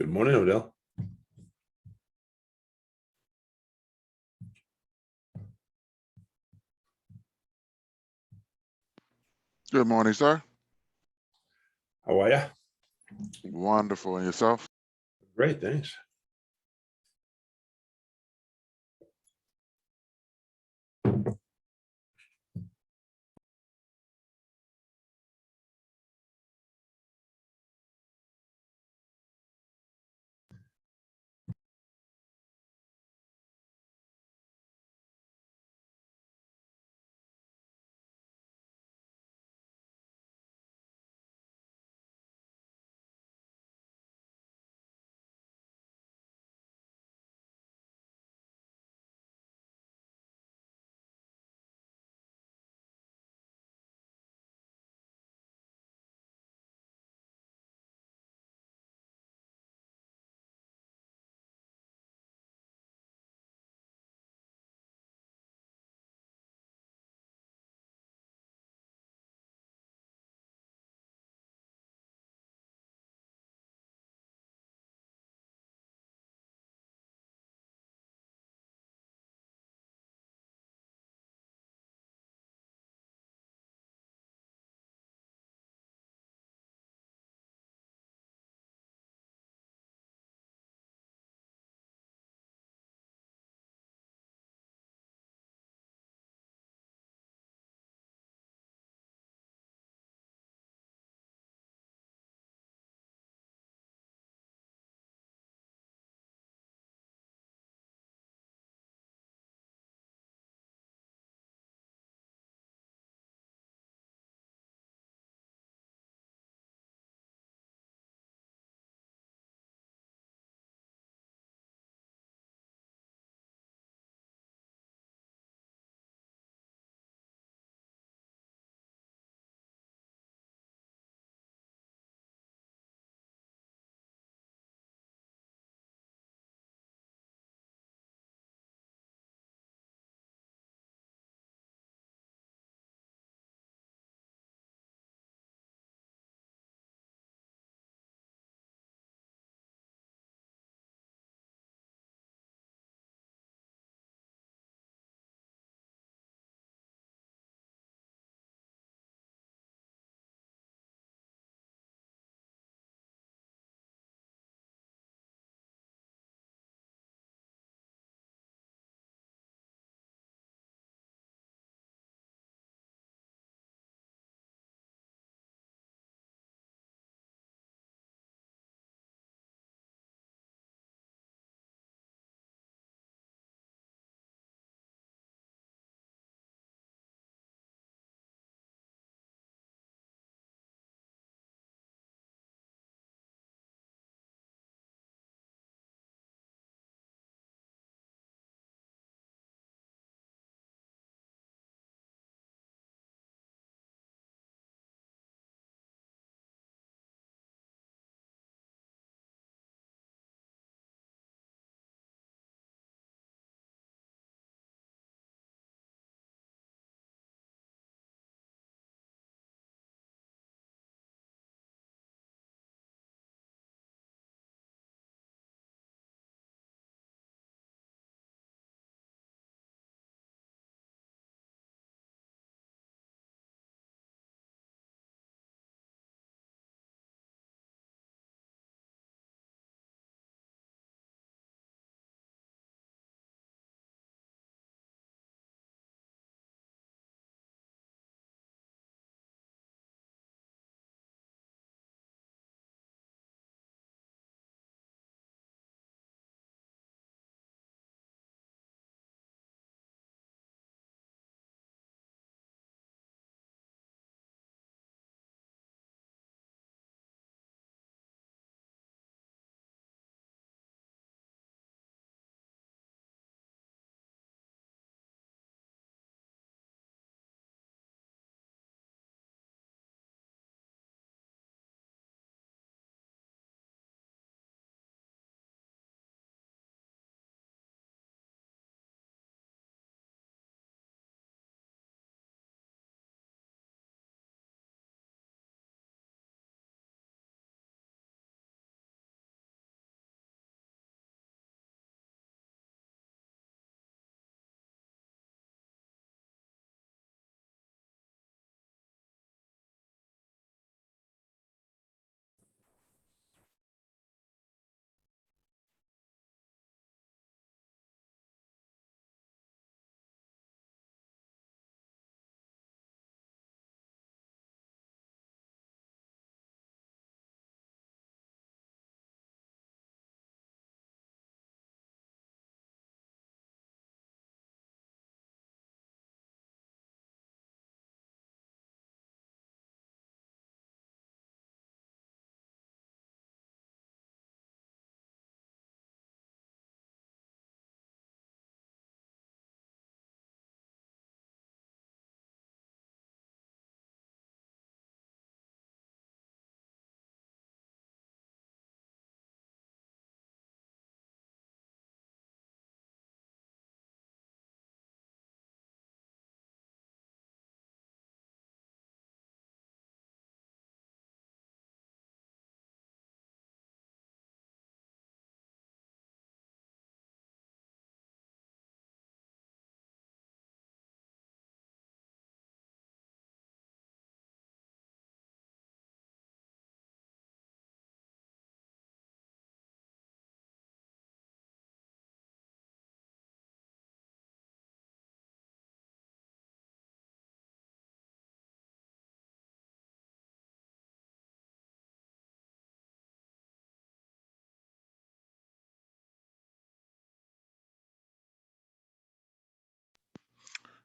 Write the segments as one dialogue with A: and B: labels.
A: Good morning, Odell.
B: Good morning, sir.
A: How are you?
B: Wonderful. And yourself?
A: Great, thanks.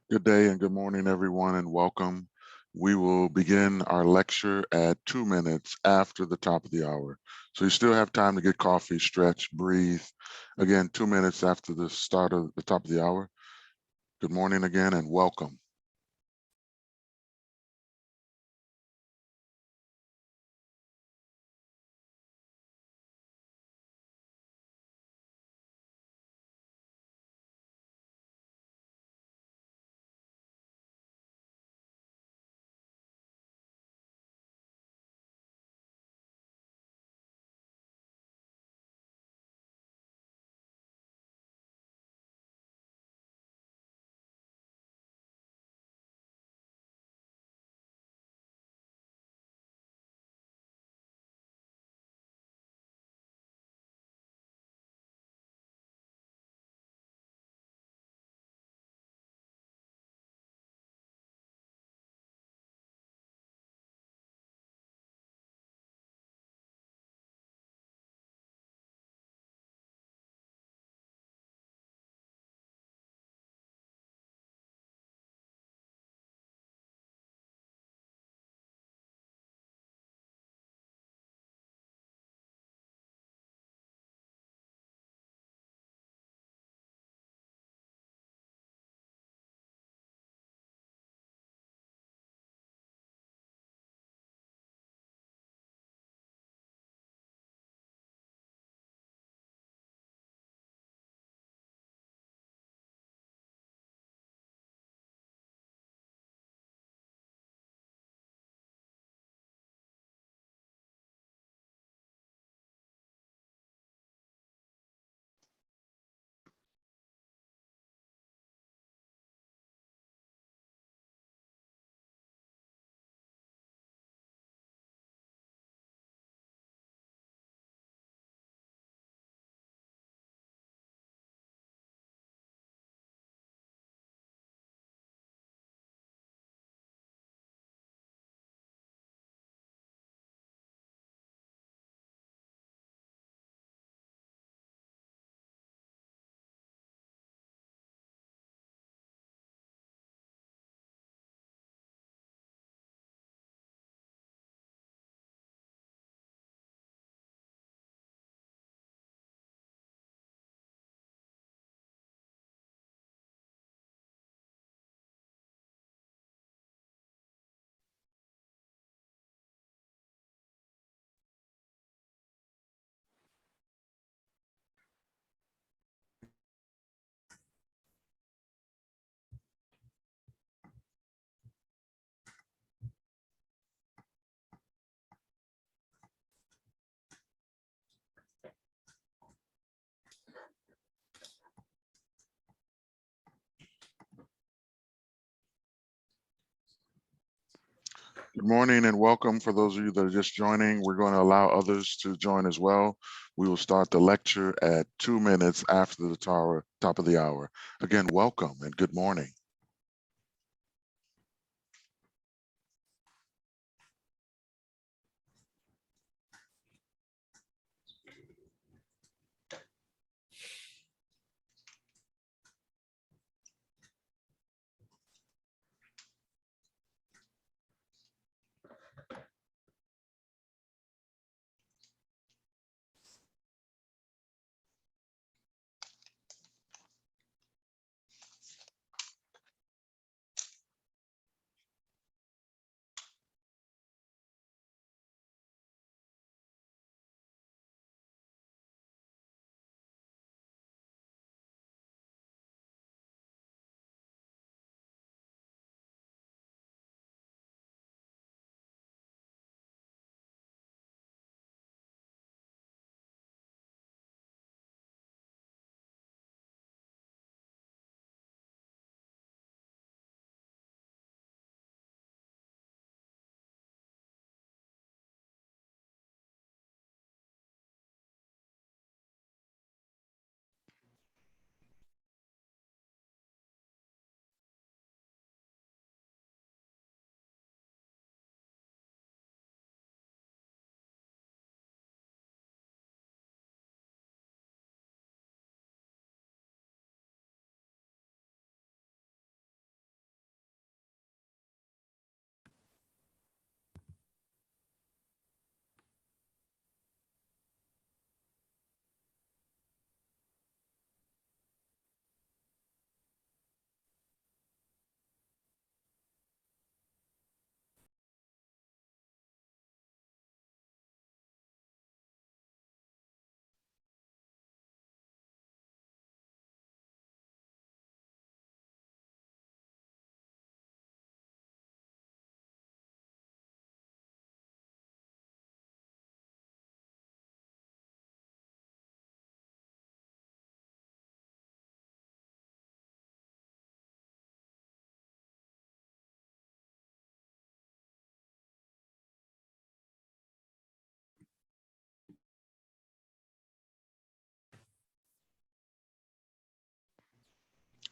B: Good day and good morning, everyone, and welcome. We will begin our lecture at 2 minutes after the top of the hour. So you still have time to get coffee, stretch, breathe. Again, 2 minutes after the start of the top of the hour. Good morning again and welcome. Good morning and welcome. For those of you that are just joining, we're going to allow others to join as well. We will start the lecture at 2 minutes after the top of the hour. Again, welcome and good morning.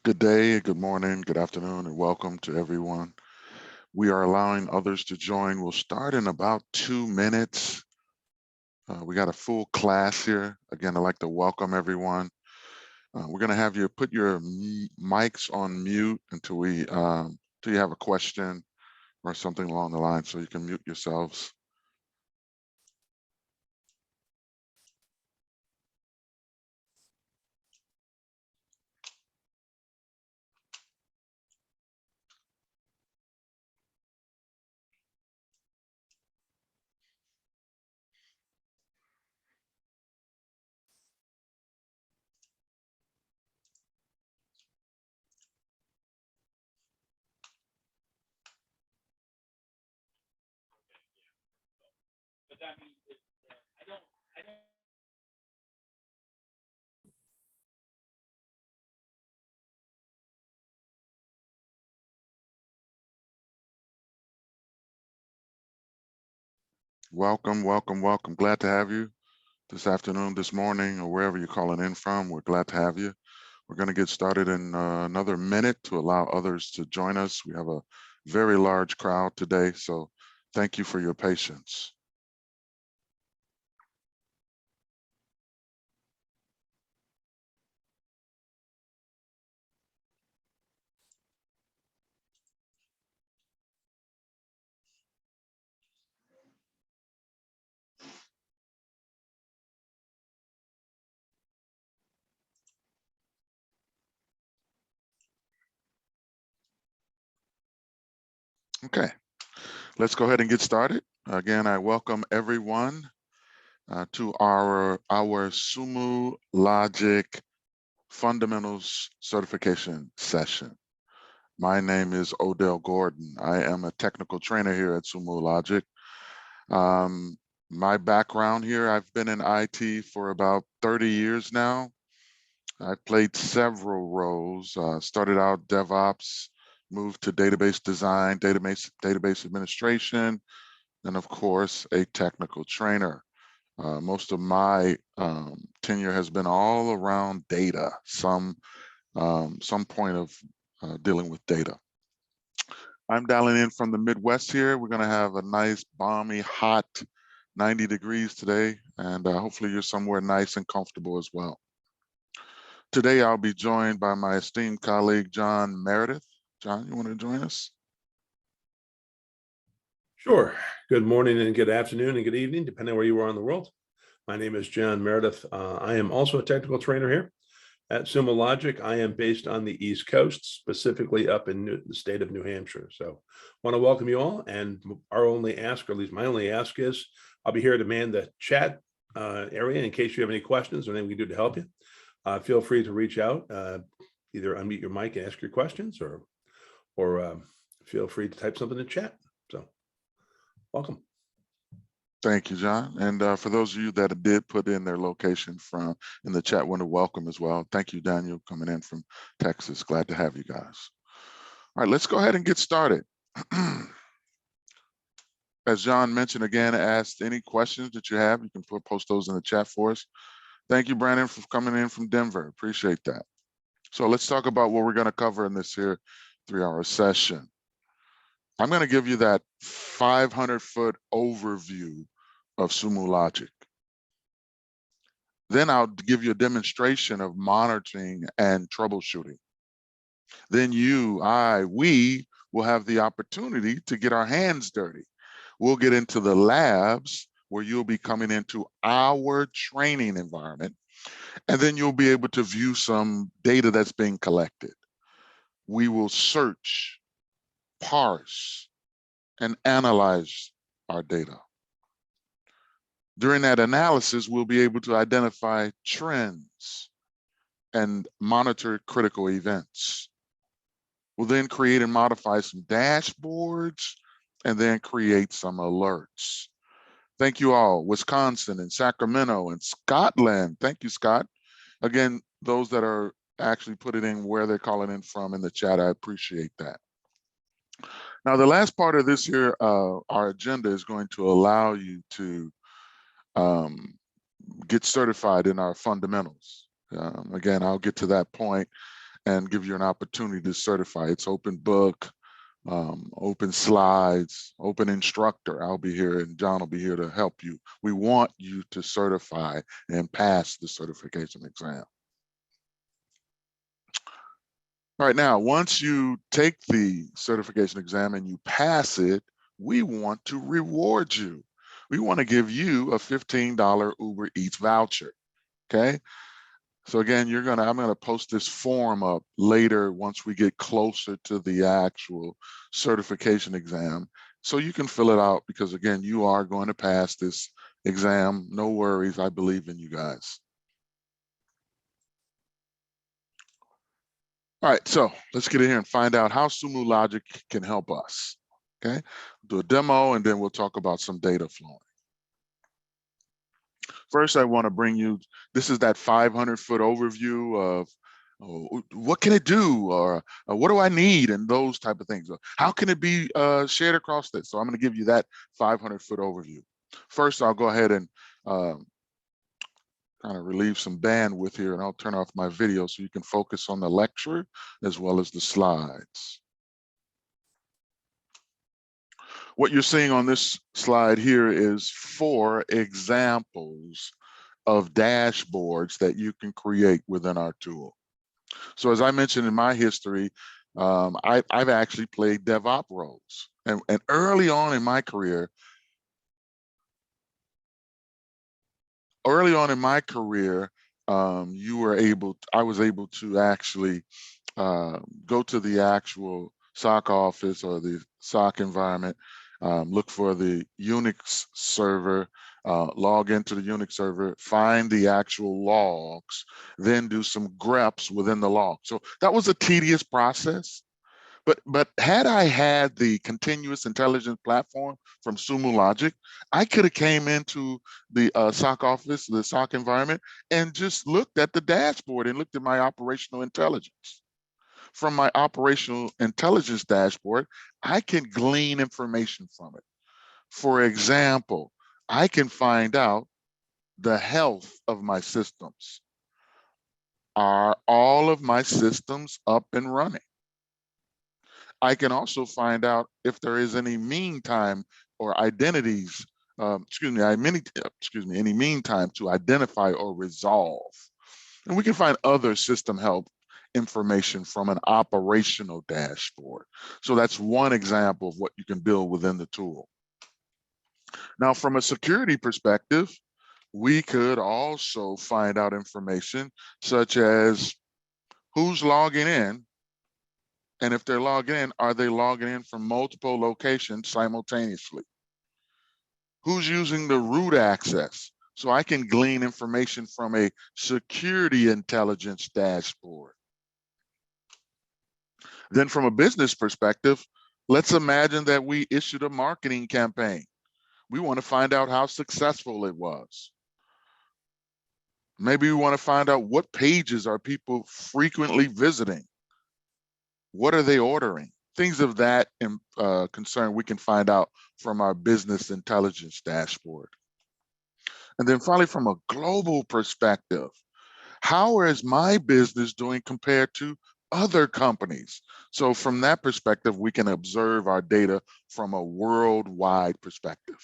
B: Good day, good morning, good afternoon, and welcome to everyone. We are allowing others to join. We'll start in about 2 minutes. We got a full class here. Again, I'd like to welcome everyone. We're going to have you put your mics on mute until you have a question or something along the line, so you can mute yourselves. Welcome, welcome, welcome. Glad to have you this afternoon, this morning, or wherever you're calling in from. We're glad to have you. We're going to get started in another minute to allow others to join us. We have a very large crowd today, so thank you for your patience. Okay, let's go ahead and get started. Again, I welcome everyone to our Sumo Logic Fundamentals Certification session. My name is Odell Gordon. I am a technical trainer here at Sumo Logic. My background here, I've been in IT for about 30 years now. I played several roles, started out DevOps, moved to database design, database administration, and of course, a technical trainer. Most of my tenure has been all around data, some point of dealing with data. I'm dialing in from the Midwest here. We're gonna have a nice, balmy, hot 90 degrees today, and hopefully you're somewhere nice and comfortable as well. Today, I'll be joined by my esteemed colleague, John Meredith. John, you want to join us?
A: Sure. Good morning and good afternoon and good evening, depending on where you are in the world. My name is John Meredith. I am also a technical trainer here at Sumo Logic. I am based on the East Coast, specifically up in the state of New Hampshire. So I want to welcome you all. And our only ask, or at least my only ask, is I'll be here to man the chat area in case you have any questions or anything we can do to help you. Feel free to reach out, either unmute your mic and ask your questions, or feel free to type something in chat. So welcome.
B: Thank you, John. And for those of you that did put in their location from in the chat window, welcome as well. Thank you, Daniel, coming in from Texas. Glad to have you guys. All right, let's go ahead and get started. As John mentioned, again, ask any questions that you have. You can post those in the chat for us. Thank you, Brandon, for coming in from Denver. Appreciate that. So let's talk about what we're going to cover in this here 3-hour session. I'm going to give you that 500-foot overview of Sumo Logic. Then I'll give you a demonstration of monitoring and troubleshooting. Then we will have the opportunity to get our hands dirty. We'll get into the labs where you'll be coming into our training environment, and then you'll be able to view some data that's being collected. We will search, parse, and analyze our data. During that analysis, we'll be able to identify trends and monitor critical events. We'll then create and modify some dashboards and then create some alerts. Thank you all, Wisconsin and Sacramento and Scotland. Thank you, Scott. Again, those that are actually putting in where they're calling in from in the chat, I appreciate that. Now, the last part of this here, our agenda is going to allow you to get certified in our fundamentals. Again, I'll get to that point. and give you an opportunity to certify. It's open book, open slides, open instructor. I'll be here and John will be here to help you. We want you to certify and pass the certification exam. All right, now, once you take the certification exam and you pass it, we want to reward you. We want to give you a $15 Uber Eats voucher, okay? So again, I'm gonna post this form up later once we get closer to the actual certification exam. So you can fill it out because again, you are going to pass this exam. No worries, I believe in you guys. All right, so let's get in here and find out how Sumo Logic can help us, okay? Do a demo and then we'll talk about some data flowing. First, I wanna bring you, this is that 500-foot overview of what can it do, or what do I need, and those type of things. How can it be shared across this? So I'm gonna give you that 500-foot overview. First, I'll go ahead and kind of relieve some bandwidth here, and I'll turn off my video so you can focus on the lecture as well as the slides. What you're seeing on this slide here is 4 examples of dashboards that you can create within our tool. So as I mentioned in my history, I've actually played DevOps roles. And early on in my career, I was able to actually go to the actual SOC office or the SOC environment, look for the Unix server, log into the Unix server, find the actual logs, then do some greps within the log. So that was a tedious process. But had I had the continuous intelligence platform from Sumo Logic, I could have came into the SOC office, the SOC environment, and just looked at the dashboard and looked at my operational intelligence. From my operational intelligence dashboard, I can glean information from it. For example, I can find out the health of my systems. Are all of my systems up and running? I can also find out if there is any mean time or identities, any mean time to identify or resolve. And we can find other system help information from an operational dashboard. So that's one example of what you can build within the tool. Now, from a security perspective, we could also find out information such as who's logging in, and if they're logging in, are they logging in from multiple locations simultaneously? Who's using the root access? So I can glean information from a security intelligence dashboard. Then from a business perspective, let's imagine that we issued a marketing campaign. We want to find out how successful it was. Maybe we want to find out what pages are people frequently visiting. What are they ordering? Things of that concern we can find out from our business intelligence dashboard. And then finally, from a global perspective, how is my business doing compared to other companies? So from that perspective, we can observe our data from a worldwide perspective.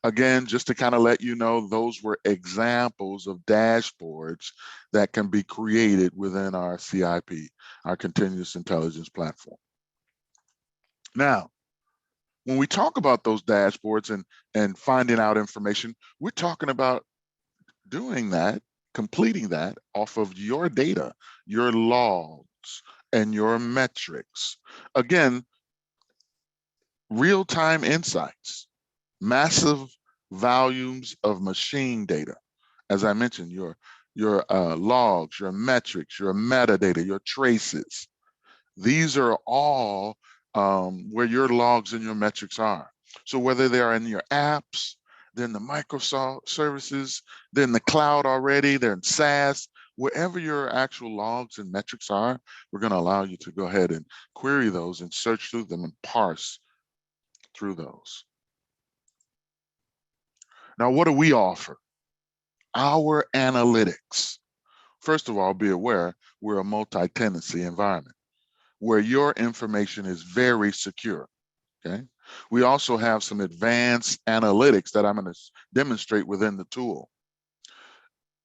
B: Again, just to kind of let you know, those were examples of dashboards that can be created within our CIP, our Continuous Intelligence Platform. Now, when we talk about those dashboards and finding out information, we're talking about doing that, completing that off of your data, your logs, and your metrics. Again, real-time insights, massive volumes of machine data. As I mentioned, your logs, your metrics, your metadata, your traces. These are all where your logs and your metrics are. So whether they are in your apps, then the Microsoft services, then the cloud already, they're in SaaS, wherever your actual logs and metrics are, we're going to allow you to go ahead and query those and search through them and parse through those. Now, what do we offer? Our analytics. First of all, be aware we're a multi-tenancy environment where your information is very secure, okay? We also have some advanced analytics that I'm going to demonstrate within the tool.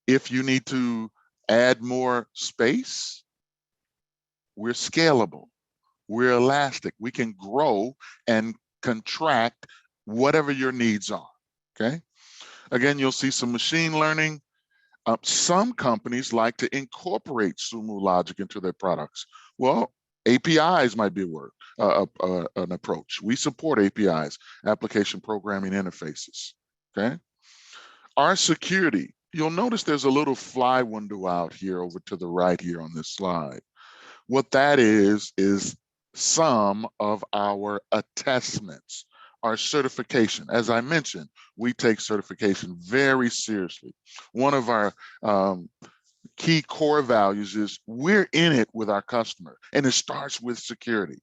B: If you need to add more space, we're scalable, we're elastic, we can grow and contract whatever your needs are, okay? Again, you'll see some machine learning. Some companies like to incorporate Sumo Logic into their products. Well, APIs might be a word, an approach. We support APIs, application programming interfaces, okay? Our security, you'll notice there's a little fly window out here over to the right here on this slide. What that is some of our attestments, our certification. As I mentioned, we take certification very seriously. One of our key core values is we're in it with our customer, and it starts with security.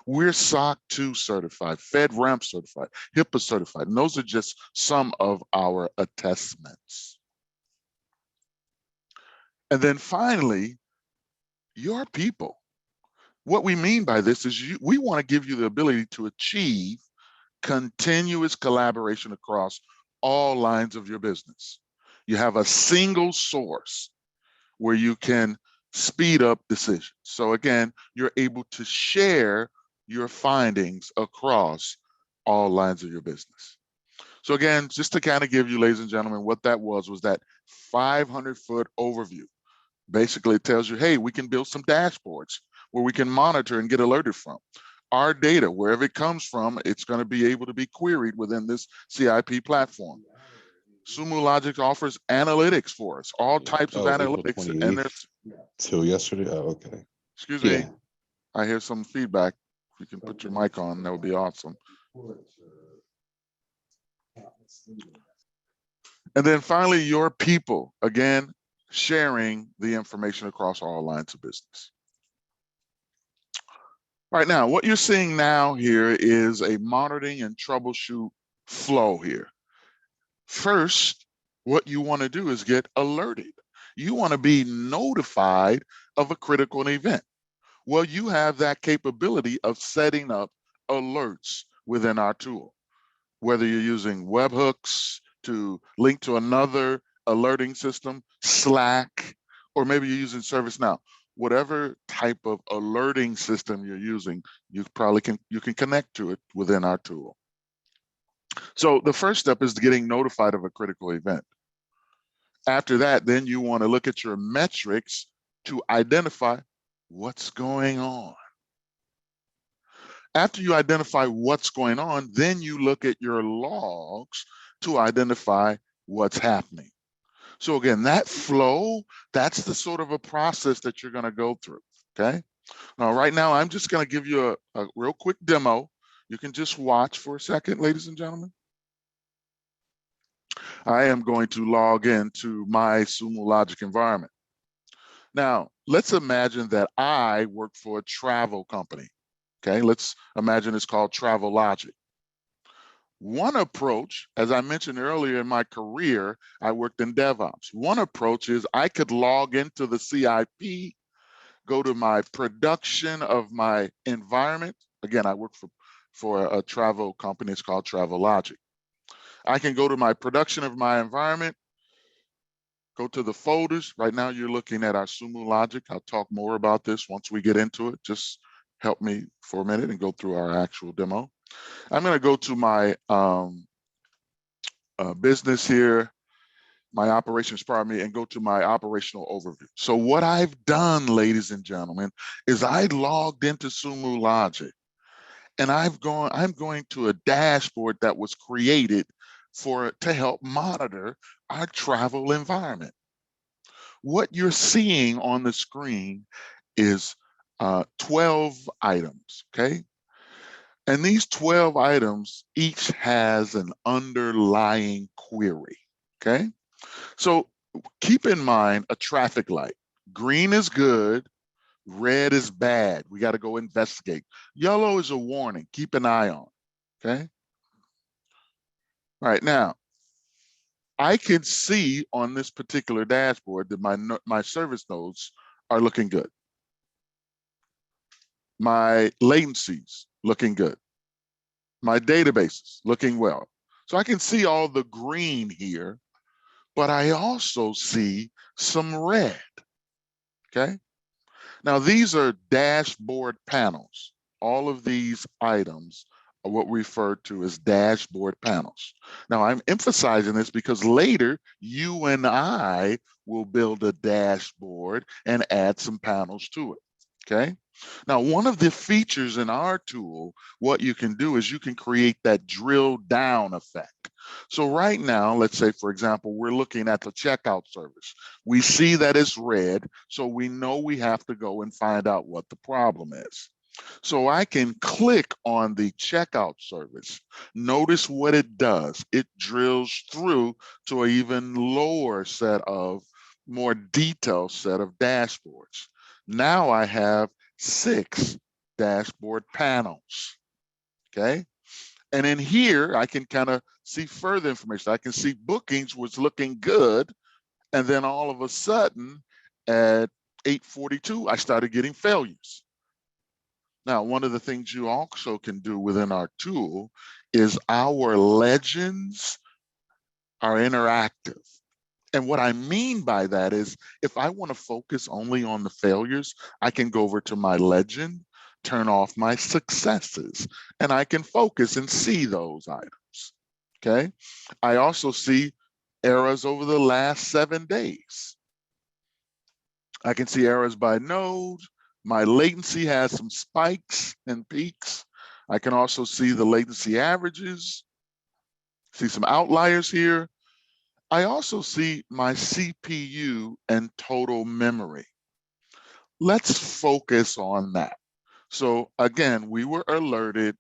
B: We're SOC 2 certified, FedRAMP certified, HIPAA certified, and those are just some of our attestments. And then finally, your people. What we mean by this is we want to give you the ability to achieve continuous collaboration across all lines of your business. You have a single source where you can speed up decisions. So again, you're able to share your findings across all lines of your business. So again, just to kind of give you, ladies and gentlemen, what that was that 500-foot overview. Basically, it tells you, hey, we can build some dashboards where we can monitor and get alerted from. Our data, wherever it comes from, it's going to be able to be queried within this CIP platform. Sumo Logic offers analytics for us, all types of analytics. And there's
C: till yesterday. Oh, okay.
B: Excuse me. I hear some feedback. If you can put your mic on, that would be awesome. And then finally, your people, again, sharing the information across all lines of business. Right now, what you're seeing now here is a monitoring and troubleshoot flow here. First, what you want to do is get alerted. You want to be notified of a critical event. Well, you have that capability of setting up alerts within our tool, whether you're using webhooks to link to another alerting system, Slack, or maybe you're using ServiceNow. Whatever type of alerting system you're using, you can connect to it within our tool. So the first step is getting notified of a critical event. After that, then you want to look at your metrics to identify what's going on. After you identify what's going on, then you look at your logs to identify what's happening. So again, that flow, that's the sort of a process that you're going to go through, okay? Now, right now, I'm just going to give you a real quick demo. You can just watch for a second, ladies and gentlemen. I am going to log into my Sumo Logic environment. Now, let's imagine that I work for a travel company, okay? Let's imagine it's called Travel Logic. One approach, as I mentioned earlier in my career, I worked in DevOps. One approach is I could log into the CIP, go to my production of my environment. Again, I work for a travel company. It's called Travel Logic. I can go to my production of my environment, go to the folders. Right now, you're looking at our Sumo Logic. I'll talk more about this once we get into it. Just help me for a minute and go through our actual demo. I'm going to go to my business here, my operations department, and go to my operational overview. So what I've done, ladies and gentlemen, is I logged into Sumo Logic, and I'm going to a dashboard that was created to help monitor our travel environment. What you're seeing on the screen is 12 items, okay? And these 12 items each has an underlying query, okay? So keep in mind a traffic light. Green is good, red is bad. We got to go investigate. Yellow is a warning, keep an eye on, okay? All right, now, I can see on this particular dashboard that my service nodes are looking good. My latencies looking good. My databases looking well. So I can see all the green here, but I also see some red, okay? Now these are dashboard panels. All of these items are what we refer to as dashboard panels. Now I'm emphasizing this because later you and I will build a dashboard and add some panels to it, okay? Now, one of the features in our tool, what you can do is you can create that drill down effect. So right now, let's say, for example, we're looking at the checkout service. We see that it's red, so we know we have to go and find out what the problem is. So I can click on the checkout service. Notice what it does. It drills through to an even lower set of, more detailed set of dashboards. Now I have 6 dashboard panels, okay? And in here, I can kind of see further information. I can see bookings was looking good. And then all of a sudden at 8:42, I started getting failures. Now, one of the things you also can do within our tool is our legends are interactive. And what I mean by that is if I want to focus only on the failures, I can go over to my legend, turn off my successes, and I can focus and see those items, okay? I also see errors over the last 7 days. I can see errors by node. My latency has some spikes and peaks. I can also see the latency averages, see some outliers here. I also see my CPU and total memory. Let's focus on that. So again, we were alerted.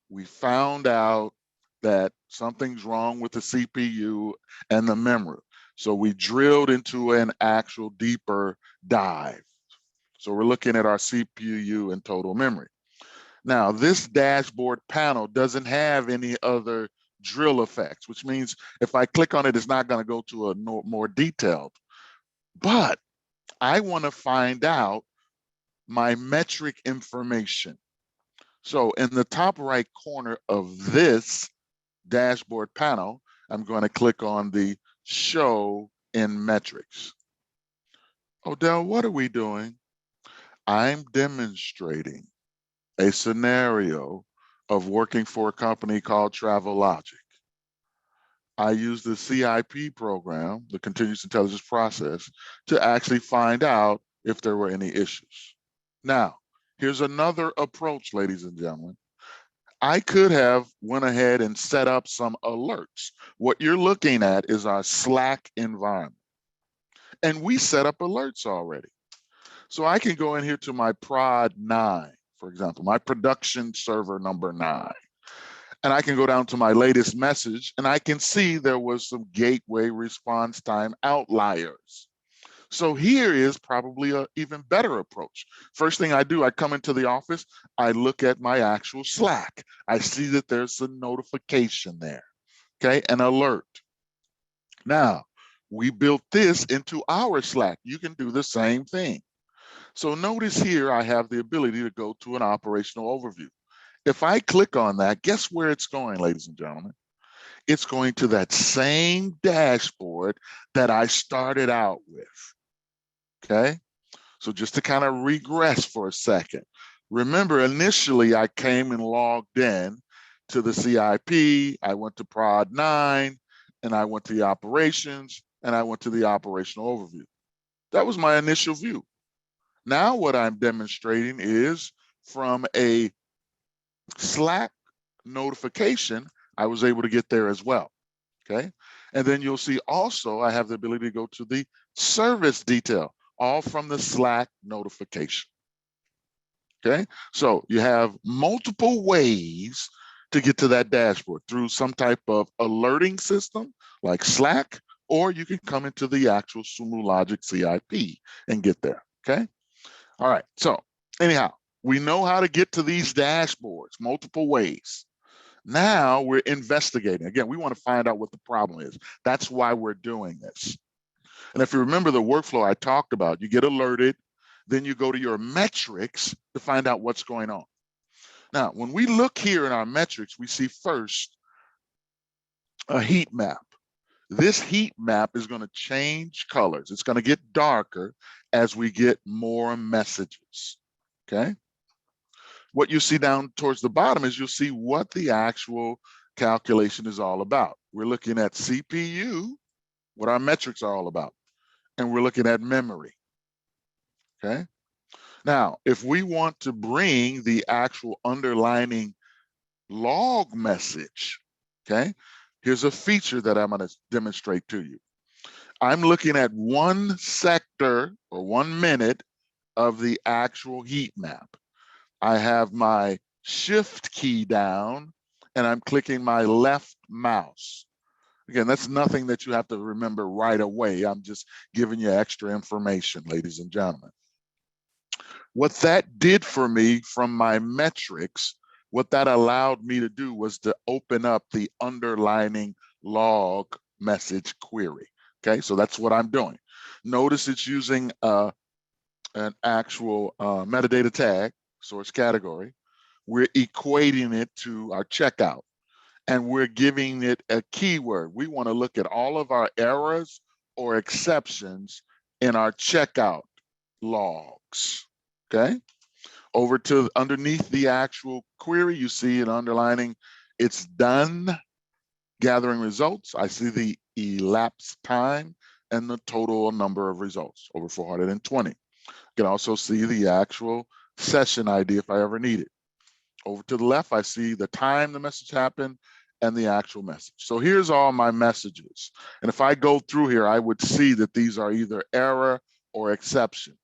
B: We found out that something's wrong with the CPU and the memory. So we drilled into an actual deeper dive. So we're looking at our CPU and total memory. Now, this dashboard panel doesn't have any other drill effects, which means if I click on it, it's not going to go to a more detailed. But I want to find out my metric information. So in the top right corner of this dashboard panel, I'm going to click on the show in metrics. Odell, what are we doing? I'm demonstrating a scenario of working for a company called Travel Logic. I use the CIP program, the continuous intelligence process, to actually find out if there were any issues. Now, here's another approach, ladies and gentlemen. I could have went ahead and set up some alerts. What you're looking at is our Slack environment. And we set up alerts already. So I can go in here to my prod 9, for example, my production server number 9. And I can go down to my latest message and I can see there was some gateway response time outliers. So here is probably an even better approach. First thing I do, I come into the office, I look at my actual Slack. I see that there's a notification there, okay, an alert. Now, we built this into our Slack. You can do the same thing. So notice here, I have the ability to go to an operational overview. If I click on that, guess where it's going, ladies and gentlemen? It's going to that same dashboard that I started out with, okay? So just to kind of regress for a second. Remember, initially I came and logged in to the CIP, I went to prod 9, and I went to the operations, and I went to the operational overview. That was my initial view. Now what I'm demonstrating is from a Slack notification, I was able to get there as well, okay? And then you'll see also I have the ability to go to the service detail, all from the Slack notification, okay? So you have multiple ways to get to that dashboard through some type of alerting system like Slack, or you can come into the actual Sumo Logic CIP and get there, okay? All right, so anyhow, we know how to get to these dashboards multiple ways. Now we're investigating. Again, we want to find out what the problem is. That's why we're doing this. And if you remember the workflow I talked about, you get alerted, then you go to your metrics to find out what's going on. Now, when we look here in our metrics, we see first a heat map. This heat map is going to change colors. It's going to get darker as we get more messages, okay? What you see down towards the bottom is you'll see what the actual calculation is all about. We're looking at CPU, what our metrics are all about, and we're looking at memory, okay? Now, if we want to bring the actual underlining log message, okay, here's a feature that I'm going to demonstrate to you. I'm looking at one sector or 1 minute of the actual heat map. I have my shift key down and I'm clicking my left mouse. Again, that's nothing that you have to remember right away. I'm just giving you extra information, ladies and gentlemen. What that did for me from my metrics, what that allowed me to do was to open up the underlining log message query. Okay, so that's what I'm doing. Notice it's using an actual metadata tag, source category. We're equating it to our checkout and we're giving it a keyword. We want to look at all of our errors or exceptions in our checkout logs. Okay, over to underneath the actual query, you see it underlining, it's done gathering results. I see the elapsed time and the total number of results, over 420. You can also see the actual session ID if I ever need it. Over to the left, I see the time the message happened and the actual message. So here's all my messages. And if I go through here, I would see that these are either error or exceptions.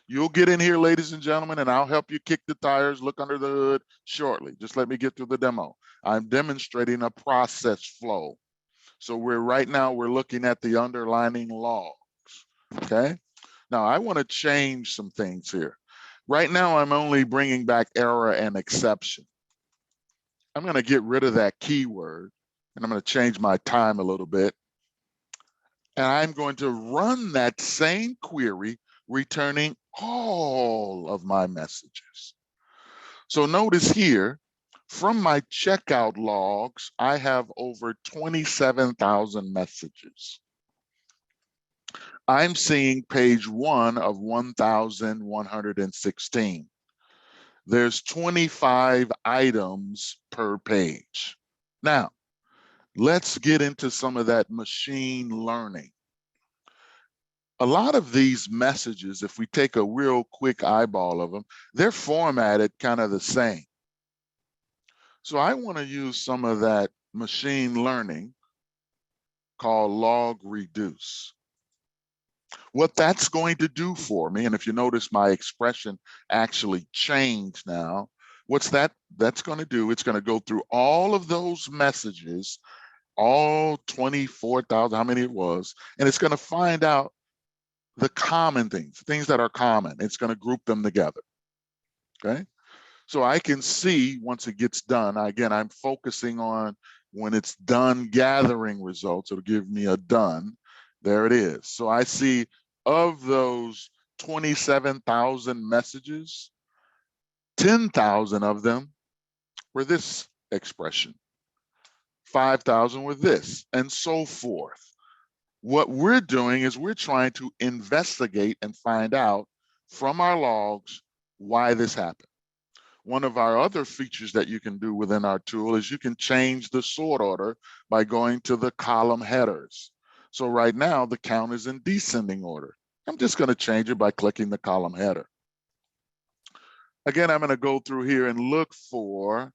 B: You'll get in here, ladies and gentlemen, and I'll help you kick the tires, look under the hood shortly. Just let me get through the demo. I'm demonstrating a process flow. So right now we're looking at the underlining logs, okay? Now I want to change some things here. Right now I'm only bringing back error and exception. I'm going to get rid of that keyword and I'm going to change my time a little bit. And I'm going to run that same query, returning all of my messages. So notice here, from my checkout logs, I have over 27,000 messages. I'm seeing page 1 of 1,116. There's 25 items per page. Now, let's get into some of that machine learning. A lot of these messages, if we take a real quick eyeball of them, they're formatted kind of the same. So I want to use some of that machine learning called log reduce. What that's going to do for me, and if you notice my expression actually changed now, what's that's going to do, it's going to go through all of those messages, all 24,000, how many it was, and it's going to find out the common things that are common. It's going to group them together, okay? So I can see once it gets done, again, I'm focusing on when it's done gathering results, it'll give me a done. There it is. So I see of those 27,000 messages, 10,000 of them were this expression, 5,000 were this, and so forth. What we're doing is we're trying to investigate and find out from our logs why this happened. One of our other features that you can do within our tool is you can change the sort order by going to the column headers. So right now the count is in descending order. I'm just going to change it by clicking the column header. Again, I'm going to go through here and look for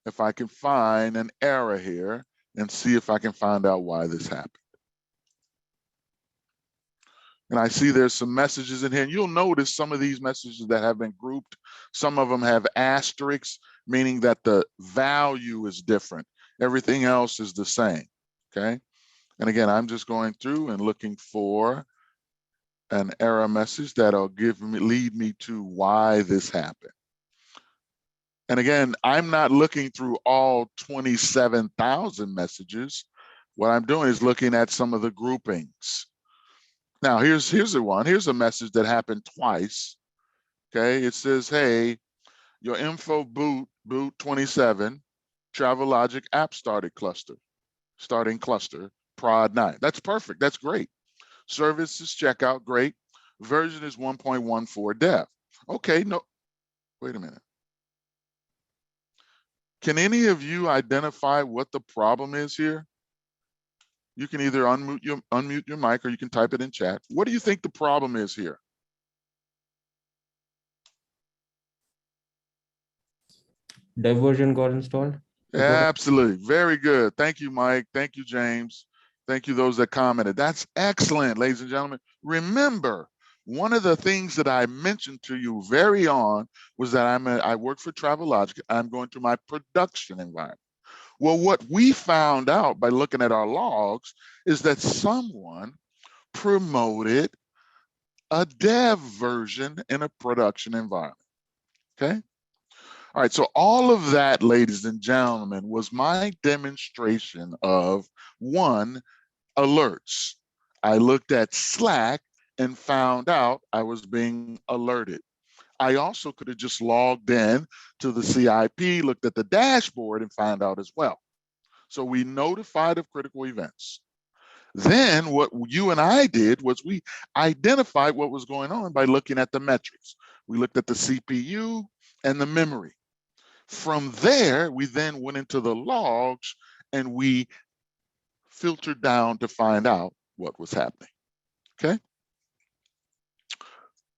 B: if I can find an error here and see if I can find out why this happened. And I see there's some messages in here, and you'll notice some of these messages that have been grouped, some of them have asterisks, meaning that the value is different. Everything else is the same, okay? And again, I'm just going through and looking for an error message that'll lead me to why this happened. And again, I'm not looking through all 27,000 messages. What I'm doing is looking at some of the groupings. Now, here's the one. Here's a message that happened twice. Okay, it says, hey, your info boot 27, Travelogic app starting cluster, prod 9. That's perfect. That's great. Services checkout, great. Version is 1.14 dev. Okay, no, wait a minute. Can any of you identify what the problem is here? You can either unmute your mic or you can type it in chat. What do you think the problem is here?
D: Dev version got installed?
B: Absolutely. Very good. Thank you, Mike. Thank you, James. Thank you, those that commented. That's excellent, ladies and gentlemen. Remember, one of the things that I mentioned to you very on was that I work for Travelogic. I'm going to my production environment. Well, what we found out by looking at our logs is that someone promoted a dev version in a production environment. Okay. All right, so all of that, ladies and gentlemen, was my demonstration of one, alerts. I looked at Slack and found out I was being alerted. I also could have just logged in to the CIP, looked at the dashboard and found out as well. So we notified of critical events. Then what you and I did was we identified what was going on by looking at the metrics. We looked at the CPU and the memory. From there, we then went into the logs and we filtered down to find out what was happening. Okay.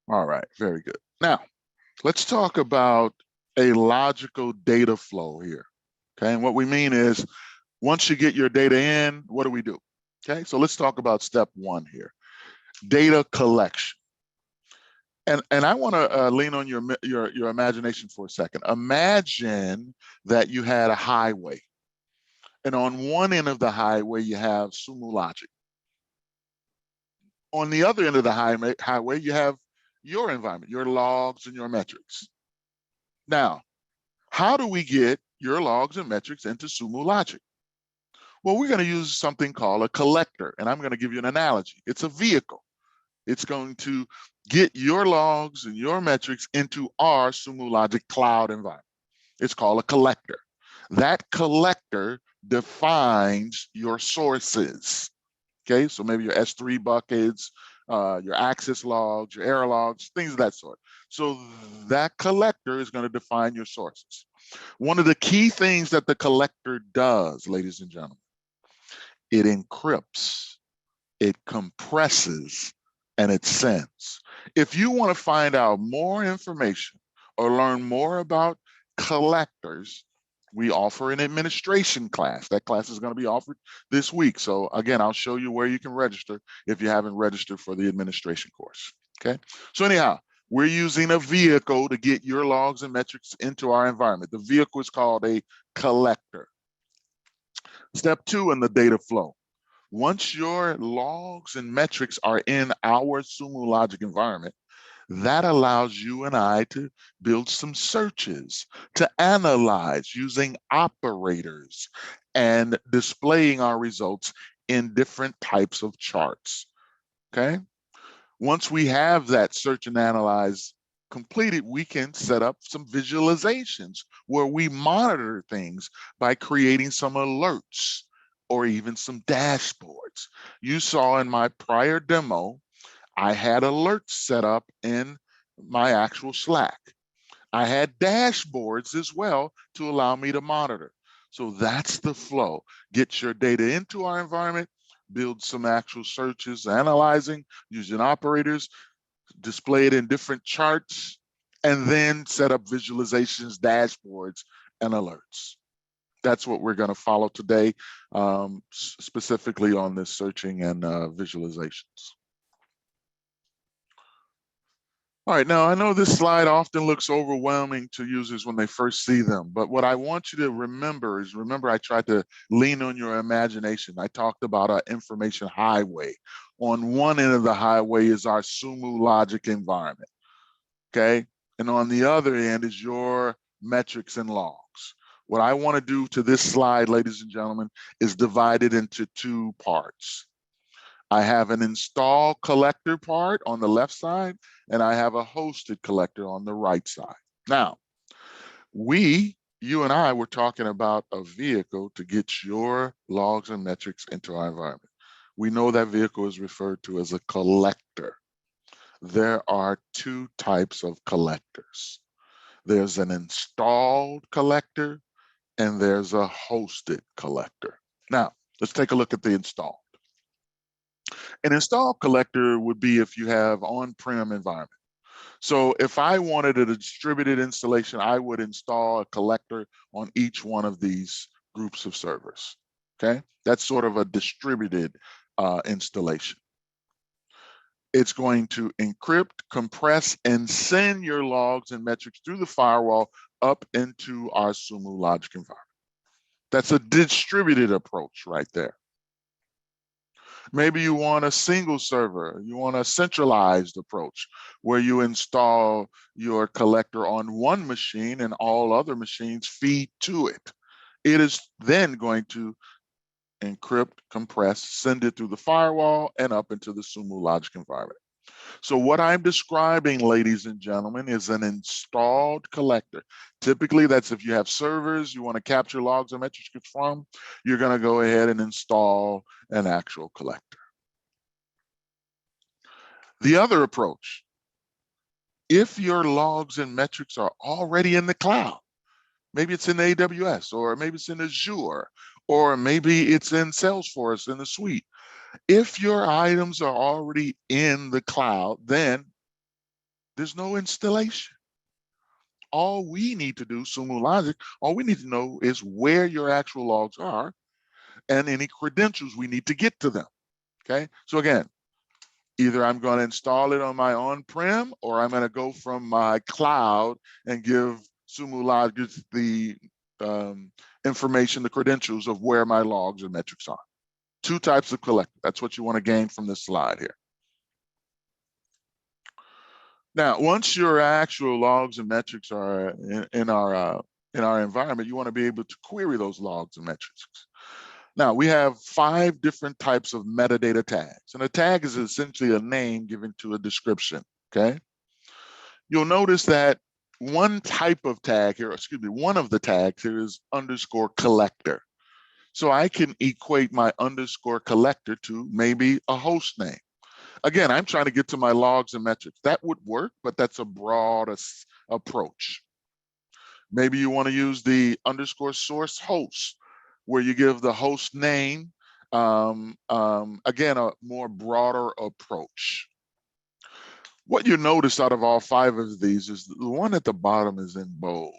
B: All right, very good. Now, let's talk about a logical data flow here. Okay, and what we mean is once you get your data in, what do we do? Okay, so let's talk about step one here, data collection. And I want to lean on your imagination for a second. Imagine that you had a highway, and on one end of the highway you have Sumo Logic. On the other end of the highway you have your environment, your logs and your metrics. Now, how do we get your logs and metrics into Sumo Logic? Well, we're going to use something called a collector, and I'm going to give you an analogy. It's a vehicle. It's going to get your logs and your metrics into our Sumo Logic cloud environment. It's called a collector. That collector defines your sources. Okay, so maybe your S3 buckets, your access logs, your error logs, things of that sort. So that collector is going to define your sources. One of the key things that the collector does, ladies and gentlemen, it encrypts, it compresses, and it sends. If you want to find out more information or learn more about collectors, we offer an administration class. That class is going to be offered this week. So again, I'll show you where you can register if you haven't registered for the administration course. Okay. So anyhow, we're using a vehicle to get your logs and metrics into our environment. The vehicle is called a collector. Step two in the data flow. Once your logs and metrics are in our Sumo Logic environment, that allows you and I to build some searches, to analyze using operators and displaying our results in different types of charts. Okay. Once we have that search and analyze completed, we can set up some visualizations where we monitor things by creating some alerts or even some dashboards. You saw in my prior demo, I had alerts set up in my actual Slack. I had dashboards as well to allow me to monitor. So that's the flow. Get your data into our environment, build some actual searches, analyzing, using operators, display it in different charts, and then set up visualizations, dashboards, and alerts. That's what we're going to follow today, specifically on this searching and visualizations. All right, now I know this slide often looks overwhelming to users when they first see them, but what I want you to remember is, I tried to lean on your imagination. I talked about our information highway. On one end of the highway is our Sumo Logic environment, okay? And on the other end is your metrics, and logs. What I want to do to this slide, ladies and gentlemen, is divide it into two parts. I have an install collector part on the left side, and I have a hosted collector on the right side. Now, you and I were talking about a vehicle to get your logs and metrics into our environment. We know that vehicle is referred to as a collector. There are two types of collectors. There's an installed collector and there's a hosted collector. Now, let's take a look at the installed. An installed collector would be if you have on-prem environment. So if I wanted a distributed installation, I would install a collector on each one of these groups of servers. Okay, that's sort of a distributed installation. It's going to encrypt, compress, and send your logs and metrics through the firewall up into our Sumo Logic environment. That's a distributed approach right there. Maybe you want a single server, you want a centralized approach where you install your collector on one machine and all other machines feed to it. It is then going to encrypt, compress, send it through the firewall and up into the Sumo Logic environment. So what I'm describing, ladies and gentlemen, is an installed collector. Typically, that's if you have servers you want to capture logs and metrics from, you're going to go ahead and install an actual collector. The other approach, if your logs and metrics are already in the cloud, maybe it's in AWS, or maybe it's in Azure, or maybe it's in Salesforce in the suite. If your items are already in the cloud, then there's no installation. All we need to do, Sumo Logic, all we need to know is where your actual logs are and any credentials we need to get to them. Okay, so again, either I'm going to install it on my on-prem or I'm going to go from my cloud and give Sumo Logic the information, the credentials of where my logs and metrics are. Two types of collector. That's what you want to gain from this slide here. Now, once your actual logs and metrics are in our environment, you want to be able to query those logs and metrics. Now, we have 5 different types of metadata tags, and a tag is essentially a name given to a description. Okay, you'll notice that one type of tag here, excuse me, one of the tags here is underscore collector. So I can equate my underscore collector to maybe a host name. Again, I'm trying to get to my logs and metrics. That would work, but that's a broad approach. Maybe you want to use the underscore source host, where you give the host name. Again, a more broader approach. What you notice out of all 5 of these is the one at the bottom is in bold.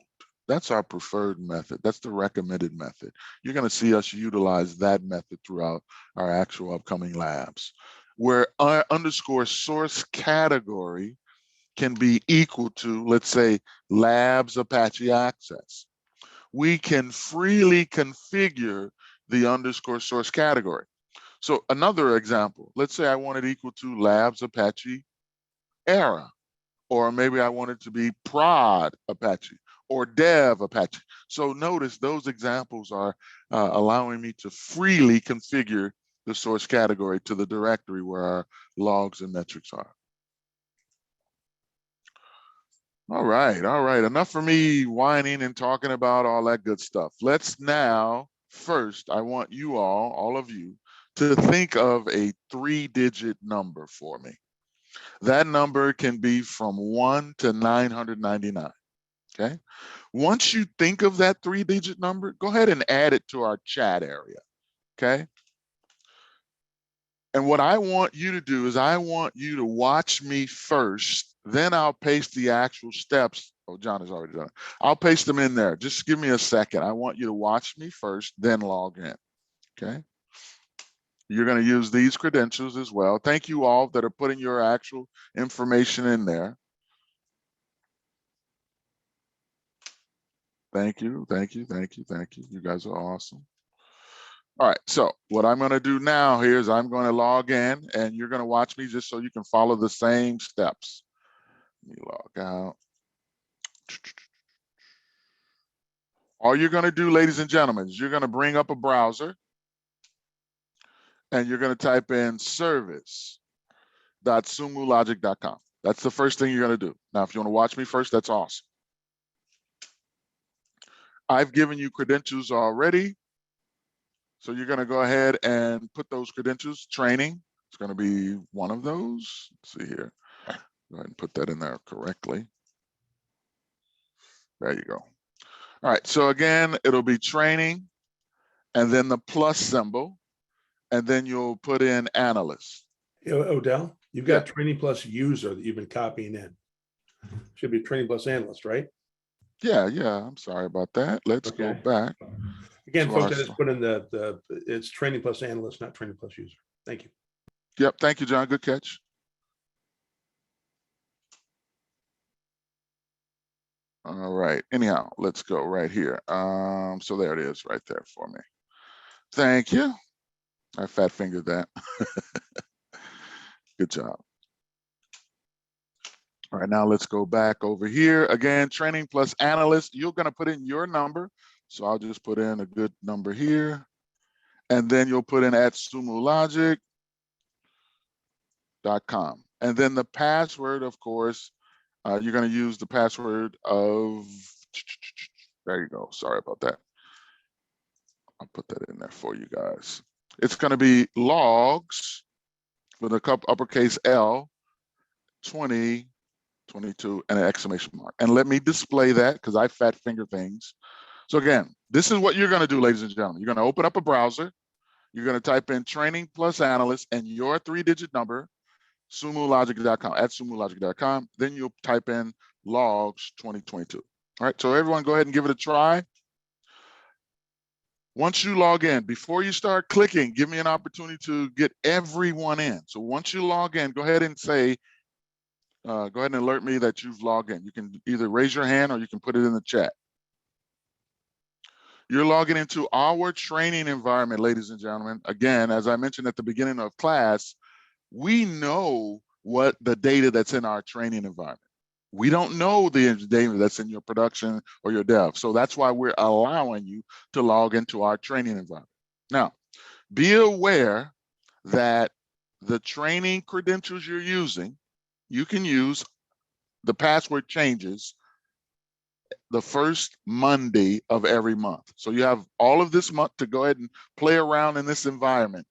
B: That's our preferred method. That's the recommended method. You're going to see us utilize that method throughout our actual upcoming labs, where our underscore source category can be equal to, let's say, labs Apache access. We can freely configure the underscore source category. So another example, let's say I want it equal to labs Apache era, or maybe I want it to be prod Apache or dev Apache. So notice those examples are allowing me to freely configure the source category to the directory where our logs and metrics are. All right. Enough for me whining and talking about all that good stuff. Let's now, first, I want you all of you, to think of a 3-digit number for me. That number can be from 1 to 999. Okay. Once you think of that 3-digit number, go ahead and add it to our chat area. Okay. And what I want you to do is I want you to watch me first, then I'll paste the actual steps. Oh, John has already done it. I'll paste them in there. Just give me a second. I want you to watch me first, then log in. Okay. You're going to use these credentials as well. Thank you all that are putting your actual information in there. Thank you. You guys are awesome. All right, so what I'm going to do now here is I'm going to log in and you're going to watch me just so you can follow the same steps. Let me log out. All you're going to do, ladies and gentlemen, is you're going to bring up a browser and you're going to type in service.sumologic.com. That's the first thing you're going to do. Now, if you want to watch me first, that's awesome. I've given you credentials already. So you're going to go ahead and put those credentials. Training, it's going to be one of those. Let's see here. Go ahead and put that in there correctly. There you go. All right, so again, it'll be training and then the plus symbol, and then you'll put in analyst.
A: Odell, you've got training plus user that you've been copying in. Should be training plus analyst, right?
B: Yeah, I'm sorry about that. Let's go back.
A: Again,
B: to
A: folks,
B: our
A: I just put in it's training plus analyst, not training plus user. Thank you.
B: Yep, thank you, John. Good catch. All right, anyhow, let's go right here. So there it is right there for me. Thank you. I fat fingered that. Good job. All right, now let's go back over here. Again, training plus analyst, you're gonna put in your number. So I'll just put in a good number here. And then you'll put in at sumologic.com. And then the password, of course, you're gonna use the password of, there you go, sorry about that. I'll put that in there for you guys. It's gonna be logs with a uppercase L, 20, 22, and an exclamation mark. And let me display that because I fat finger things. So again, this is what you're gonna do, ladies and gentlemen. You're gonna open up a browser. You're gonna type in training plus analyst and your 3-digit number, sumologic.com, at sumologic.com. Then you'll type in logs 2022. All right, so everyone go ahead and give it a try. Once you log in, before you start clicking, give me an opportunity to get everyone in. So once you log in, go ahead and say, go ahead and alert me that you've logged in. You can either raise your hand or you can put it in the chat. You're logging into our training environment, ladies and gentlemen. Again, as I mentioned at the beginning of class, we know what the data that's in our training environment. We don't know the data that's in your production or your dev. So that's why we're allowing you to log into our training environment. Now, be aware that the training credentials you're using, you can use the password changes the first Monday of every month. So you have all of this month to go ahead and play around in this environment.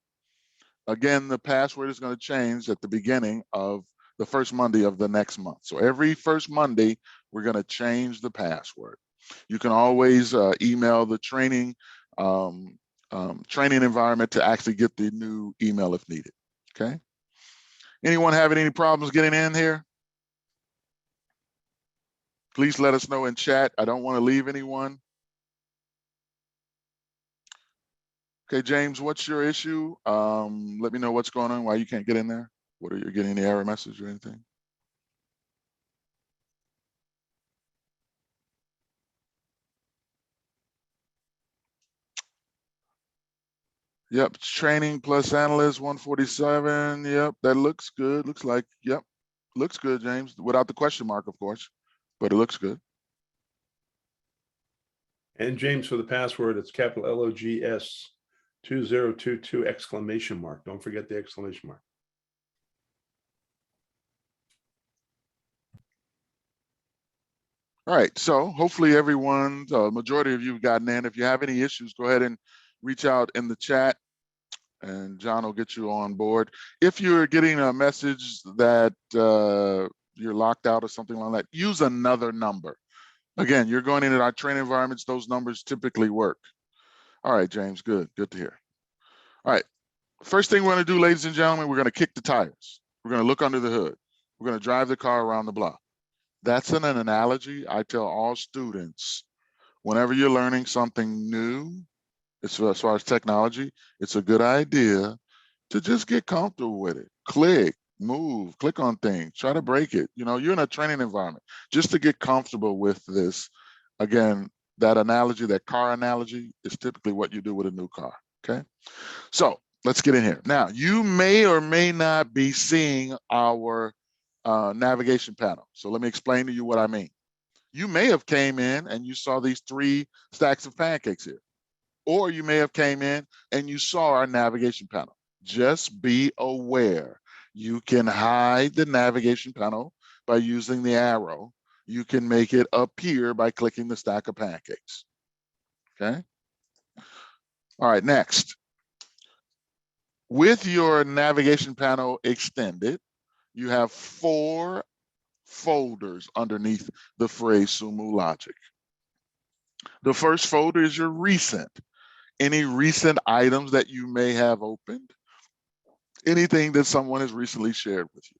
B: Again, the password is going to change at the beginning of the first Monday of the next month. So every first Monday, we're going to change the password. You can always email the training environment to actually get the new email if needed. Okay. Anyone having any problems getting in here? Please let us know in chat. I don't want to leave anyone. Okay, James, what's your issue? Let me know what's going on, why you can't get in there. What are you getting the error message or anything? Yep, training plus analyst 147. Yep, that looks good. Looks like, yep, looks good, James, without the question mark, of course, but it looks good.
A: And James, for the password, it's capital LOGS 2022 exclamation mark. Don't forget the exclamation mark.
B: All right, so hopefully everyone, the majority of you have gotten in. If you have any issues, go ahead and reach out in the chat and John will get you on board. If you're getting a message that you're locked out or something like that, use another number. Again, you're going into our training environments, those numbers typically work. All right, James, good to hear. All right, first thing we're gonna do, ladies and gentlemen, we're gonna kick the tires. We're gonna look under the hood. We're gonna drive the car around the block. That's an analogy I tell all students. Whenever you're learning something new, as far as technology, it's a good idea to just get comfortable with it. Click, move, click on things, try to break it. You know, you're in a training environment, just to get comfortable with this. Again, that analogy, that car analogy, is typically what you do with a new car, okay? So let's get in here. Now, you may or may not be seeing our navigation panel. So let me explain to you what I mean. You may have came in and you saw these 3 stacks of pancakes here, or you may have came in and you saw our navigation panel. Just be aware, you can hide the navigation panel by using the arrow. You can make it appear by clicking the stack of pancakes. Okay. All right, next. With your navigation panel extended, you have 4 folders underneath the phrase Sumo Logic. The first folder is your recent. Any recent items that you may have opened, anything that someone has recently shared with you.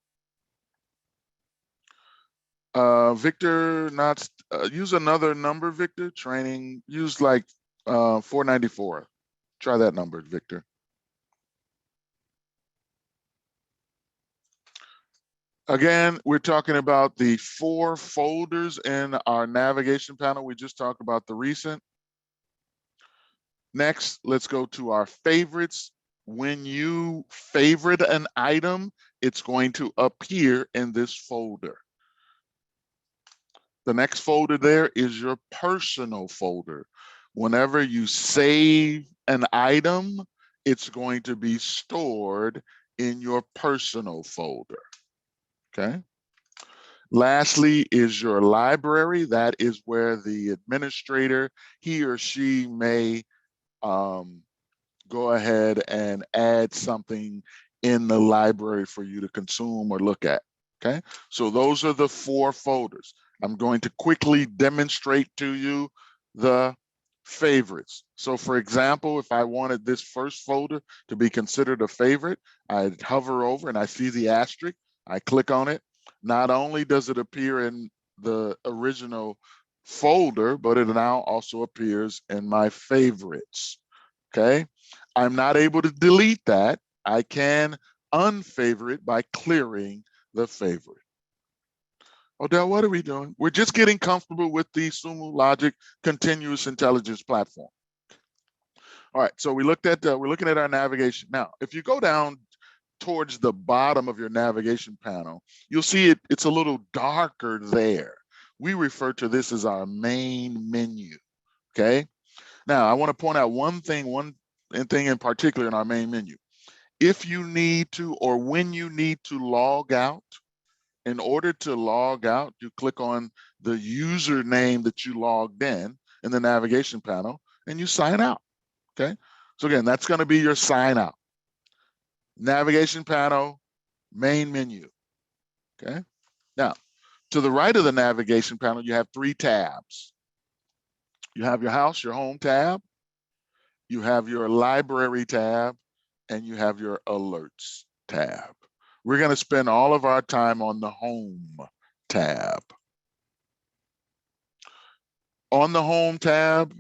B: Victor, not use another number, Victor. Training, use like 494. Try that number, Victor. Again, we're talking about the 4 folders in our navigation panel. We just talked about the recent. Next, let's go to our favorites. When you favorite an item, it's going to appear in this folder. The next folder there is your personal folder. Whenever you save an item, it's going to be stored in your personal folder. Okay. Lastly is your library. That is where the administrator, he or she may go ahead and add something in the library for you to consume or look at. Okay, so those are the 4 folders. I'm going to quickly demonstrate to you the favorites. So for example, if I wanted this first folder to be considered a favorite, I'd hover over and I see the asterisk. I click on it. Not only does it appear in the original folder, but it now also appears in my favorites. Okay, I'm not able to delete that. I can unfavorite by clearing the favorite. Odell, what are we doing? We're just getting comfortable with the Sumo Logic continuous intelligence platform. All right, so we're looking at our navigation. Now, if you go down towards the bottom of your navigation panel, you'll see it's a little darker there. We refer to this as our main menu. Okay. Now, I want to point out one thing in particular in our main menu. If you need to, or when you need to log out, in order to log out, you click on the username that you logged in the navigation panel and you sign out. Okay. So again, that's going to be your sign out. Navigation panel, main menu. Okay. Now, to the right of the navigation panel, you have 3 tabs. You have your house, your home tab, you have your library tab, and you have your alerts tab. We're going to spend all of our time on the home tab. On the home tab,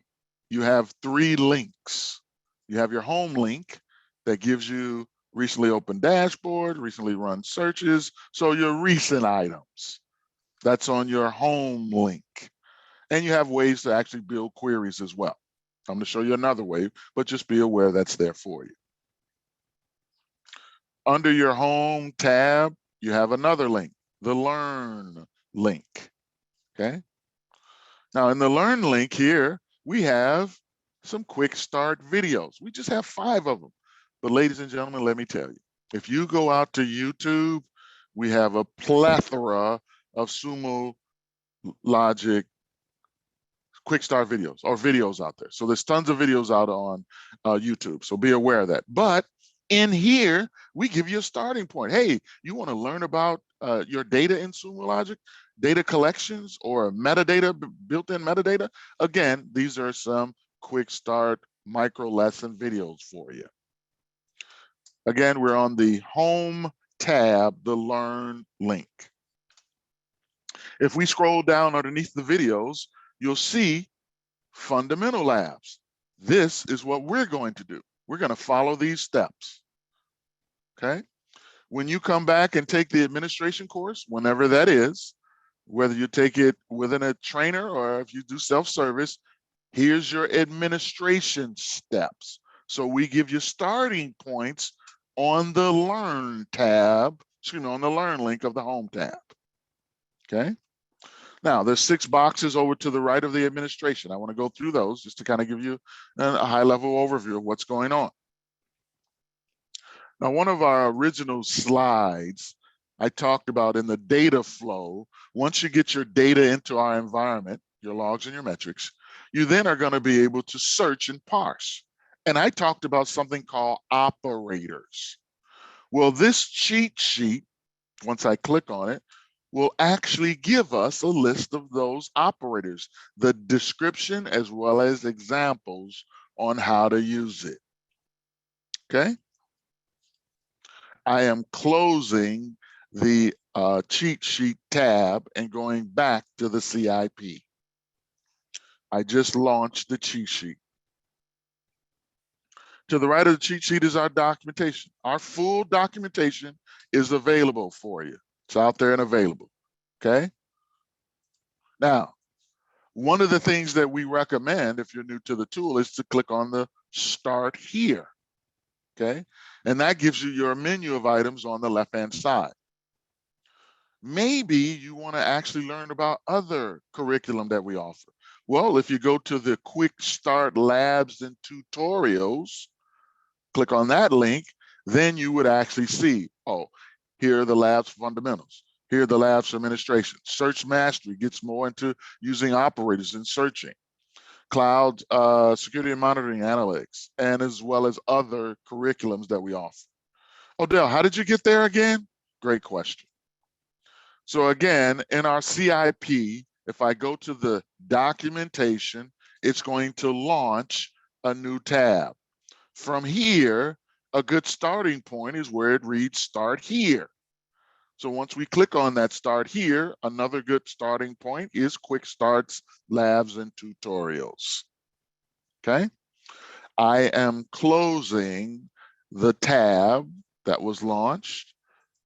B: you have 3 links. You have your home link that gives you recently opened dashboard, recently run searches, so your recent items. That's on your home link. And you have ways to actually build queries as well. I'm going to show you another way, but just be aware that's there for you. Under your home tab, you have another link, the learn link. Okay. Now in the learn link here, we have some quick start videos. We just have 5 of them. But ladies and gentlemen, let me tell you, if you go out to YouTube, we have a plethora of Sumo Logic quick start videos or videos out there. So there's tons of videos out on YouTube. So be aware of that. But in here, we give you a starting point. Hey, you want to learn about your data in Sumo Logic, data collections or metadata, built-in metadata? Again, these are some quick start micro lesson videos for you. Again, we're on the home tab, the learn link. If we scroll down underneath the videos, you'll see fundamental labs. This is what we're going to do. We're going to follow these steps. Okay. When you come back and take the administration course, whenever that is, whether you take it within a trainer or if you do self-service, here's your administration steps. So we give you starting points on the learn tab, on the learn link of the home tab. Okay. Now, there's 6 boxes over to the right of the administration. I want to go through those just to kind of give you a high-level overview of what's going on. Now, one of our original slides, I talked about in the data flow, once you get your data into our environment, your logs and your metrics, you then are going to be able to search and parse. And I talked about something called operators. Well, this cheat sheet, once I click on it, will actually give us a list of those operators, the description as well as examples on how to use it. Okay. I am closing the cheat sheet tab and going back to the CIP. I just launched the cheat sheet. To the right of the cheat sheet is our documentation. Our full documentation is available for you. It's out there and available. Okay. Now, one of the things that we recommend if you're new to the tool is to click on the Start Here. Okay. And that gives you your menu of items on the left-hand side. Maybe you want to actually learn about other curriculum that we offer. Well, if you go to the Quick Start Labs and Tutorials, click on that link, then you would actually see, oh, here are the labs fundamentals. Here are the labs for administration. Search Mastery gets more into using operators and searching. Cloud security and monitoring analytics, and as well as other curriculums that we offer. Odell, how did you get there again? Great question. So again, in our CIP, if I go to the documentation, it's going to launch a new tab. From here, a good starting point is where it reads Start Here. So once we click on that Start Here, another good starting point is Quick Starts, Labs, and Tutorials. Okay. I am closing the tab that was launched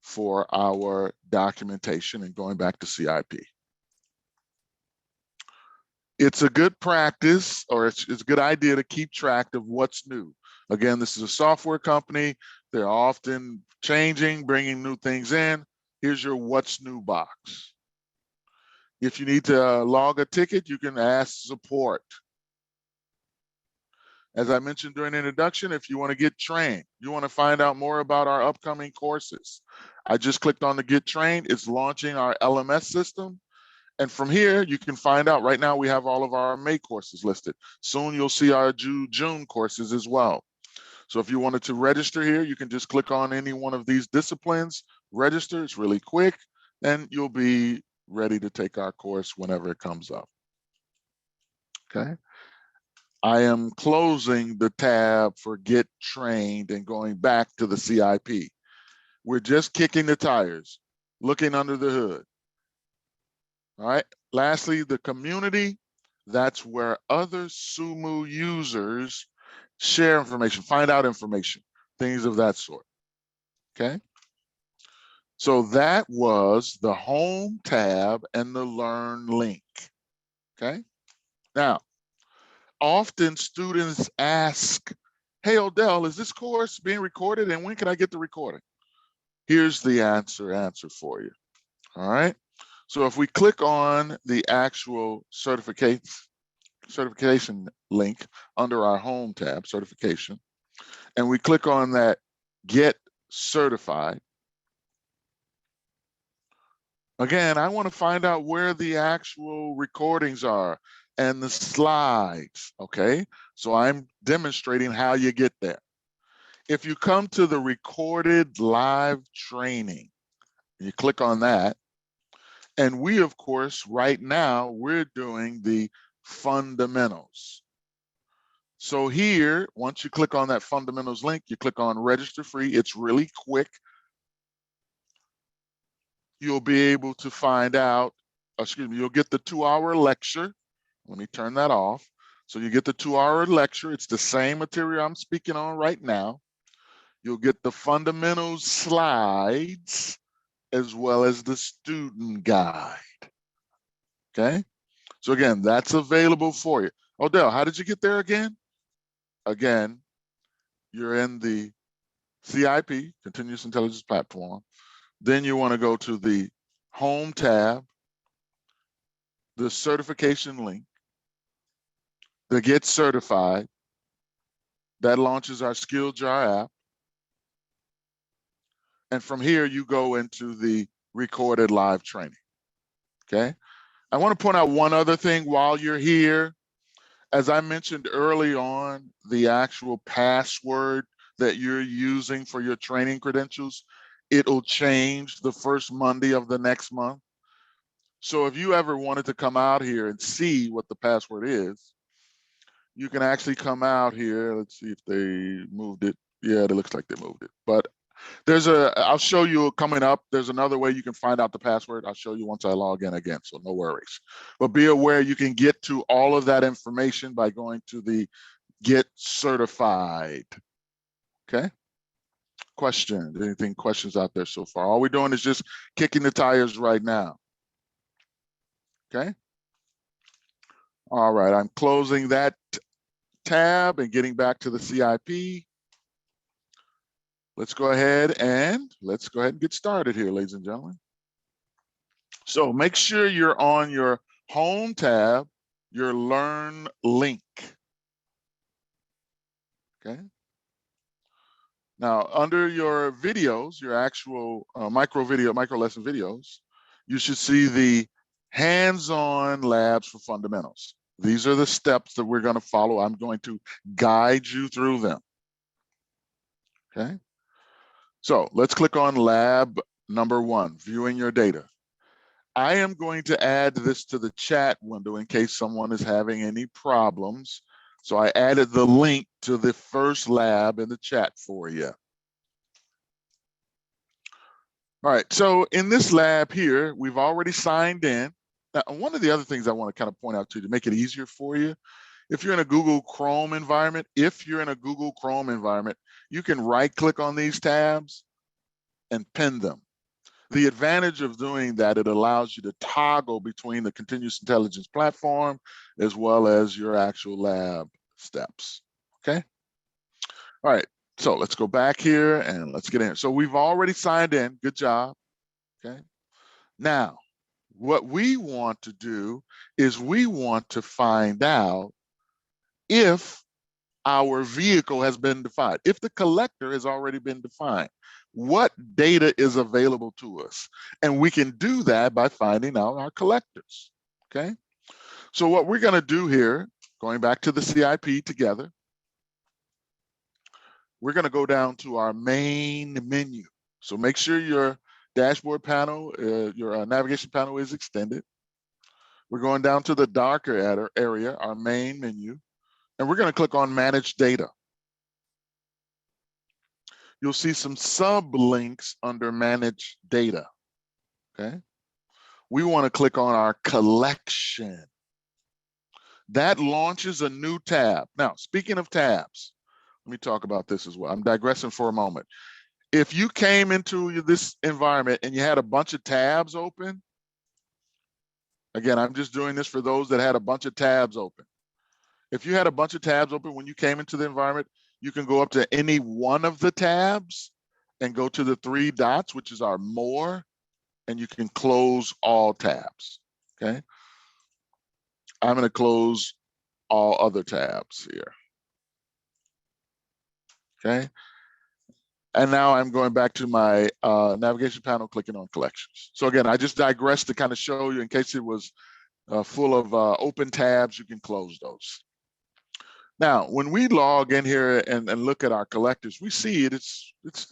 B: for our documentation and going back to CIP. It's a good practice, or it's a good idea to keep track of what's new. Again, this is a software company. They're often changing, bringing new things in. Here's your what's new box. If you need to log a ticket, you can ask support. As I mentioned during the introduction, if you want to get trained, you want to find out more about our upcoming courses, I just clicked on the Get Trained. It's launching our LMS system. And from here, you can find out. Right now, we have all of our May courses listed. Soon, you'll see our June courses as well. So if you wanted to register here, you can just click on any one of these disciplines, register. It's really quick, and you'll be ready to take our course whenever it comes up. Okay. I am closing the tab for Get Trained and going back to the CIP. We're just kicking the tires, looking under the hood. All right. Lastly, the community. That's where other Sumo users share information, find out information, things of that sort. Okay. So that was the Home tab and the Learn link. Okay. Now, often students ask, hey, Odell, is this course being recorded and when can I get the recording? Here's the answer for you. All right. So if we click on the actual certification link under our Home tab, certification, and we click on that Get Certified. Again, I want to find out where the actual recordings are and the slides, okay? So I'm demonstrating how you get there. If you come to the recorded live training, you click on that, and we, of course, right now, we're doing the fundamentals. So here, once you click on that fundamentals link, you click on register free. It's really quick. You'll be able to find out, excuse me, you'll get the 2-hour lecture. Let me turn that off. So you get the 2-hour lecture. It's the same material I'm speaking on right now. You'll get the fundamentals slides as well as the student guide. Okay. So again, that's available for you. Odell, how did you get there again? Again, you're in the CIP, Continuous Intelligence Platform. Then you want to go to the Home tab. the certification link, the Get Certified. That launches our Skill Jar app. And from here, you go into the recorded live training, okay? I want to point out one other thing while you're here. As I mentioned early on, the actual password that you're using for your training credentials, it'll change the first Monday of the next month. So if you ever wanted to come out here and see what the password is, you can actually come out here. Let's see if they moved it. Yeah, it looks like they moved it. But I'll show you coming up. There's another way you can find out the password. I'll show you once I log in again, so no worries. But be aware you can get to all of that information by going to the Get Certified. Okay? Questions? Questions out there so far? All we're doing is just kicking the tires right now. Okay? All right, I'm closing that tab and getting back to the CIP. Let's go ahead and get started here, ladies and gentlemen. So make sure you're on your home tab, your Learn link. Okay. Now, under your videos, your actual micro lesson videos, you should see the hands-on labs for fundamentals. These are the steps that we're going to follow. I'm going to guide you through them. Okay. So let's click on lab number 1, viewing your data. I am going to add this to the chat window in case someone is having any problems. So I added the link to the first lab in the chat for you. All right, so in this lab here, we've already signed in. Now, one of the other things I want to kind of point out to you to make it easier for you, if you're in a Google Chrome environment, you can right-click on these tabs and pin them. The advantage of doing that, it allows you to toggle between the continuous intelligence platform as well as your actual lab steps, okay? All right, so let's go back here and let's get in. So we've already signed in, good job, okay? Now, what we want to do is we want to find out if our vehicle has been defined, if the collector has already been defined, what data is available to us? And we can do that by finding out our collectors, okay? So what we're gonna do here, going back to the CIP together, we're gonna go down to our main menu. So make sure your dashboard panel, your navigation panel is extended. We're going down to the darker area, our main menu, and we're gonna click on Manage Data. You'll see some sublinks under Manage Data, okay? We wanna click on our collection. That launches a new tab. Now, speaking of tabs, let me talk about this as well. I'm digressing for a moment. If you came into this environment and you had a bunch of tabs open, again, I'm just doing this for those that had a bunch of tabs open. If you had a bunch of tabs open when you came into the environment, you can go up to any one of the tabs and go to the 3 dots, which is our More, and you can close all tabs, okay? I'm gonna close all other tabs here, okay? And now I'm going back to my navigation panel, clicking on collections. So again, I just digressed to kind of show you in case it was full of open tabs, you can close those. Now, when we log in here and look at our collectors, we see it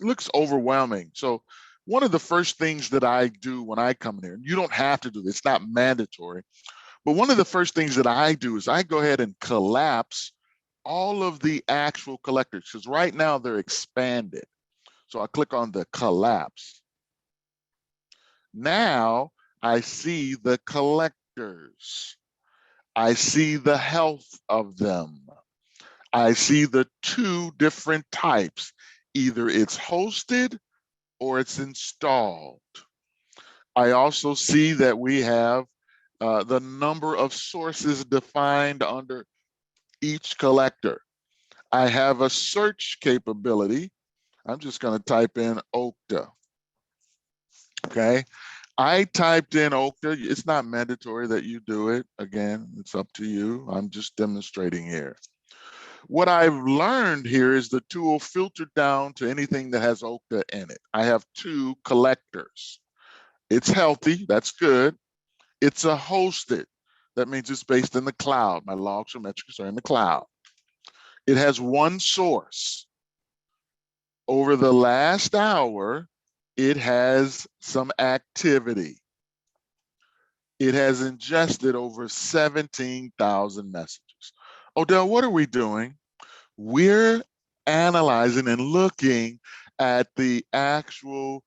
B: looks overwhelming. So one of the first things that I do when I come in here, and you don't have to do this, it's not mandatory, but one of the first things that I do is I go ahead and collapse all of the actual collectors, because right now they're expanded. So I click on the collapse. Now I see the collectors. I see the health of them. I see the 2 different types. Either it's hosted or it's installed. I also see that we have the number of sources defined under each collector. I have a search capability. I'm just going to type in Okta. Okay. I typed in Okta. It's not mandatory that you do it. Again, it's up to you. I'm just demonstrating here. What I've learned here is the tool filtered down to anything that has Okta in it. I have 2 collectors. It's healthy, that's good. It's a hosted. That means it's based in the cloud. My logs or metrics are in the cloud. It has 1 source. Over the last hour, it has some activity. It has ingested over 17,000 messages. Odell, what are we doing? We're analyzing and looking at the actual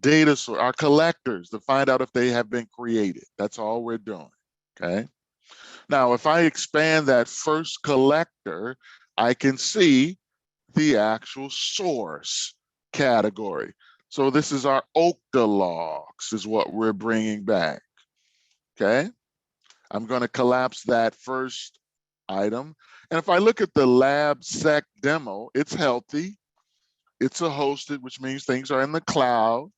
B: data source, our collectors, to find out if they have been created. That's all we're doing, okay? Now, if I expand that first collector, I can see the actual source category. So this is our Okta logs is what we're bringing back, okay? I'm going to collapse that first item. And if I look at the lab sec demo, it's healthy. It's a hosted, which means things are in the cloud.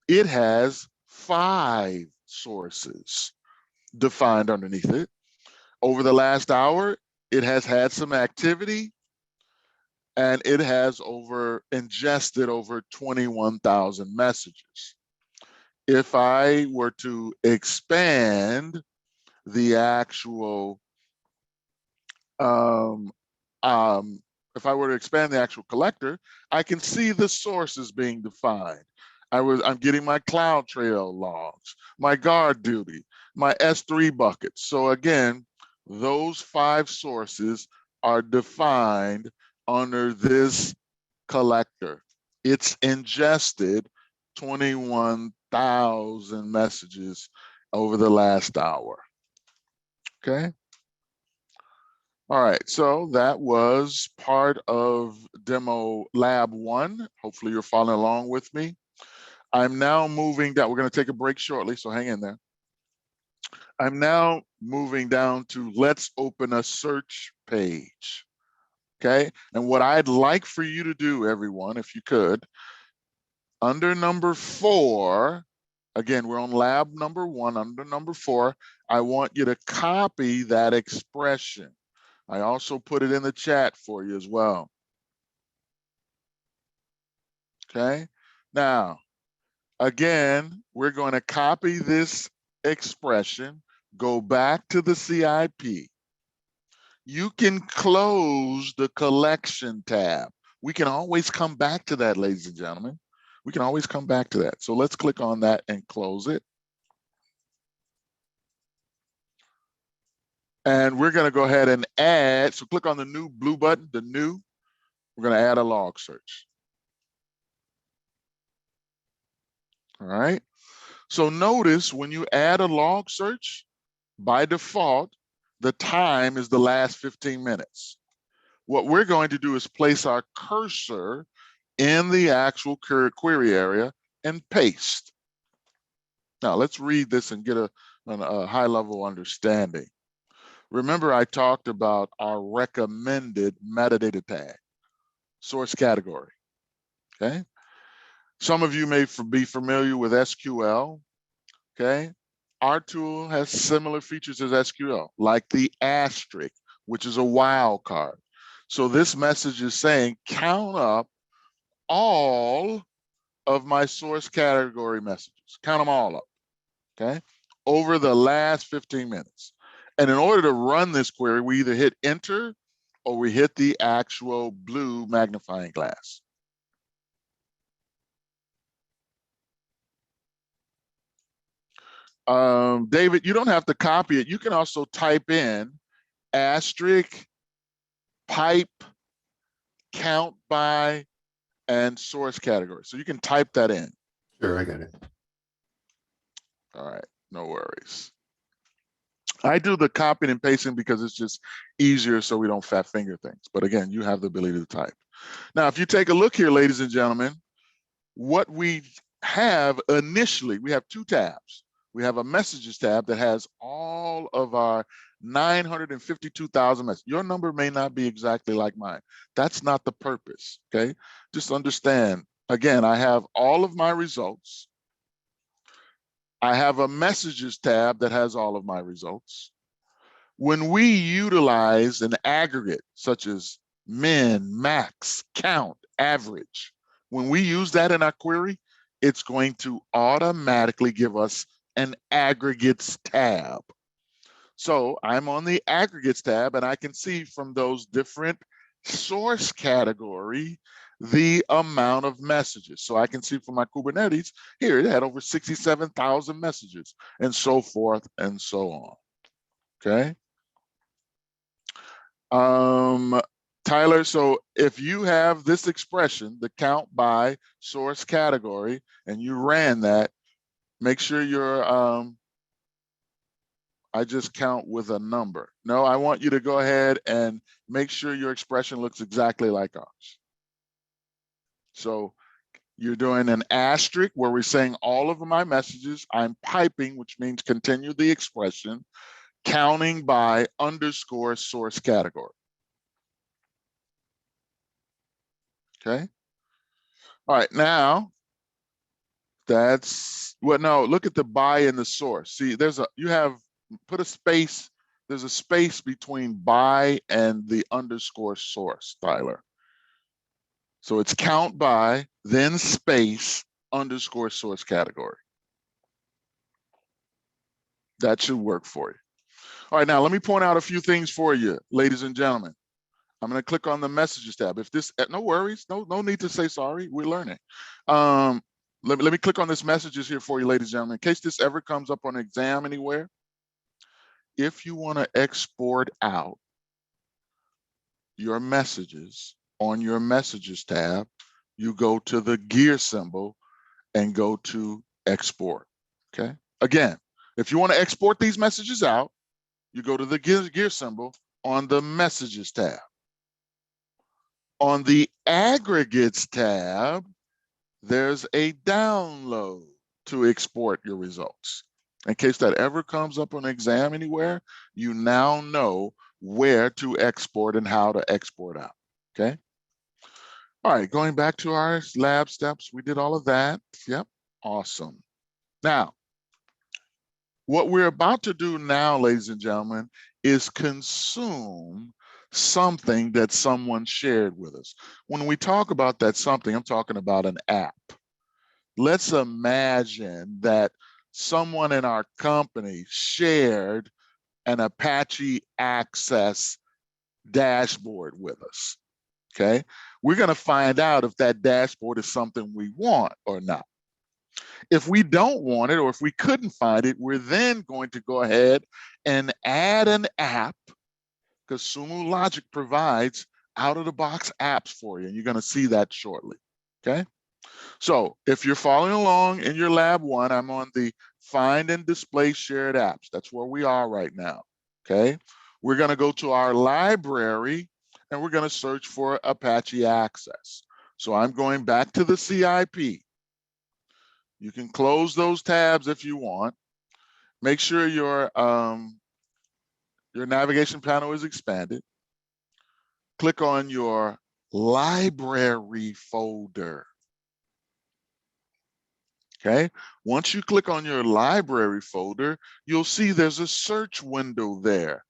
B: It has 5 sources defined underneath it. Over the last hour, it has had some activity, and it has ingested over 21,000 messages. If I were to expand the actual if I were to expand the actual collector, I can see the sources being defined. I'm getting my CloudTrail logs, my guard duty, my S3 buckets. So again, those 5 sources are defined under this collector. It's ingested 21,000 messages over the last hour. Okay. All right, so that was part of demo lab 1. Hopefully you're following along with me. I'm now moving down. We're going to take a break shortly, so hang in there. I'm now moving down to let's open a search page. Okay, and what I'd like for you to do, everyone, if you could, under number 4, again, we're on lab number 1, under number 4, I want you to copy that expression. I also put it in the chat for you as well. Okay, now, again, we're going to copy this expression, go back to the CIP. You can close the collection tab. We can always come back to that, ladies and gentlemen. We can always come back to that. So let's click on that and close it. And we're going to go ahead and add. So click on the new blue button, the new. We're going to add a log search. All right. So notice when you add a log search, by default, the time is the last 15 minutes. What we're going to do is place our cursor in the actual query area and paste. Now let's read this and get a high level understanding. Remember, I talked about our recommended metadata tag, source category, okay? Some of you may be familiar with SQL, okay? Our tool has similar features as SQL, like the asterisk, which is a wildcard. So this message is saying, count up all of my source category messages, count them all up, okay? Over the last 15 minutes. And in order to run this query, we either hit enter or we hit the actual blue magnifying glass. David, you don't have to copy it. You can also type in asterisk, pipe, count by, and source category. So you can type that in.
A: Sure, I got it.
B: All right, no worries. I do the copying and pasting because it's just easier so we don't fat finger things. But again, you have the ability to type. Now, if you take a look here, ladies and gentlemen, what we have initially, we have 2 tabs. We have a messages tab that has all of our 952,000 messages. Your number may not be exactly like mine. That's not the purpose, okay? Just understand, again, I have all of my results. I have a messages tab that has all of my results. When we utilize an aggregate such as min, max, count, average, when we use that in our query, it's going to automatically give us an aggregates tab. So I'm on the aggregates tab and I can see from those different source category the amount of messages. So I can see from my Kubernetes here, it had over 67,000 messages and so forth and so on. Okay. Tyler, so if you have this expression, the count by source category, and you ran that, make sure you're, I just count with a number. No, I want you to go ahead and make sure your expression looks exactly like ours. So you're doing an asterisk where we're saying all of my messages, I'm piping, which means continue the expression, counting by underscore source category. Okay. All right, now that's what, no, look at the by and the source. See, there's a, you have put a space, there's a space between by and the underscore source, Tyler. So it's count by, then space, underscore source category. That should work for you. All right, now let me point out a few things for you, ladies and gentlemen. I'm going to click on the messages tab. If this, no worries, no need to say sorry, we're learning. Let me click on this messages here for you, ladies and gentlemen, in case this ever comes up on an exam anywhere. If you want to export out your messages on your messages tab, you go to the gear symbol and go to export. Okay. Again, if you want to export these messages out, you go to the gear symbol on the messages tab. On the aggregates tab, there's a download to export your results. In case that ever comes up on an exam anywhere, you now know where to export and how to export out, okay? All right, going back to our lab steps, we did all of that. Yep, awesome. Now, what we're about to do now, ladies and gentlemen, is consume something that someone shared with us. When we talk about that something, I'm talking about an app. Let's imagine that someone in our company shared an Apache Access dashboard with us, okay? We're gonna find out if that dashboard is something we want or not. If we don't want it, or if we couldn't find it, we're then going to go ahead and add an app, because Sumo Logic provides out-of-the-box apps for you, and you're gonna see that shortly, okay? So if you're following along in your lab one, I'm on the find and display shared apps. That's where we are right now, okay? We're gonna go to our library and we're gonna search for Apache Access. So I'm going back to the CIP. You can close those tabs if you want. Make sure your navigation panel is expanded. Click on your library folder. Okay, once you click on your library folder, you'll see there's a search window there.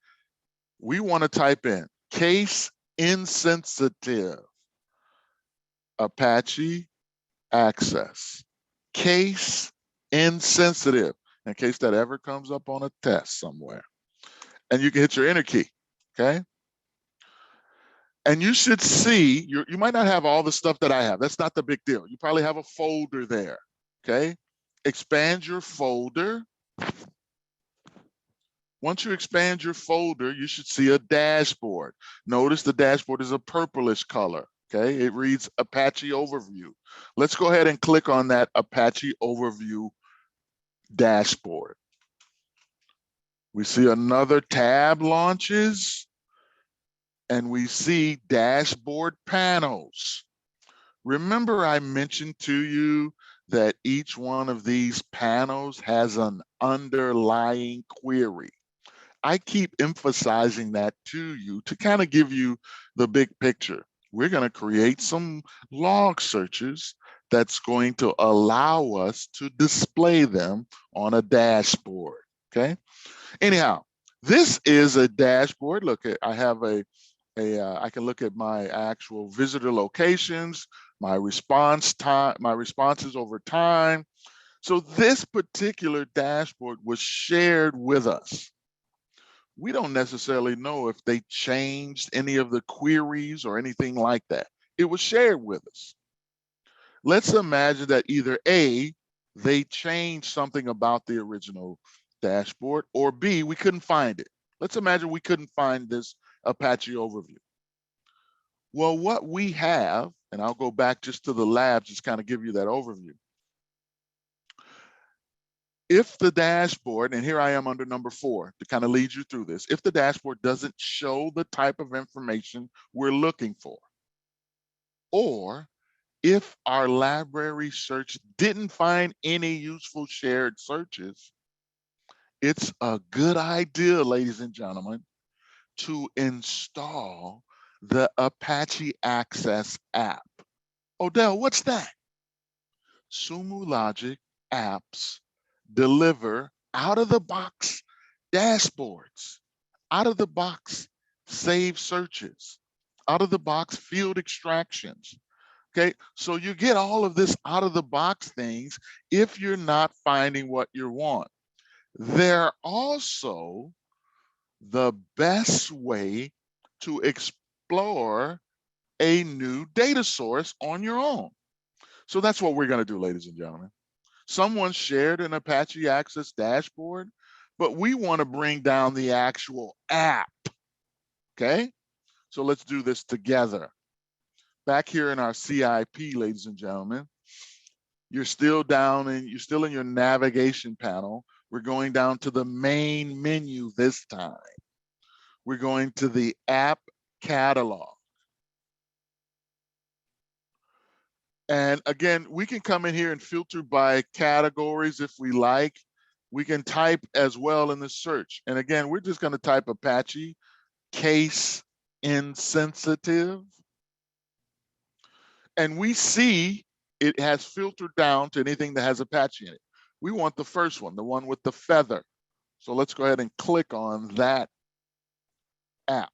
B: We want to type in case insensitive Apache Access. Case insensitive, in case that ever comes up on a test somewhere. And you can hit your enter key, okay? And you should see, you might not have all the stuff that I have. That's not the big deal. You probably have a folder there, okay? Expand your folder. Once you expand your folder, you should see a dashboard. Notice the dashboard is a purplish color, okay? It reads Apache Overview. Let's go ahead and click on that Apache Overview dashboard. We see another tab launches, and we see dashboard panels. Remember I mentioned to you that each one of these panels has an underlying query. I keep emphasizing that to you to kind of give you the big picture. We're going to create some log searches that's going to allow us to display them on a dashboard, okay? Anyhow, this is a dashboard. Look, I have I can look at my actual visitor locations, my response time, my responses over time. So this particular dashboard was shared with us. We don't necessarily know if they changed any of the queries or anything like that. It was shared with us. Let's imagine that either A, they changed something about the original dashboard, or B, we couldn't find it. Let's imagine we couldn't find this Apache overview. Well, what we have, and I'll go back just to the lab, just kind of give you that overview. If the dashboard, and here I am under number 4 to kind of lead you through this, if the dashboard doesn't show the type of information we're looking for, or if our library search didn't find any useful shared searches, it's a good idea, ladies and gentlemen, to install the Apache Access app. Odell, what's that? Sumo Logic apps deliver out-of-the-box dashboards, out-of-the-box save searches, out-of-the-box field extractions. Okay, so you get all of this out-of-the-box things if you're not finding what you want. They're also the best way to explore a new data source on your own. So that's what we're going to do, ladies and gentlemen. Someone shared an Apache Access dashboard, but we want to bring down the actual app. Okay, so let's do this together. Back here in our CIP, ladies and gentlemen, you're still in your navigation panel. We're going down to the main menu this time. We're going to the app catalog. And again, we can come in here and filter by categories if we like. We can type as well in the search. And again, we're just going to type Apache case insensitive. And we see it has filtered down to anything that has Apache in it. We want the first one, the one with the feather. So let's go ahead and click on that app.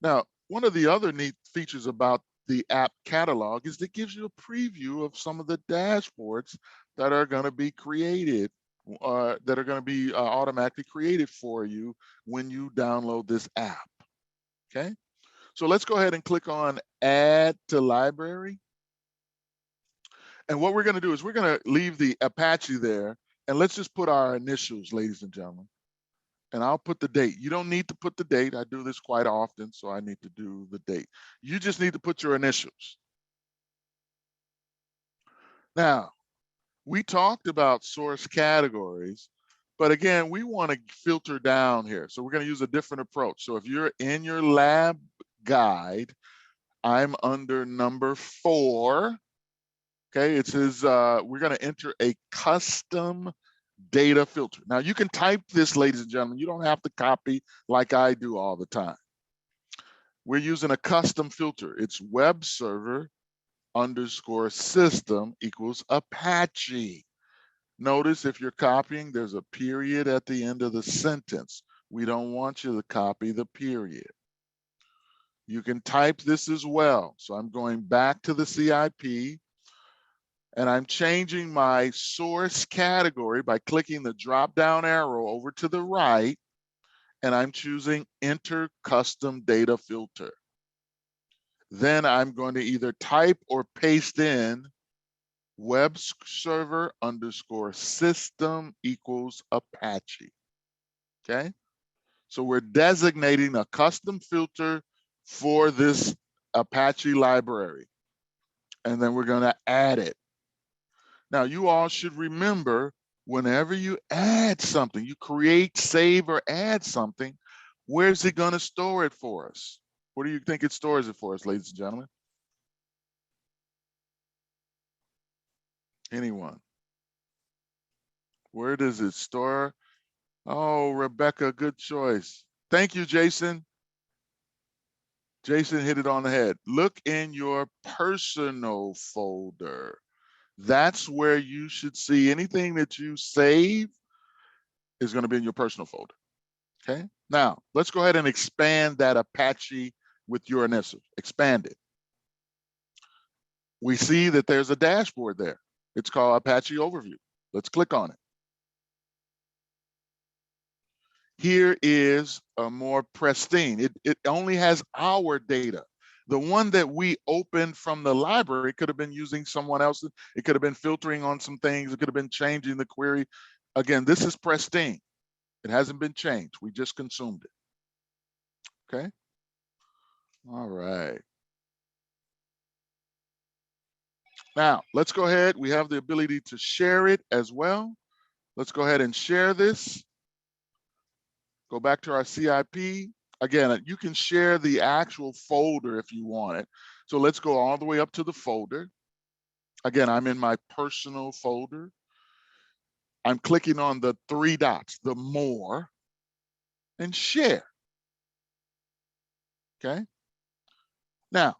B: Now, one of the other neat features about the app catalog is that it gives you a preview of some of the dashboards that are going to be created, that are going to be automatically created for you when you download this app. Okay, so let's go ahead and click on Add to Library. And what we're going to do is we're going to leave the Apache there, and let's just put our initials, ladies and gentlemen. And I'll put the date. You don't need to put the date. I do this quite often, so I need to do the date. You just need to put your initials. Now, we talked about source categories, but again, we want to filter down here. So we're going to use a different approach. So if you're in your lab guide, I'm under number 4. Okay, it says we're going to enter a custom data filter. Now you can type this, ladies and gentlemen. You don't have to copy like I do all the time. We're using a custom filter. It's web server underscore system equals Apache. Notice if you're copying, there's a period at the end of the sentence. We don't want you to copy the period. You can type this as well. So I'm going back to the CIP. And I'm changing my source category by clicking the drop-down arrow over to the right, and I'm choosing Enter Custom Data Filter. Then I'm going to either type or paste in web server underscore system equals Apache. Okay, so we're designating a custom filter for this Apache library, and then we're going to add it. Now, you all should remember, whenever you add something, you create, save, or add something, where's it going to store it for us? Where do you think it stores it for us, ladies and gentlemen? Anyone? Where does it store? Oh, Rebecca, good choice. Thank you, Jason. Jason hit it on the head. Look in your personal folder. That's where you should see anything that you save is going to be in your personal folder. Okay. Now let's go ahead and expand that Apache with your initials. Expand it. We see that there's a dashboard there. It's called Apache Overview. Let's click on it. Here is a more pristine. It only has our data. The one that we opened from the library could have been using someone else's. It could have been filtering on some things. It could have been changing the query. Again, this is pristine. It hasn't been changed. We just consumed it. Okay. All right. Now, let's go ahead. We have the ability to share it as well. Let's go ahead and share this. Go back to our CIP. Again, you can share the actual folder if you want it. So let's go all the way up to the folder. Again, I'm in my personal folder. I'm clicking on the 3 dots, the more, and share. Okay. Now,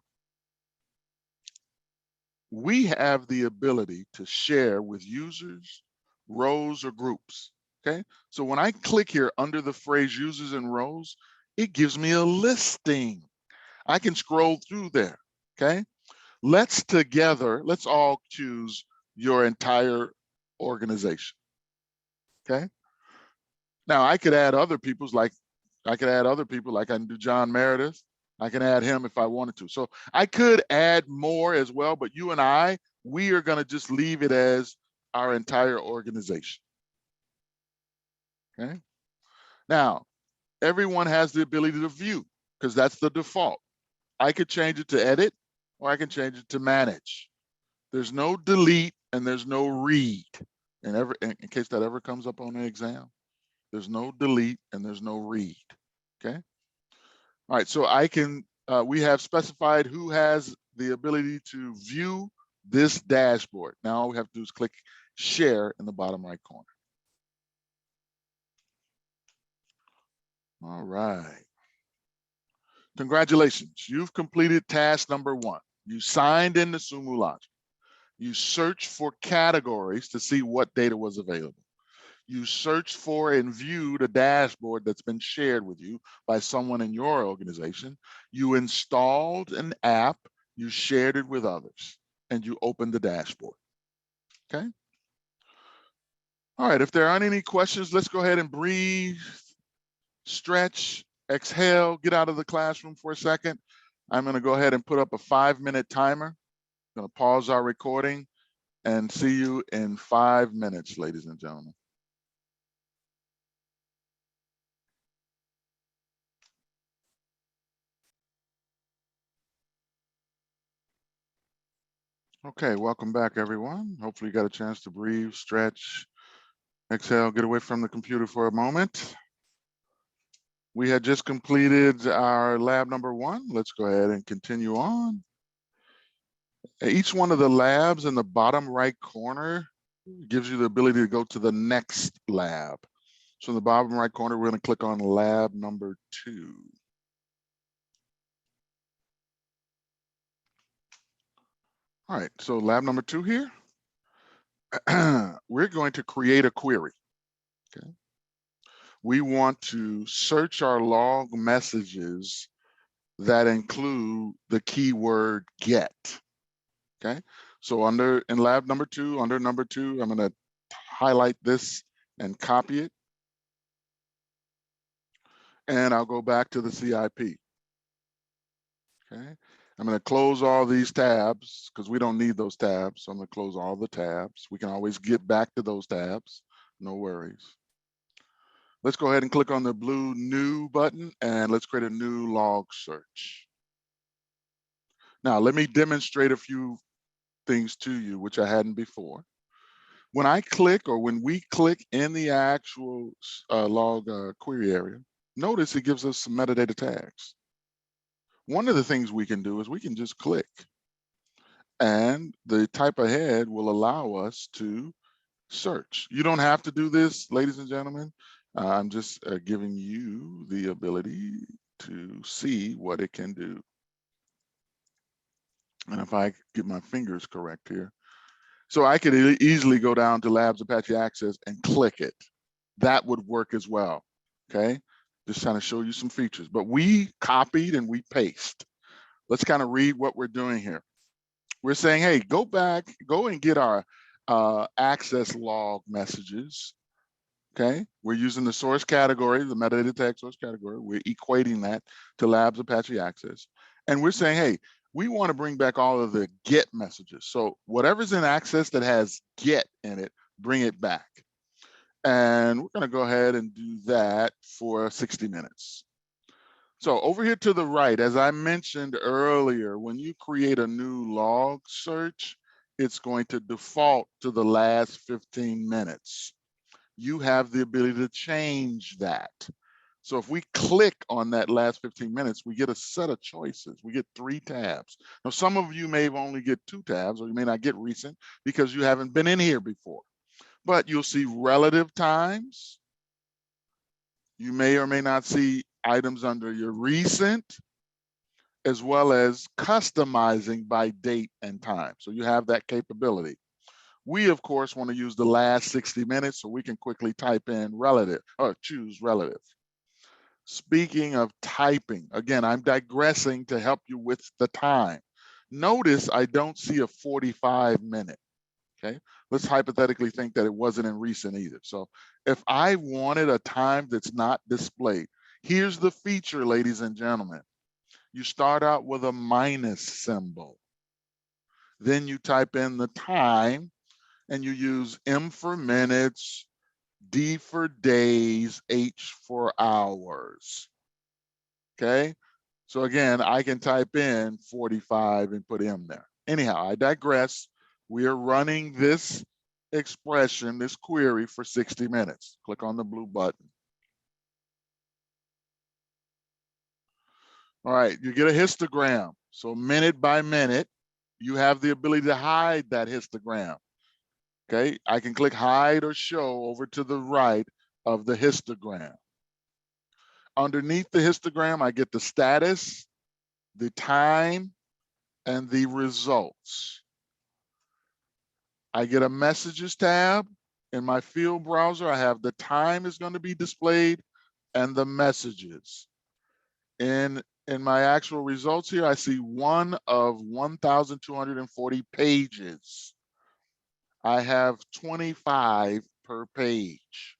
B: we have the ability to share with users, rows, or groups. Okay. So when I click here under the phrase users and rows, it gives me a listing. I can scroll through there. Okay. Let's all choose your entire organization. Okay. Now I could add other people's, like I can do John Meredith. I can add him if I wanted to. So I could add more as well, but you and we are going to just leave it as our entire organization. Okay. Now, everyone has the ability to view because that's the default. I could change it to edit, or I can change it to manage. There's no delete and there's no read. And in case that ever comes up on the exam, there's no delete and there's no read. Okay. All right. So we have specified who has the ability to view this dashboard. Now all we have to do is click share in the bottom right corner. All right. Congratulations. You've completed task number 1. You signed into Sumo Logic. You searched for categories to see what data was available. You searched for and viewed a dashboard that's been shared with you by someone in your organization. You installed an app, you shared it with others, and you opened the dashboard. Okay. All right, if there aren't any questions, let's go ahead and breathe, stretch, exhale, get out of the classroom for a second. I'm going to go ahead and put up a 5-minute timer. I'm going to pause our recording and see you in 5 minutes, ladies and gentlemen. Okay, welcome back, everyone. Hopefully you got a chance to breathe, stretch, exhale, get away from the computer for a moment. We had just completed our lab number 1. Let's go ahead and continue on. Each one of the labs in the bottom right corner gives you the ability to go to the next lab. So in the bottom right corner, we're going to click on lab number 2. All right, so lab number 2 here, we're going to create a query. Okay. We want to search our log messages that include the keyword get. Okay, so in lab number 2, under number 2, I'm going to highlight this and copy it. And I'll go back to the CIP. Okay, I'm going to close all these tabs because we don't need those tabs. So I'm going to close all the tabs. We can always get back to those tabs. No worries. Let's go ahead and click on the blue new button and let's create a new log search. Now, let me demonstrate a few things to you, which I hadn't before. When I click, or when we click in the actual log query area, notice it gives us some metadata tags. One of the things we can do is we can just click, and the type ahead will allow us to search. You don't have to do this, ladies and gentlemen. I'm just giving you the ability to see what it can do. And if I get my fingers correct here, so I could easily go down to Labs Apache Access and click it. That would work as well, okay? Just trying to show you some features, but we copied and we paste. Let's kind of read what we're doing here. We're saying, hey, go and get our access log messages, okay? We're using the source category, the metadata tag source category. We're equating that to Labs Apache Access. And we're saying, hey, we want to bring back all of the get messages. So whatever's in Access that has get in it, bring it back. And we're going to go ahead and do that for 60 minutes. So over here to the right, as I mentioned earlier, when you create a new log search, it's going to default to the last 15 minutes. You have the ability to change that. So if we click on that last 15 minutes, we get a set of choices. We get 3 tabs. Now, some of you may only get 2 tabs, or you may not get recent because you haven't been in here before. But you'll see relative times. You may or may not see items under your recent, as well as customizing by date and time. So you have that capability. We, of course, want to use the last 60 minutes so we can quickly type in relative or choose relative. Speaking of typing, again, I'm digressing to help you with the time. Notice I don't see a 45-minute, okay? Let's hypothetically think that it wasn't in recent either. So if I wanted a time that's not displayed, here's the feature, ladies and gentlemen. You start out with a minus symbol. Then you type in the time and you use M for minutes, D for days, H for hours. Okay, so again, I can type in 45 and put M there. Anyhow, I digress. We are running this expression, this query for 60 minutes. Click on the blue button. All right, you get a histogram. So minute by minute, you have the ability to hide that histogram. Okay, I can click hide or show over to the right of the histogram. Underneath the histogram, I get the status, the time, and the results. I get a messages tab. In my field browser, I have the time is going to be displayed and the messages. In my actual results here, I see one of 1,240 pages. I have 25 per page.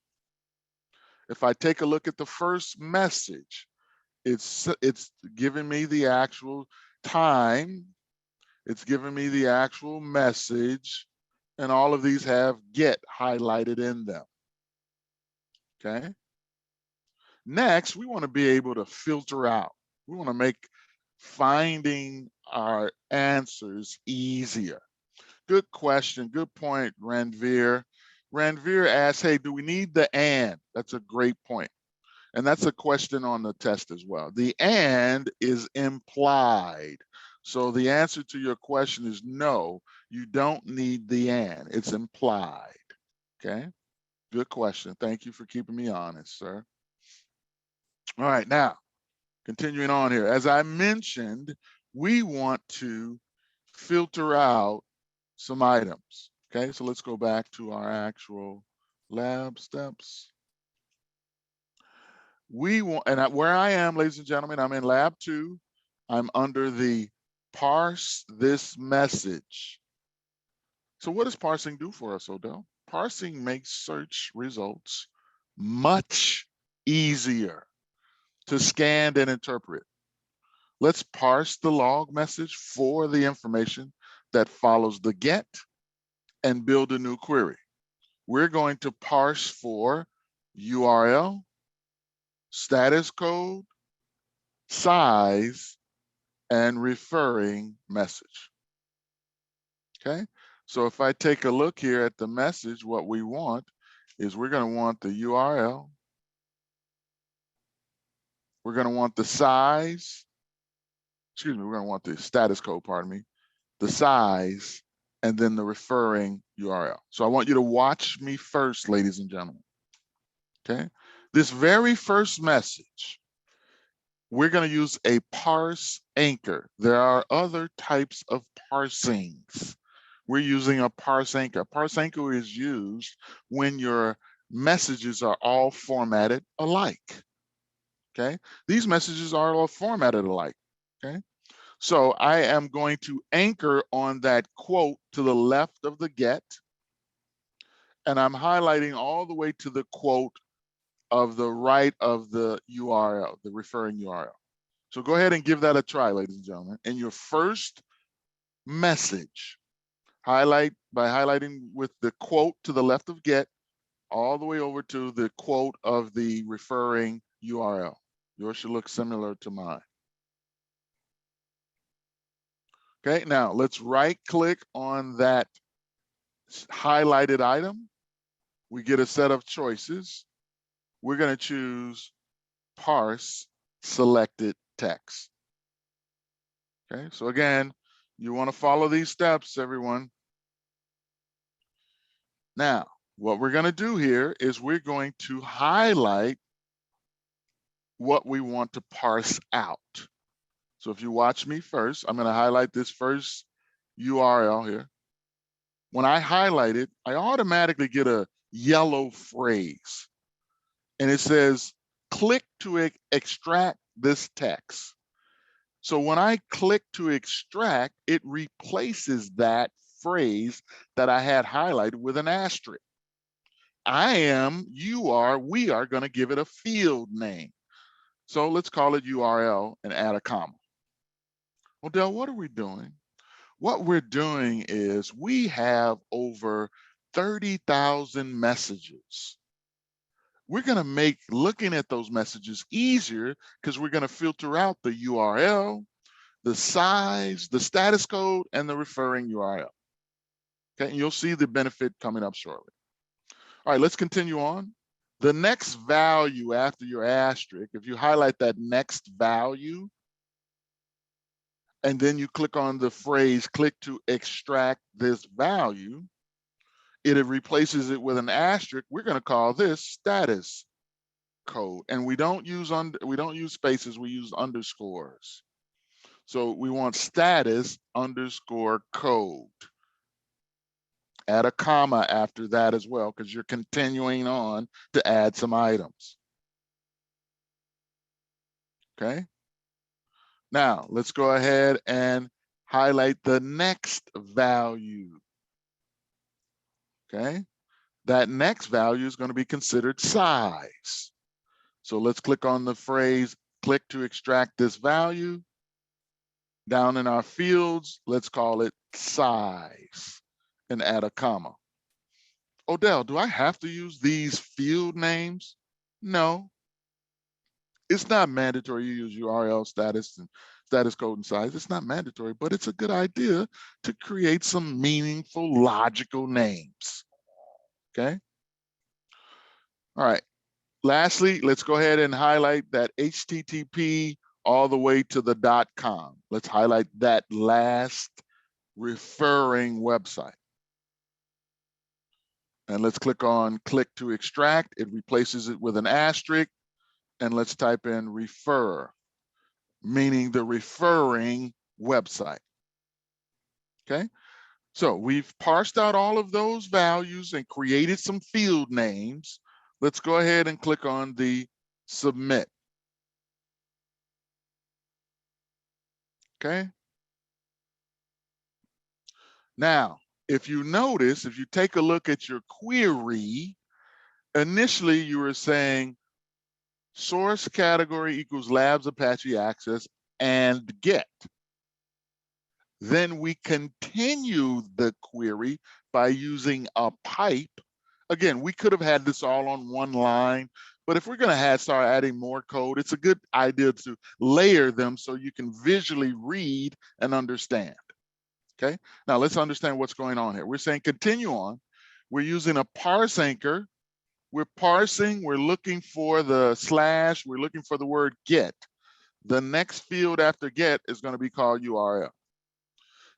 B: If I take a look at the first message, it's giving me the actual time, it's giving me the actual message, and all of these have get highlighted in them. Okay. Next, we want to be able to filter out. We want to make finding our answers easier. Good question, good point, Ranveer. Ranveer asks, hey, do we need the and? That's a great point. And that's a question on the test as well. The and is implied. So the answer to your question is no, you don't need the and, it's implied, okay? Good question, thank you for keeping me honest, sir. All right, now, continuing on here. As I mentioned, we want to filter out some items, okay? So let's go back to our actual lab steps. We want, and where I am, ladies and gentlemen, I'm in lab 2. I'm under the parse this message. So what does parsing do for us, Odell? Parsing makes search results much easier to scan and interpret. Let's parse the log message for the information that follows the get and build a new query. We're going to parse for URL, status code, size, and referring message. Okay, so if I take a look here at the message, what we want is we're going to want the URL. We're going to want the size. Excuse me, we're going to want the status code, pardon me, the size, and then the referring URL. So I want you to watch me first, ladies and gentlemen. Okay, this very first message, we're going to use a parse anchor. There are other types of parsings. We're using a parse anchor. Parse anchor is used when your messages are all formatted alike. Okay, these messages are all formatted alike. Okay, so I am going to anchor on that quote to the left of the get, and I'm highlighting all the way to the quote of the right of the URL, the referring URL. So go ahead and give that a try, ladies and gentlemen. In your first message, highlight by highlighting with the quote to the left of get, all the way over to the quote of the referring URL. Yours should look similar to mine. Okay, now let's right click on that highlighted item. We get a set of choices. We're going to choose parse selected text. Okay, so again, you want to follow these steps, everyone. Now, what we're going to do here is we're going to highlight what we want to parse out. So if you watch me first, I'm going to highlight this first URL here. When I highlight it, I automatically get a yellow phrase. And it says, click to extract this text. So when I click to extract, it replaces that phrase that I had highlighted with an asterisk. I am, you are, we are going to give it a field name. So let's call it URL and add a comma. Well, Del, what are we doing? What we're doing is we have over 30,000 messages. We're going to make looking at those messages easier because we're going to filter out the URL, the size, the status code, and the referring URL. Okay, and you'll see the benefit coming up shortly. All right, let's continue on. The next value after your asterisk, if you highlight that next value, and then you click on the phrase, click to extract this value, it replaces it with an asterisk. We're going to call this status code, and we don't use spaces, we use underscores. So we want status underscore code. Add a comma after that as well, because you're continuing on to add some items. Okay. Now let's go ahead and highlight the next value. Okay. That next value is going to be considered size. So let's click on the phrase, click to extract this value. Down in our fields, let's call it size and add a comma. Odell, do I have to use these field names? No. It's not mandatory you use URL status and status code and size. It's not mandatory, but it's a good idea to create some meaningful, logical names. Okay. All right. Lastly, let's go ahead and highlight that HTTP all the way to the .com. Let's highlight that last referring website. And let's click on click to extract. It replaces it with an asterisk. And let's type in refer, meaning the referring website. Okay. So we've parsed out all of those values and created some field names. Let's go ahead and click on the submit. Okay. Now, if you notice, if you take a look at your query, initially you were saying source category equals labs Apache access and get. Then we continue the query by using a pipe. Again, we could have had this all on one line, but if we're going to start adding more code, it's a good idea to layer them so you can visually read and understand. Okay, now let's understand what's going on here. We're saying continue on. We're using a parse anchor. We're parsing, we're looking for the slash, we're looking for the word get. The next field after get is going to be called URL.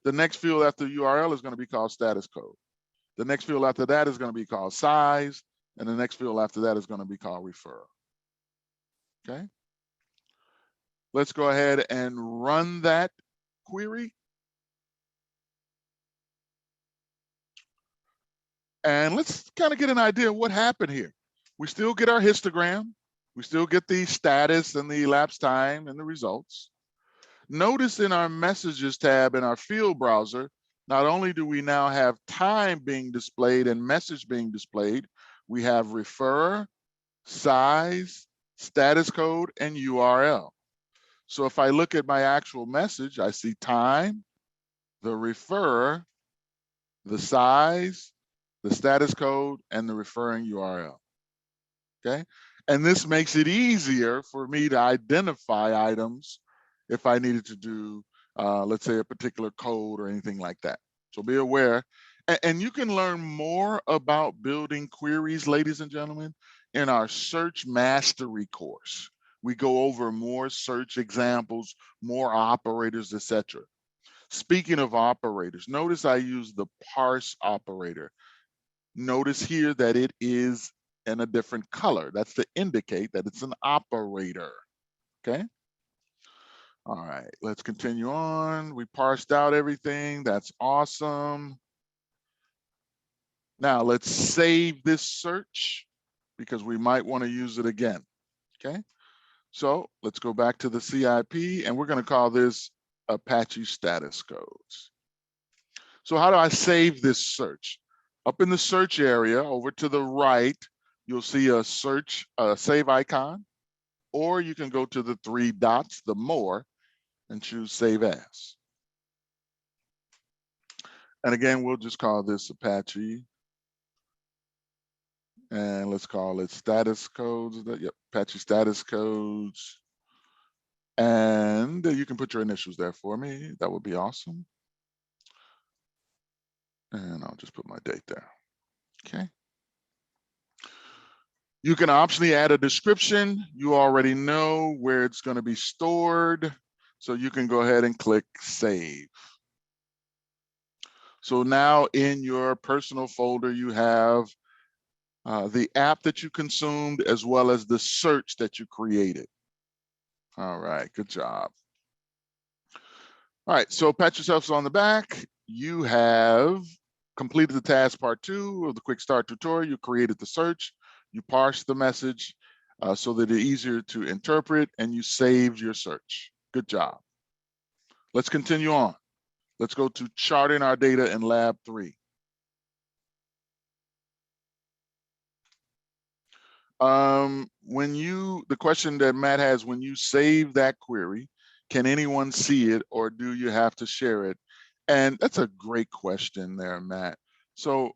B: The next field after URL is going to be called status code. The next field after that is going to be called size. And the next field after that is going to be called referral. Okay. let's go ahead and run that query. And let's kind of get an idea of what happened here. We still get our histogram. We still get the status and the elapsed time and the results. Notice in our messages tab in our field browser, not only do we now have time being displayed and message being displayed, we have referrer, size, status code, and URL. So if I look at my actual message, I see time, the referrer, the size, the status code, and the referring URL. Okay, and this makes it easier for me to identify items if I needed to do, let's say, a particular code or anything like that. So be aware. And you can learn more about building queries, ladies and gentlemen, in our search mastery course. We go over more search examples, more operators, etc. Speaking of operators, notice I use the parse operator. Notice here that it is in a different color. That's to indicate that it's an operator, okay? All right, let's continue on. We parsed out everything. That's awesome. Now let's save this search because we might want to use it again, okay? So let's go back to the CIP and we're going to call this Apache status codes. So how do I save this search? Up in the search area over to the right, you'll see a search save icon, or you can go to the 3 dots, the more, and choose save as. And again, we'll just call this Apache. And let's call it status codes. Yep, Apache status codes. And you can put your initials there for me. That would be awesome. And I'll just put my date there. Okay. You can optionally add a description. You already know where it's going to be stored. So you can go ahead and click save. So now in your personal folder, you have the app that you consumed as well as the search that you created. All right, good job. All right, so pat yourselves on the back. You have completed the task part 2 of the quick start tutorial. You created the search, you parsed the message so that it's easier to interpret, and you saved your search. Good job. Let's continue on. Let's go to charting our data in lab 3. The question that Matt has, when you save that query, can anyone see it or do you have to share it? And that's a great question there, Matt. So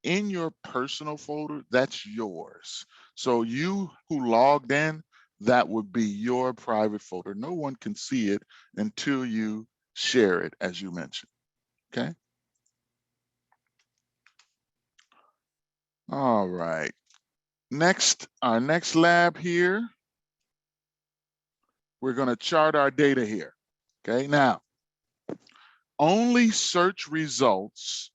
B: in your personal folder, that's yours. So you who logged in, that would be your private folder. No one can see it until you share it, as you mentioned, okay? All right. Next, our next lab here, we're going to chart our data here. Okay, now, only search results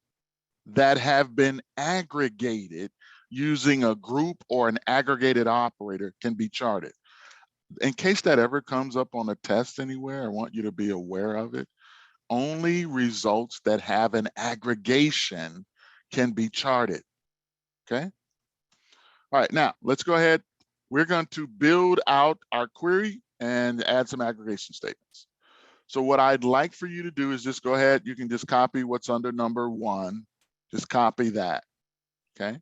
B: that have been aggregated using a group or an aggregated operator can be charted. In case that ever comes up on a test anywhere, I want you to be aware of it. Only results that have an aggregation can be charted. Okay. All right, now let's go ahead. We're going to build out our query and add some aggregation statements. So what I'd like for you to do is just go ahead. You can just copy what's under number 1. Just copy that, okay?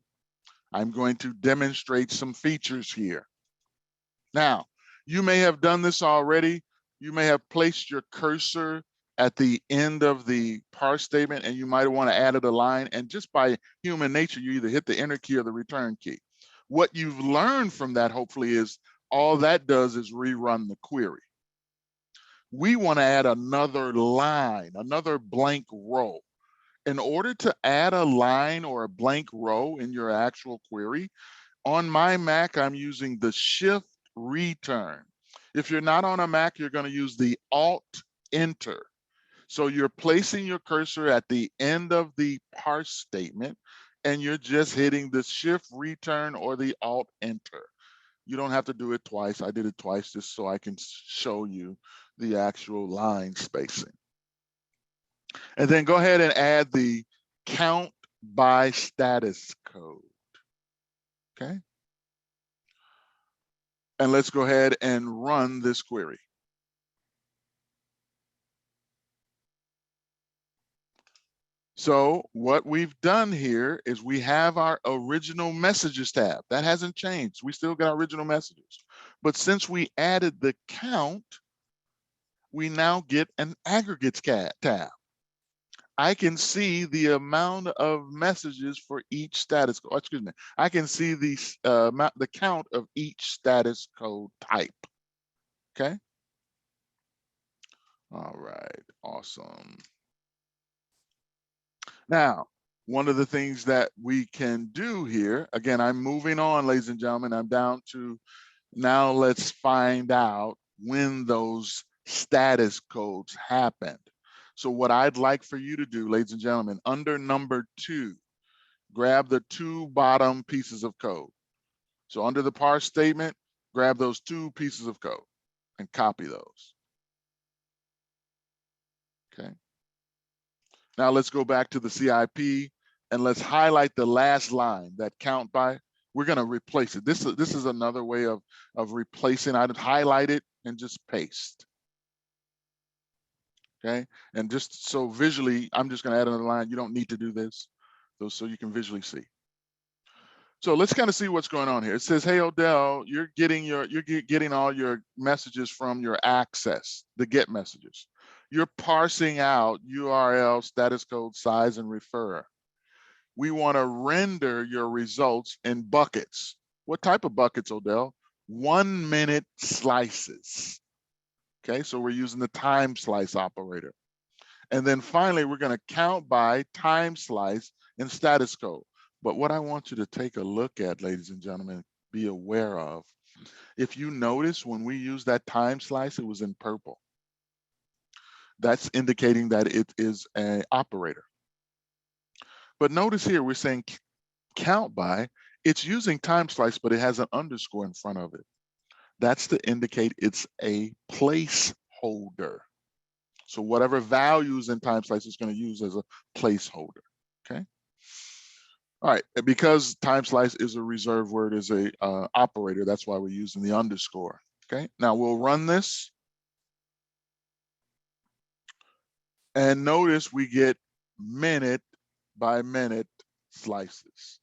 B: I'm going to demonstrate some features here. Now, you may have done this already. You may have placed your cursor at the end of the parse statement and you might want to add a line, and just by human nature, you either hit the enter key or the return key. What you've learned from that, hopefully, is all that does is rerun the query. We want to add another line, another blank row. In order to add a line or a blank row in your actual query, on my Mac, I'm using the Shift return. If you're not on a Mac, you're going to use the Alt Enter. So you're placing your cursor at the end of the parse statement, and you're just hitting the Shift return or the Alt Enter. You don't have to do it twice. I did it twice just so I can show you the actual line spacing. And then go ahead and add the count by status code. Okay. And let's go ahead and run this query. So what we've done here is we have our original messages tab. That hasn't changed. We still got original messages. But since we added the count, we now get an aggregates tab. I can see the amount of messages for each status code. Excuse me. I can see the count of each status code type. Okay. All right. Awesome. Now, one of the things that we can do here, again, I'm moving on, ladies and gentlemen, I'm down to now let's find out when those status codes happened. So what I'd like for you to do, ladies and gentlemen, under number 2, grab the 2 bottom pieces of code. So under the parse statement, grab those 2 pieces of code and copy those. Okay. Now let's go back to the CIP and let's highlight the last line, that count by. We're going to replace it. This is another way of replacing. I'd highlight it and just paste. Okay, and just so visually, I'm just going to add another line. You don't need to do this, so you can visually see. So let's kind of see what's going on here. It says, "Hey Odell, you're getting all your messages from your access, the get messages. You're parsing out URL, status code, size, and refer. We want to render your results in buckets." What type of buckets, Odell? 1-minute slices. Okay, so we're using the time slice operator. And then finally, we're going to count by time slice and status code. But what I want you to take a look at, ladies and gentlemen, be aware of, if you notice when we use that time slice, it was in purple. That's indicating that it is an operator. But notice here, we're saying count by, it's using time slice, but it has an underscore in front of it. That's to indicate it's a placeholder. So whatever values in time slice is going to use as a placeholder. Okay. All right. Because time slice is a reserved word, is a operator. That's why we're using the underscore. Okay. Now we'll run this. And notice we get minute by minute slices.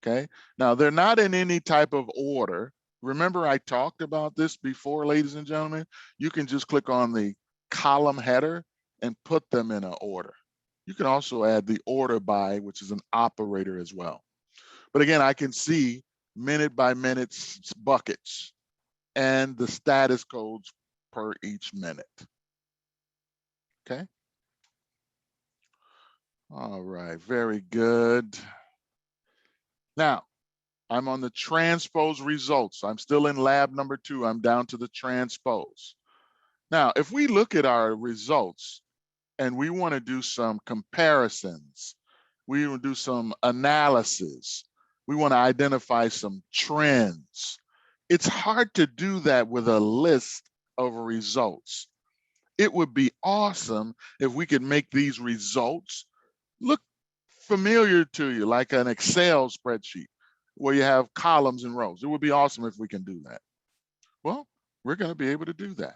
B: Okay. Now they're not in any type of order. Remember I talked about this before, ladies and gentlemen. You can just click on the column header and put them in an order. You can also add the order by, which is an operator as well. But again, I can see minute by minute buckets and the status codes per each minute. Okay. All right, very good. Now, I'm on the transpose results. I'm still in lab number 2. I'm down to the transpose. Now, if we look at our results and we want to do some comparisons, we want to do some analysis, we want to identify some trends, it's hard to do that with a list of results. It would be awesome if we could make these results look familiar to you, like an Excel spreadsheet where you have columns and rows. It would be awesome if we can do that. Well, we're going to be able to do that.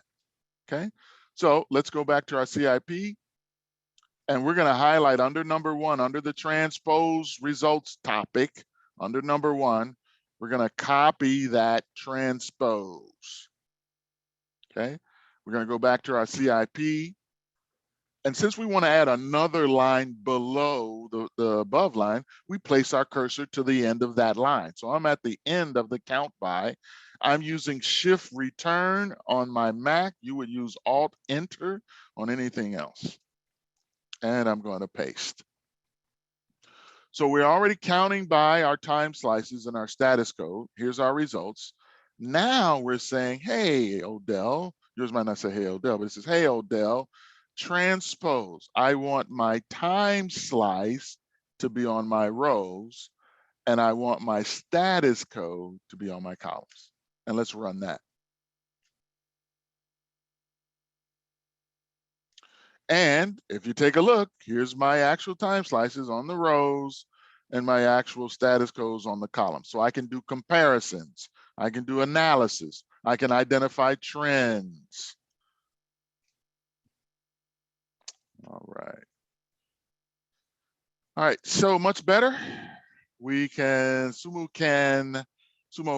B: Okay, so let's go back to our CIP and we're going to highlight under number 1, under the transpose results topic, under number 1, we're going to copy that transpose. Okay, we're going to go back to our CIP. And since we want to add another line below the above line, we place our cursor to the end of that line. So I'm at the end of the count by. I'm using Shift Return on my Mac. You would use Alt Enter on anything else. And I'm going to paste. So we're already counting by our time slices and our status code. Here's our results. Now we're saying, hey, Odell. Yours might not say, hey, Odell, but it says, hey, Odell. Transpose. I want my time slice to be on my rows, and I want my status code to be on my columns. And let's run that. And if you take a look, here's my actual time slices on the rows and my actual status codes on the columns. So I can do comparisons. I can do analysis. I can identify trends. All right. All right, so much better. We can, Sumo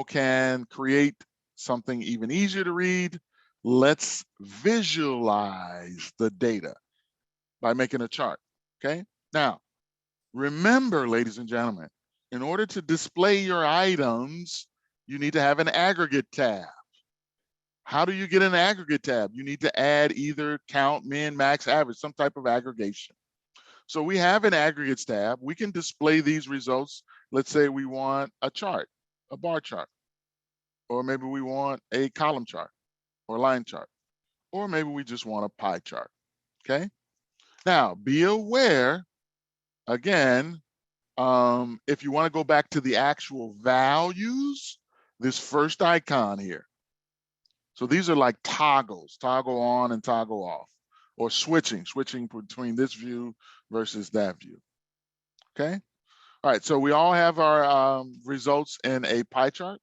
B: can create something even easier to read. Let's visualize the data by making a chart, okay? Now, remember, ladies and gentlemen, in order to display your items, you need to have an aggregate tab. How do you get an aggregate tab? You need to add either count, min, max, average, some type of aggregation. So we have an aggregates tab. We can display these results. Let's say we want a chart, a bar chart, or maybe we want a column chart or line chart, or maybe we just want a pie chart, okay? Now, be aware, again, if you want to go back to the actual values, this first icon here. So these are like toggles, toggle on and toggle off, or switching between this view versus that view, okay? All right, so we all have our results in a pie chart.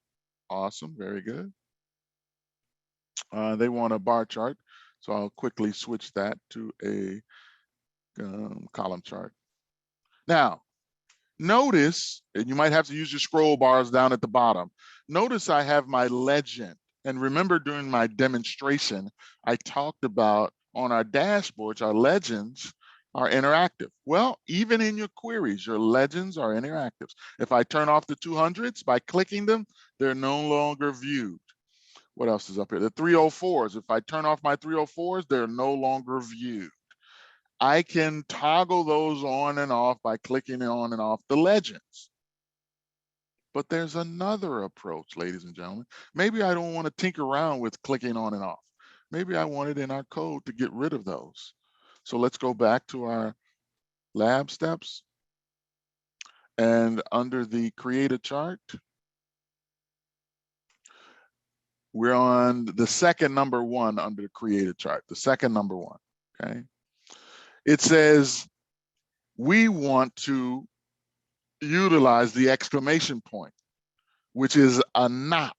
B: Awesome, very good. They want a bar chart, so I'll quickly switch that to a column chart. Now, notice, and you might have to use your scroll bars down at the bottom. Notice I have my legend. And remember during my demonstration, I talked about on our dashboards, our legends are interactive. Well, even in your queries, your legends are interactive. If I turn off the 200s by clicking them, they're no longer viewed. What else is up here? The 304s, if I turn off my 304s, they're no longer viewed. I can toggle those on and off by clicking on and off the legends. But there's another approach, ladies and gentlemen. Maybe I don't want to tinker around with clicking on and off. Maybe I want it in our code to get rid of those. So let's go back to our lab steps. And under the create a chart, we're on the second number one under the create a chart, the second number one, okay? It says we want to utilize the exclamation point, which is a not,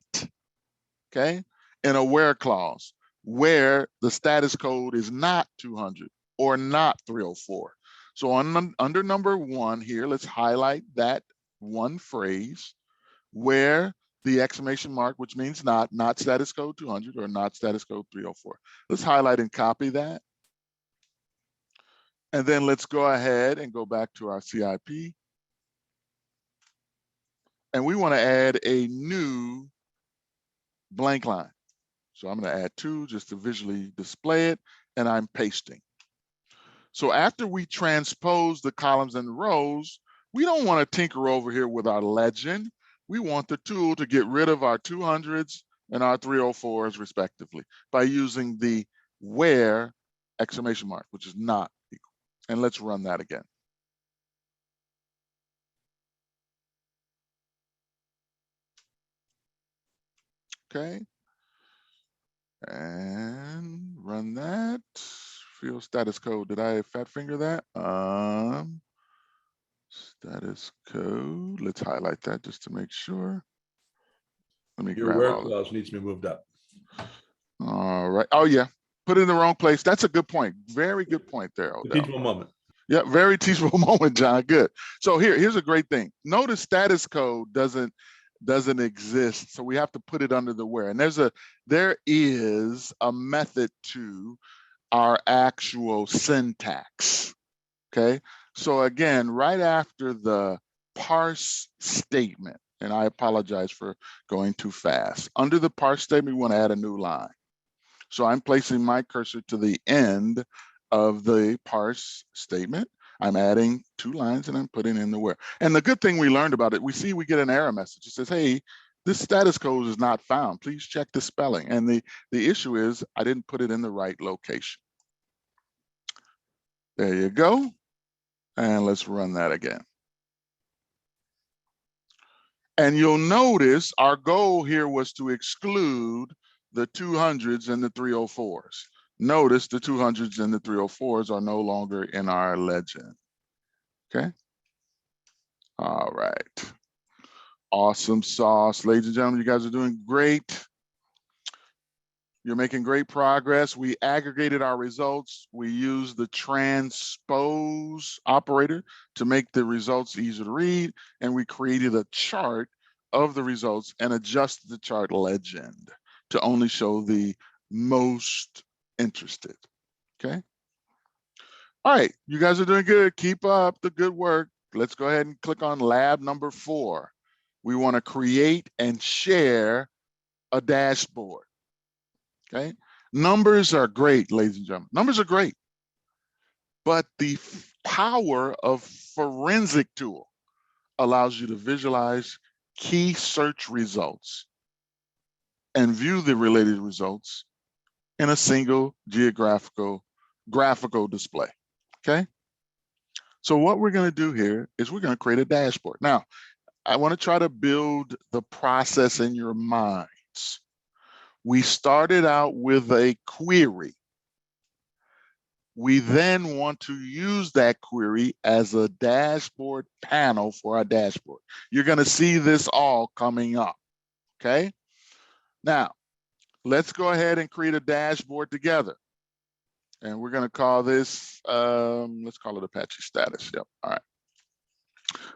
B: okay, in a where clause, where the status code is not 200 or not 304. So under number one here, let's highlight that one phrase where the exclamation mark, which means not status code 200 or not status code 304. Let's highlight and copy that. And then let's go ahead and go back to our CIP. And we want to add a new blank line. So I'm going to add 2 just to visually display it, and I'm pasting. So after we transpose the columns and the rows, we don't want to tinker over here with our legend. We want the tool to get rid of our 200s and our 304s respectively by using the where exclamation mark, which is not equal. And let's run that again. Okay. And run that. Field status code. Did I fat finger that? Status code. Let's highlight that just to make sure. Let me
A: Your
B: grab
A: where
B: all of it.
A: clause needs to be moved up.
B: All right. Oh yeah. Put it in the wrong place. That's a good point. Very good point there,
A: A
B: Odell.
A: teachable moment.
B: Yeah, very teachable moment, John. Good. So here's a great thing. Notice status code doesn't exist, so we have to put it under the where. And there is a method to our actual syntax. Okay. So again, right after the parse statement, and I apologize for going too fast. Under the parse statement, we want to add a new line. So I'm placing my cursor to the end of the parse statement. I'm adding 2 lines and I'm putting in the where. And the good thing we learned about it, we get an error message. It says, hey, this status code is not found. Please check the spelling. And the issue is I didn't put it in the right location. There you go. And let's run that again. And you'll notice our goal here was to exclude the 200s and the 304s. Notice the 200s and the 304s are no longer in our legend. Okay. All right. Awesome sauce. Ladies and gentlemen, you guys are doing great. You're making great progress. We aggregated our results. We used the transpose operator to make the results easier to read. And we created a chart of the results and adjusted the chart legend to only show the most interested. Okay. All right. You guys are doing good. Keep up the good work. Let's go ahead and click on lab number 4. We want to create and share a dashboard. Okay, numbers are great, ladies and gentlemen. Numbers are great, but the power of forensic tool allows you to visualize key search results and view the related results in a single graphical display. Okay, so what we're going to do here is we're going to create a dashboard. Now, I want to try to build the process in your minds. We started out with a query. We then want to use that query as a dashboard panel for our dashboard. You're going to see this all coming up. Okay. Now, let's go ahead and create a dashboard together. And we're going to call this, let's call it Apache status. Yep. All right.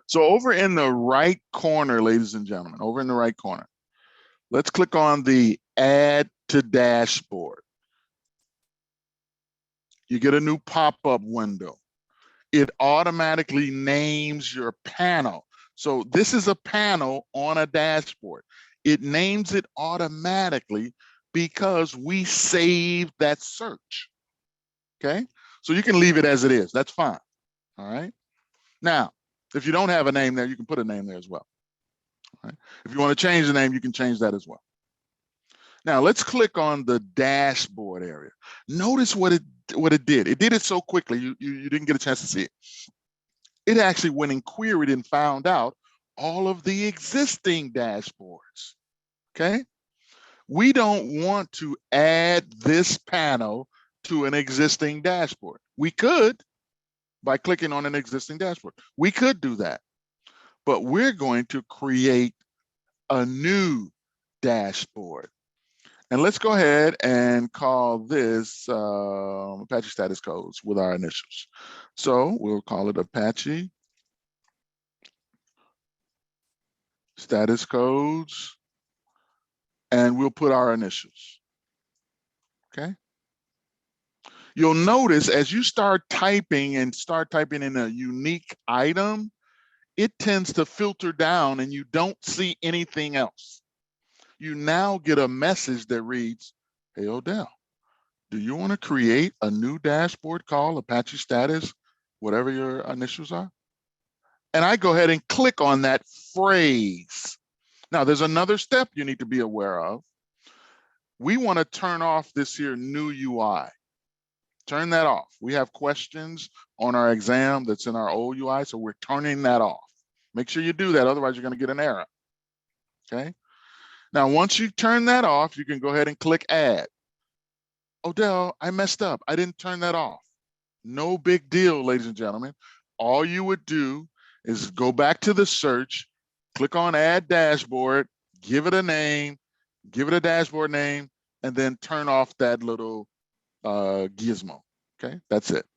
B: So over in the right corner, ladies and gentlemen, over in the right corner, let's click on the Add to Dashboard. You get a new pop-up window. It automatically names your panel. So this is a panel on a dashboard. It names it automatically because we saved that search. Okay, so you can leave it as it is. That's fine. All right. Now, if you don't have a name there, you can put a name there as well. All right. If you want to change the name, you can change that as well. Now let's click on the dashboard area. Notice what it did. It did it so quickly, you didn't get a chance to see it. It actually went and queried and found out all of the existing dashboards. Okay. We don't want to add this panel to an existing dashboard. We could by clicking on an existing dashboard. We could do that, but we're going to create a new dashboard. And let's go ahead and call this Apache status codes with our initials. So we'll call it Apache status codes, and we'll put our initials. Okay. You'll notice as you start typing in a unique item, it tends to filter down and you don't see anything else. You now get a message that reads, "Hey, Odell, do you want to create a new dashboard called Apache status, whatever your initials are?" And I go ahead and click on that phrase. Now, there's another step you need to be aware of. We want to turn off this here new UI. Turn that off. We have questions on our exam that's in our old UI, so we're turning that off. Make sure you do that, otherwise you're going to get an error. Okay. Now, once you turn that off, you can go ahead and click Add. Odell, I messed up. I didn't turn that off. No big deal, ladies and gentlemen. All you would do is go back to the search, click on Add Dashboard, give it a name, give it a dashboard name, and then turn off that little gizmo. Okay, that's it.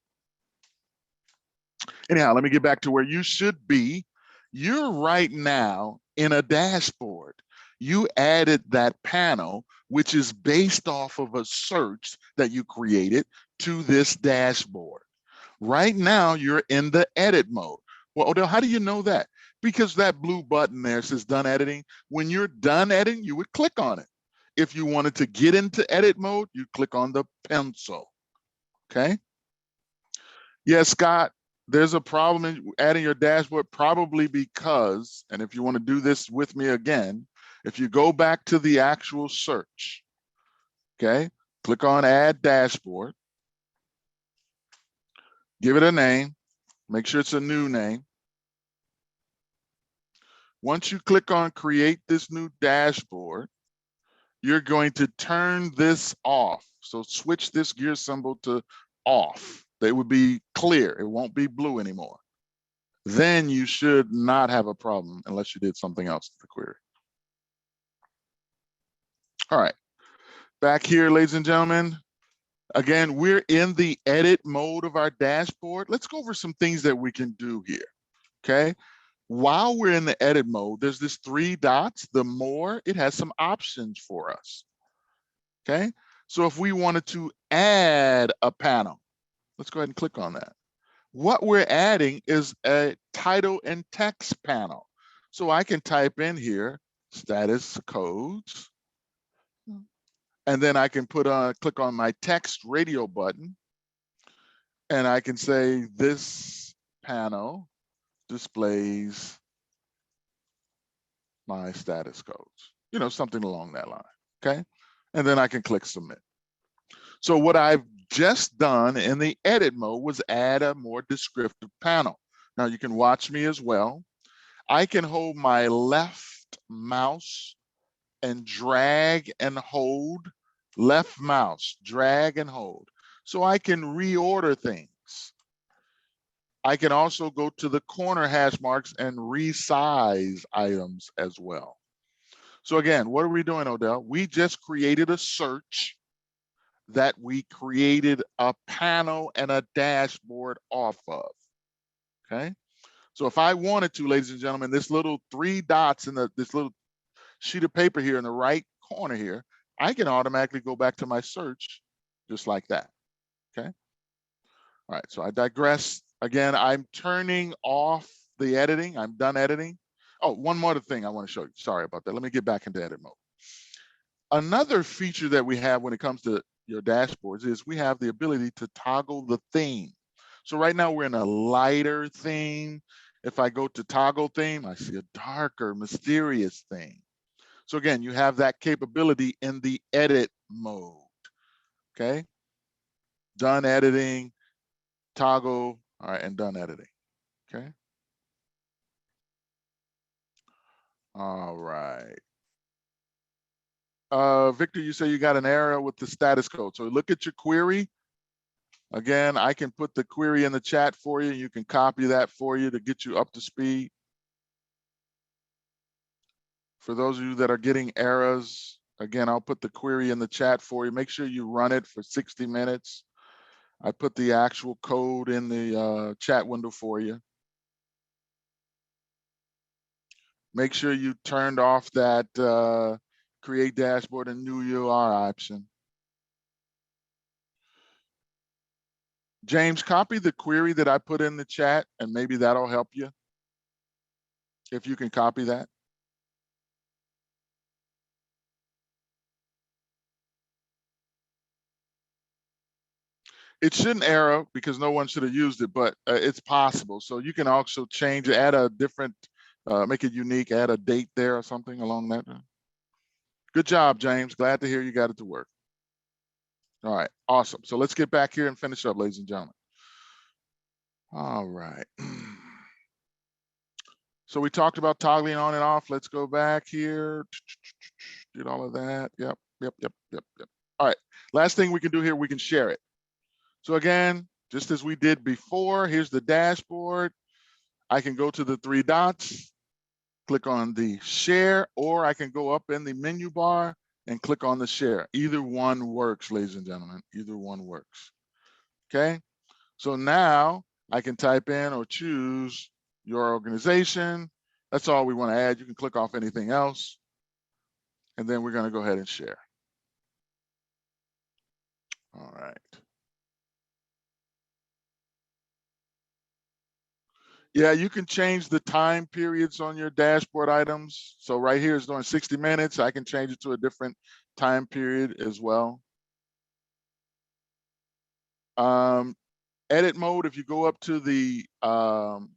B: Anyhow, let me get back to where you should be. You're right now in a dashboard. You added that panel, which is based off of a search that you created, to this dashboard. Right now, you're in the edit mode. Well, Odell, how do you know that? Because that blue button there says done editing. When you're done editing, you would click on it. If you wanted to get into edit mode, you click on the pencil. Okay. Yeah, Scott, there's a problem in adding your dashboard, probably because, and if you want to do this with me again, if you go back to the actual search, okay, click on Add Dashboard, give it a name, make sure it's a new name. Once you click on create this new dashboard, you're going to turn this off. So switch this gear symbol to off. They would be clear. It won't be blue anymore. Then you should not have a problem unless you did something else to the query. All right, back here, ladies and gentlemen. Again, we're in the edit mode of our dashboard. Let's go over some things that we can do here, okay? While we're in the edit mode, there's this 3 dots. The more, it has some options for us, okay? So if we wanted to add a panel, let's go ahead and click on that. What we're adding is a title and text panel. So I can type in here, status codes, and then I can click on my text radio button, and I can say this panel displays my status codes, you know, something along that line, okay? And then I can click submit. So what I've just done in the edit mode was add a more descriptive panel. Now you can watch me as well. I can hold my left mouse and drag and hold, left mouse, drag and hold. So I can reorder things. I can also go to the corner hash marks and resize items as well. So again, what are we doing, Odell? We just created a search that we created a panel and a dashboard off of, okay? So if I wanted to, ladies and gentlemen, this little 3 dots in this little sheet of paper here in the right corner here, I can automatically go back to my search just like that, okay? All right, so I digress. Again, I'm turning off the editing. I'm done editing. Oh, one more thing I want to show you. Sorry about that. Let me get back into edit mode. Another feature that we have when it comes to your dashboards is we have the ability to toggle the theme. So right now we're in a lighter theme. If I go to toggle theme, I see a darker, mysterious theme. So again, you have that capability in the edit mode, okay? Done editing, toggle, all right, and done editing, okay? All right. Victor, you say you got an error with the status code. So look at your query. Again, I can put the query in the chat for you. You can copy that for you to get you up to speed. For those of you that are getting errors, again, I'll put the query in the chat for you. Make sure you run it for 60 minutes. I put the actual code in the chat window for you. Make sure you turned off that create dashboard and new UR option. James, copy the query that I put in the chat and maybe that'll help you. If you can copy that. It shouldn't error because no one should have used it, but it's possible. So you can also change, add a different, make it unique, add a date there or something along that. Good job, James. Glad to hear you got it to work. All right, awesome. So let's get back here and finish up, ladies and gentlemen. All right. So we talked about toggling on and off. Let's go back here. Did all of that. Yep. All right, last thing we can do here, we can share it. So again, just as we did before, here's the dashboard. I can go to the 3 dots, click on the share, or I can go up in the menu bar and click on the share. Either one works, ladies and gentlemen, either one works. Okay, so now I can type in or choose your organization. That's all we want to add. You can click off anything else. And then we're going to go ahead and share. All right. Yeah, you can change the time periods on your dashboard items. So right here is doing 60 minutes. I can change it to a different time period as well. Edit mode, if you go up to the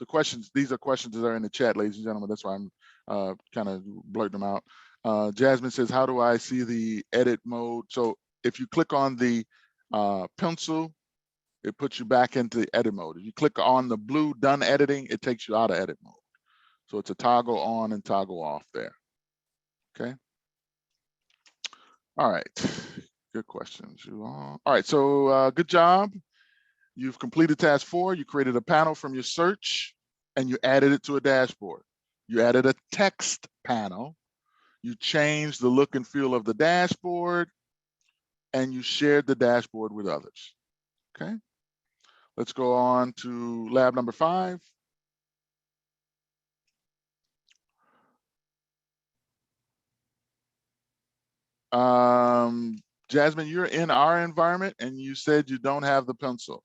B: questions, these are questions that are in the chat, ladies and gentlemen. That's why I'm kind of blurting them out. Jasmine says, how do I see the edit mode? So if you click on the pencil, it puts you back into the edit mode. If you click on the blue done editing, it takes you out of edit mode. So it's a toggle on and toggle off there. Okay. All right. Good questions, you all. All right. So good job. You've completed task 4. You created a panel from your search and you added it to a dashboard. You added a text panel. You changed the look and feel of the dashboard and you shared the dashboard with others. Okay. Let's go on to lab number 5. Jasmine, you're in our environment and you said you don't have the pencil.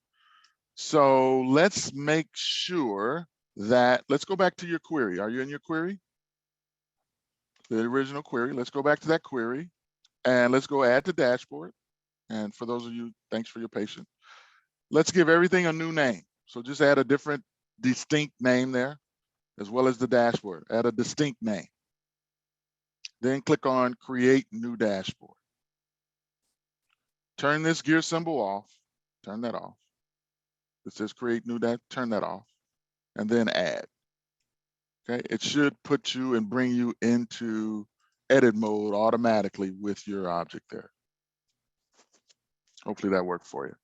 B: So let's make sure that, let's go back to your query. Are you in your query? The original query. Let's go back to that query and let's go add to dashboard. And for those of you, thanks for your patience. Let's give everything a new name. So just add a different, distinct name there, as well as the dashboard. Add a distinct name. Then click on Create New Dashboard. Turn this gear symbol off. Turn that off. It says Create New Dashboard. Turn that off. And then Add. Okay, it should put you and bring you into edit mode automatically with your object there. Hopefully that worked for you.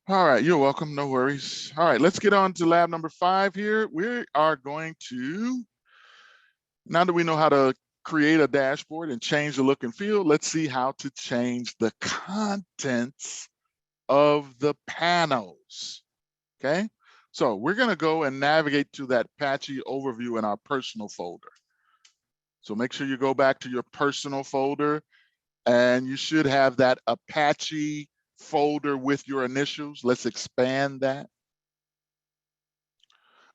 B: All right, you're welcome, no worries. All right, let's get on to lab number 5 here. We are going to, now that we know how to create a dashboard and change the look and feel, let's see how to change the contents of the panels, okay? So we're gonna go and navigate to that Apache overview in our personal folder. So make sure you go back to your personal folder and you should have that Apache folder with your initials. Let's expand that.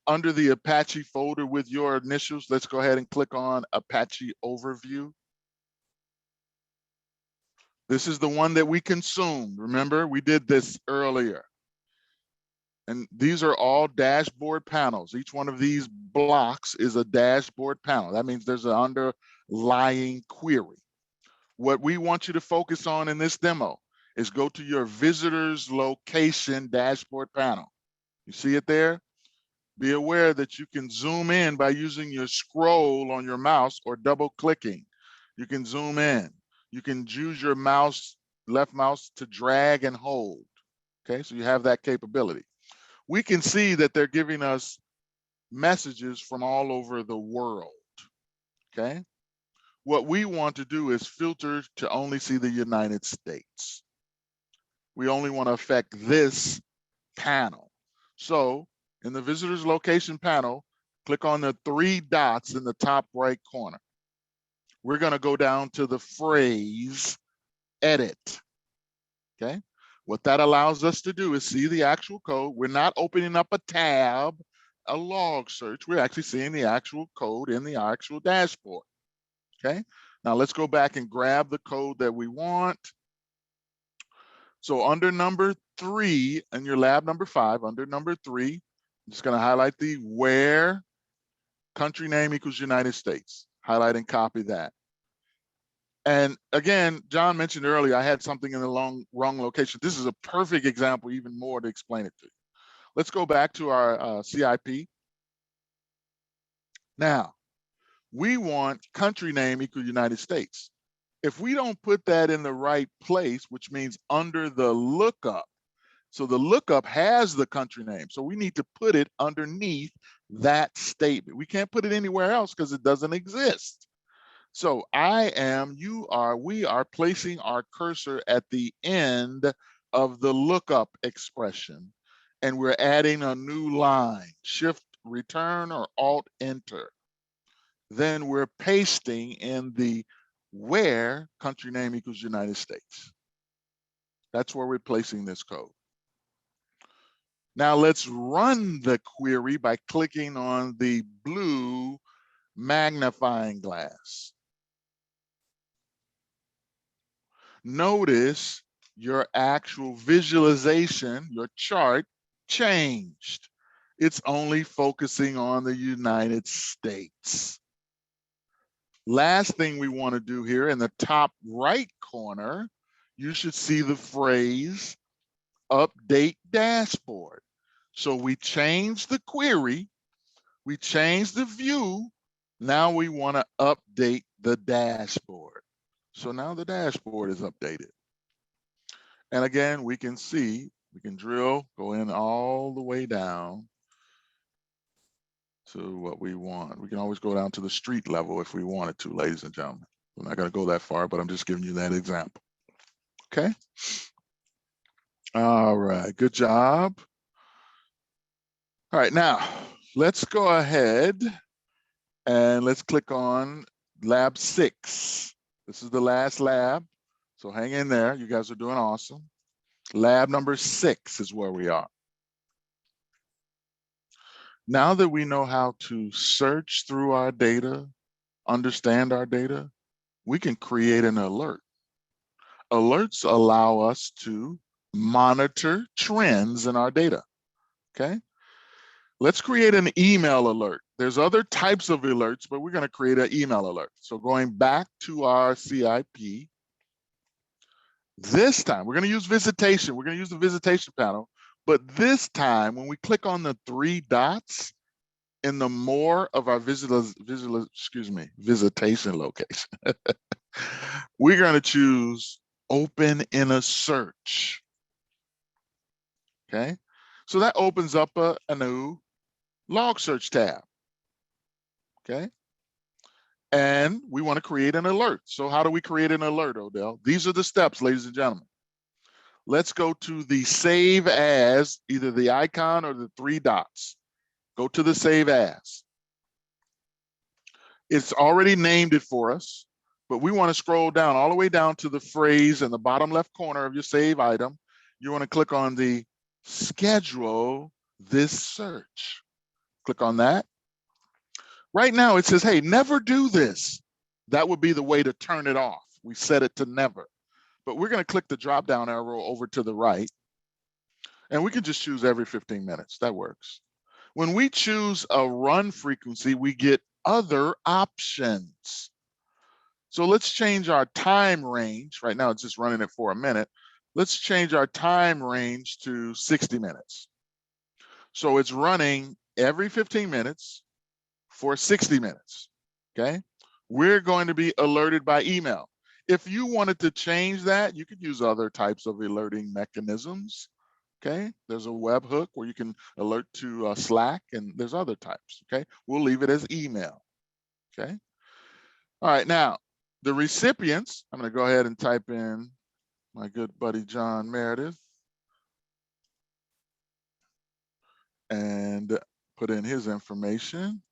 B: Under the Apache folder with your initials, let's go ahead and click on Apache Overview. This is the one that we consumed. Remember, we did this earlier. And these are all dashboard panels. Each one of these blocks is a dashboard panel. That means there's an underlying query. What we want you to focus on in this demo is go to your visitors location dashboard panel. You see it there? Be aware that you can zoom in by using your scroll on your mouse or double clicking. You can zoom in. You can use your mouse, left mouse to drag and hold. Okay, so you have that capability. We can see that they're giving us messages from all over the world. Okay. What we want to do is filter to only see the United States. We only want to affect this panel. So in the visitors location panel, click on the 3 dots in the top right corner. We're going to go down to the phrase edit. Okay. What that allows us to do is see the actual code. We're not opening up a tab, a log search. We're actually seeing the actual code in the actual dashboard. Okay. Now let's go back and grab the code that we want. So under number 3 in your lab number 5, under number 3, I'm just going to highlight the where country name equals United States. Highlight and copy that. And again, John mentioned earlier, I had something in the wrong location. This is a perfect example, even more to explain it to you. Let's go back to our CIP. Now, we want country name equal United States. If we don't put that in the right place, which means under the lookup, so the lookup has the country name, so we need to put it underneath that statement. We can't put it anywhere else because it doesn't exist. So I am, you are, we are placing our cursor at the end of the lookup expression, and we're adding a new line, Shift Return or Alt Enter. Then we're pasting in the where country name equals United States. That's where we're placing this code. Now let's run the query by clicking on the blue magnifying glass. Notice your actual visualization, your chart changed. It's only focusing on the United States. Last thing we want to do here in the top right corner, you should see the phrase update dashboard. So we changed the query, we changed the view. Now we want to update the dashboard. So now the dashboard is updated. And again, we can see, we can drill, go in all the way down to what we want. We can always go down to the street level if we wanted to, ladies and gentlemen. We're not going to go that far, but I'm just giving you that example. Okay. All right, good job. All right, now let's go ahead and let's click on lab 6. This is the last lab, so hang in there. You guys are doing awesome. Lab number 6 is where we are. Now that we know how to search through our data, understand our data, we can create an alert. Alerts allow us to monitor trends in our data, okay? Let's create an email alert. There's other types of alerts, but we're going to create an email alert. So going back to our CIP, this time we're going to use visitation. We're going to use the visitation panel, but this time when we click on the 3 dots in the more of our visitation location, we're going to choose open in a search. Okay, so that opens up a new log search tab. Okay, and we want to create an alert. So how do we create an alert, Odell? These are the steps, ladies and gentlemen. Let's go to the save as, either the icon or the 3 dots. Go to the save as. It's already named it for us, but we want to scroll down all the way down to the phrase in the bottom left corner of your save item. You want to click on the schedule this search. Click on that. Right now it says, hey, never do this. That would be the way to turn it off. We set it to never, but we're going to click the drop down arrow over to the right, and we can just choose every 15 minutes. That works. When we choose a run frequency, we get other options. So let's change our time range. Right now it's just running it for a minute. Let's change our time range to 60 minutes. So it's running every 15 minutes for 60 minutes, okay? We're going to be alerted by email. If you wanted to change that, you could use other types of alerting mechanisms, okay? There's a webhook where you can alert to Slack, and there's other types, okay? We'll leave it as email, okay? All right, now, the recipients, I'm gonna go ahead and type in my good buddy, John Meredith, and put in his information.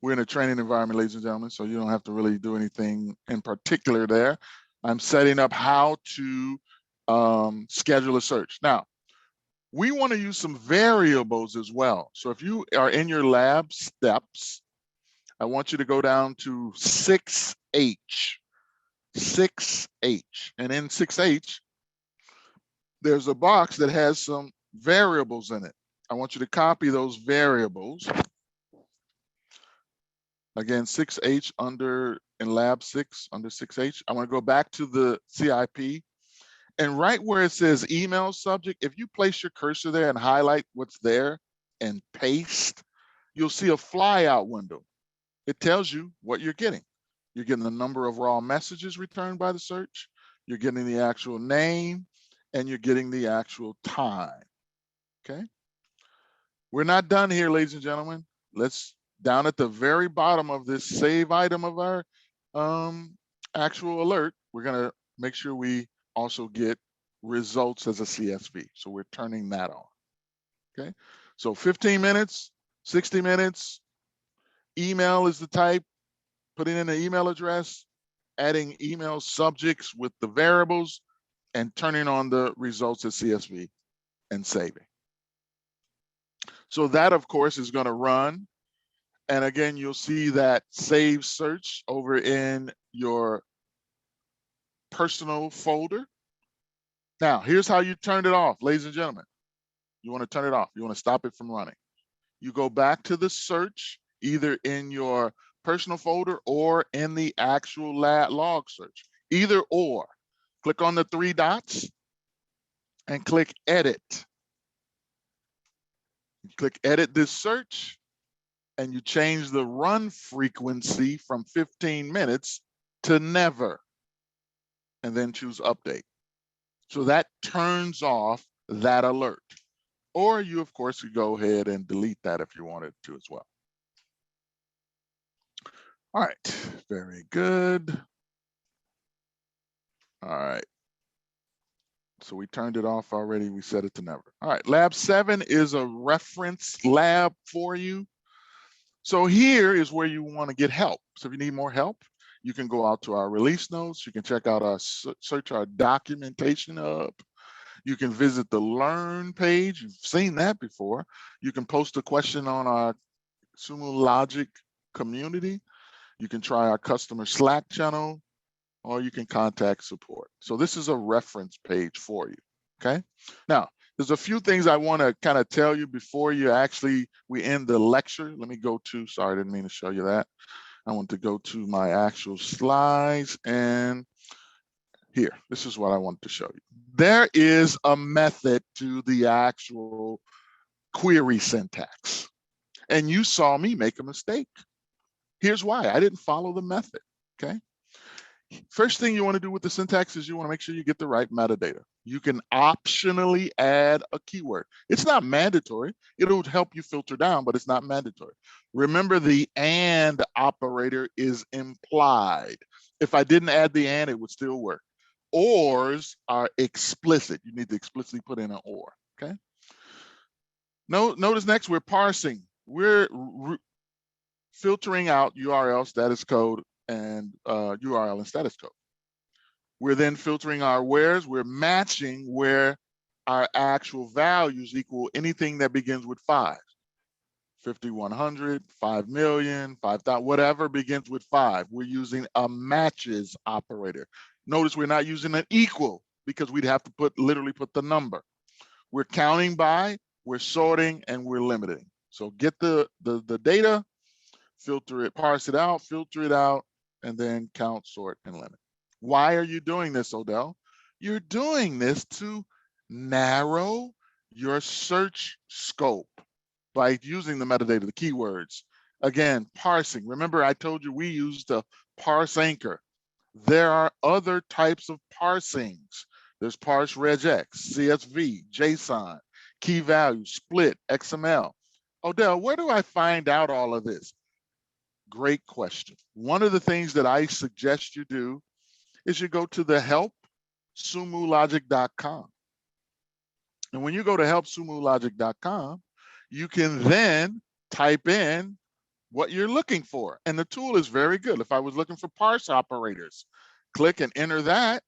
B: We're in a training environment, ladies and gentlemen, so you don't have to really do anything in particular there. I'm setting up how to schedule a search. Now, we want to use some variables as well. So if you are in your lab steps, I want you to go down to 6H, 6H. And in 6H, there's a box that has some variables in it. I want you to copy those variables. Again, 6H in lab 6, under 6H. I want to go back to the CIP. And right where it says email subject, if you place your cursor there and highlight what's there and paste, you'll see a flyout window. It tells you what you're getting. You're getting the number of raw messages returned by the search, you're getting the actual name, and you're getting the actual time, okay? We're not done here, ladies and gentlemen. Let's, down at the very bottom of this save item of our actual alert, we're gonna make sure we also get results as a CSV. So we're turning that on, okay? So 15 minutes, 60 minutes, email is the type, putting in the email address, adding email subjects with the variables, and turning on the results as CSV and saving. So that, of course, is going to run. And again, you'll see that save search over in your personal folder. Now, here's how you turn it off, ladies and gentlemen. You want to turn it off. You want to stop it from running. You go back to the search, either in your personal folder or in the actual log search, either or. Click on the 3 dots and click edit. You click edit this search and you change the run frequency from 15 minutes to never, and then choose update. So that turns off that alert. Or you, of course, could go ahead and delete that if you wanted to as well. All right, very good. All right. So we turned it off already. We set it to never. All right, lab 7 is a reference lab for you. So here is where you want to get help. So if you need more help, you can go out to our release notes. You can check out our search our documentation hub. You can visit the Learn page. You've seen that before. You can post a question on our Sumo Logic community. You can try our customer Slack channel, or you can contact support. So this is a reference page for you, okay? Now, there's a few things I want to kind of tell you before we end the lecture. Let me go to, sorry, I didn't mean to show you that. I want to go to my actual slides, and here, this is what I want to show you. There is a method to the actual query syntax, and you saw me make a mistake. Here's why. I didn't follow the method, okay? First thing you want to do with the syntax is you want to make sure you get the right metadata. You can optionally add a keyword. It's not mandatory. It'll help you filter down, but it's not mandatory. Remember, the and operator is implied. If I didn't add the and, it would still work. Ors are explicit. You need to explicitly put in an or, okay? Notice next, we're parsing. We're filtering out URL status code and URL and status code. We're then filtering our wheres. We're matching where our actual values equal anything that begins with 5. 5,100, 5 million, 5,000, whatever begins with 5. We're using a matches operator. Notice we're not using an equal because we'd have to literally put the number. We're counting by, we're sorting, and we're limiting. So get the data, filter it, parse it out, filter it out, and then count, sort, and limit. Why are you doing this, Odell? You're doing this to narrow your search scope by using the metadata, the keywords. Again, parsing. Remember, I told you we used a parse anchor. There are other types of parsings. There's parse regex, CSV, JSON, key value, split, XML. Odell, where do I find out all of this? Great question. One of the things that I suggest you do is you go to the help sumologic.com. And when you go to help sumologic.com, you can then type in what you're looking for. And the tool is very good. If I was looking for parse operators, click and enter that.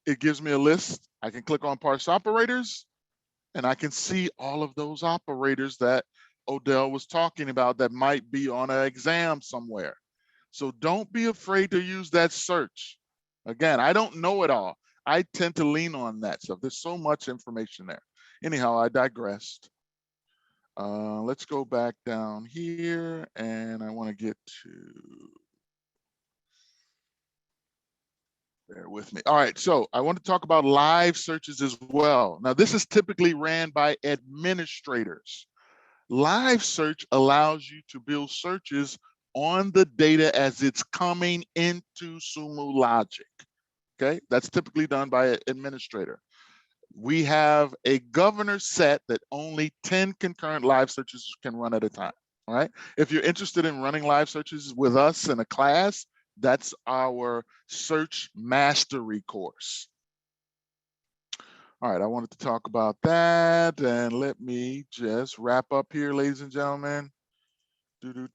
B: It gives me a list. I can click on parse operators, and I can see all of those operators that Odell was talking about that might be on an exam somewhere. So don't be afraid to use that search. Again, I don't know it all. I tend to lean on that stuff. There's so much information there. Anyhow, I digressed. Let's go back down here, and I want to get to, bear with me. All right, so I want to talk about live searches as well. Now, this is typically ran by administrators. Live search allows you to build searches on the data as it's coming into Sumo Logic. Okay, that's typically done by an administrator. We have a governor set that only 10 concurrent live searches can run at a time. All right, if you're interested in running live searches with us in a class, that's our search mastery course. All right, I wanted to talk about that, and let me just wrap up here, ladies and gentlemen. You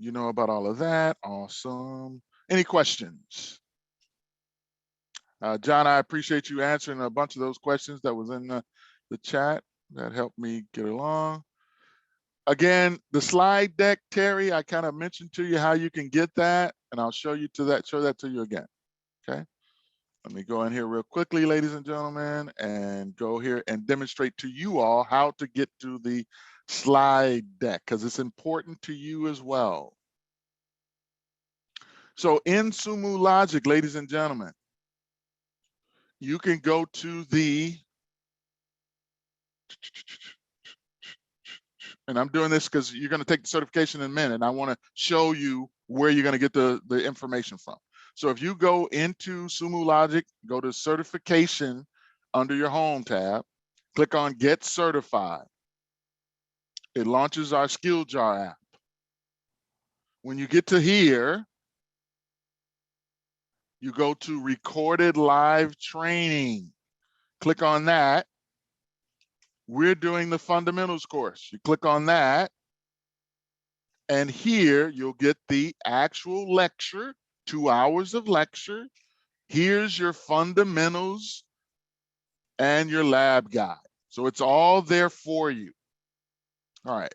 B: know about all of that. Awesome. Any questions? John, I appreciate you answering a bunch of those questions that was in the chat. That helped me get along. Again, the slide deck, Terry, I kind of mentioned to you how you can get that, and I'll show that to you again. Okay. Let me go in here real quickly, ladies and gentlemen, and go here and demonstrate to you all how to get to the slide deck, because it's important to you as well. So in Sumo Logic, ladies and gentlemen, you can go to the And I'm doing this because you're going to take the certification in a minute. And I want to show you where you're going to get the information from. So if you go into Sumo Logic, go to certification under your home tab, click on Get Certified. It launches our Skill Jar app. When you get to here, you go to Recorded Live Training. Click on that. We're doing the fundamentals course. You click on that. And here you'll get the actual lecture, 2 hours of lecture. Here's your fundamentals and your lab guide. So it's all there for you. All right.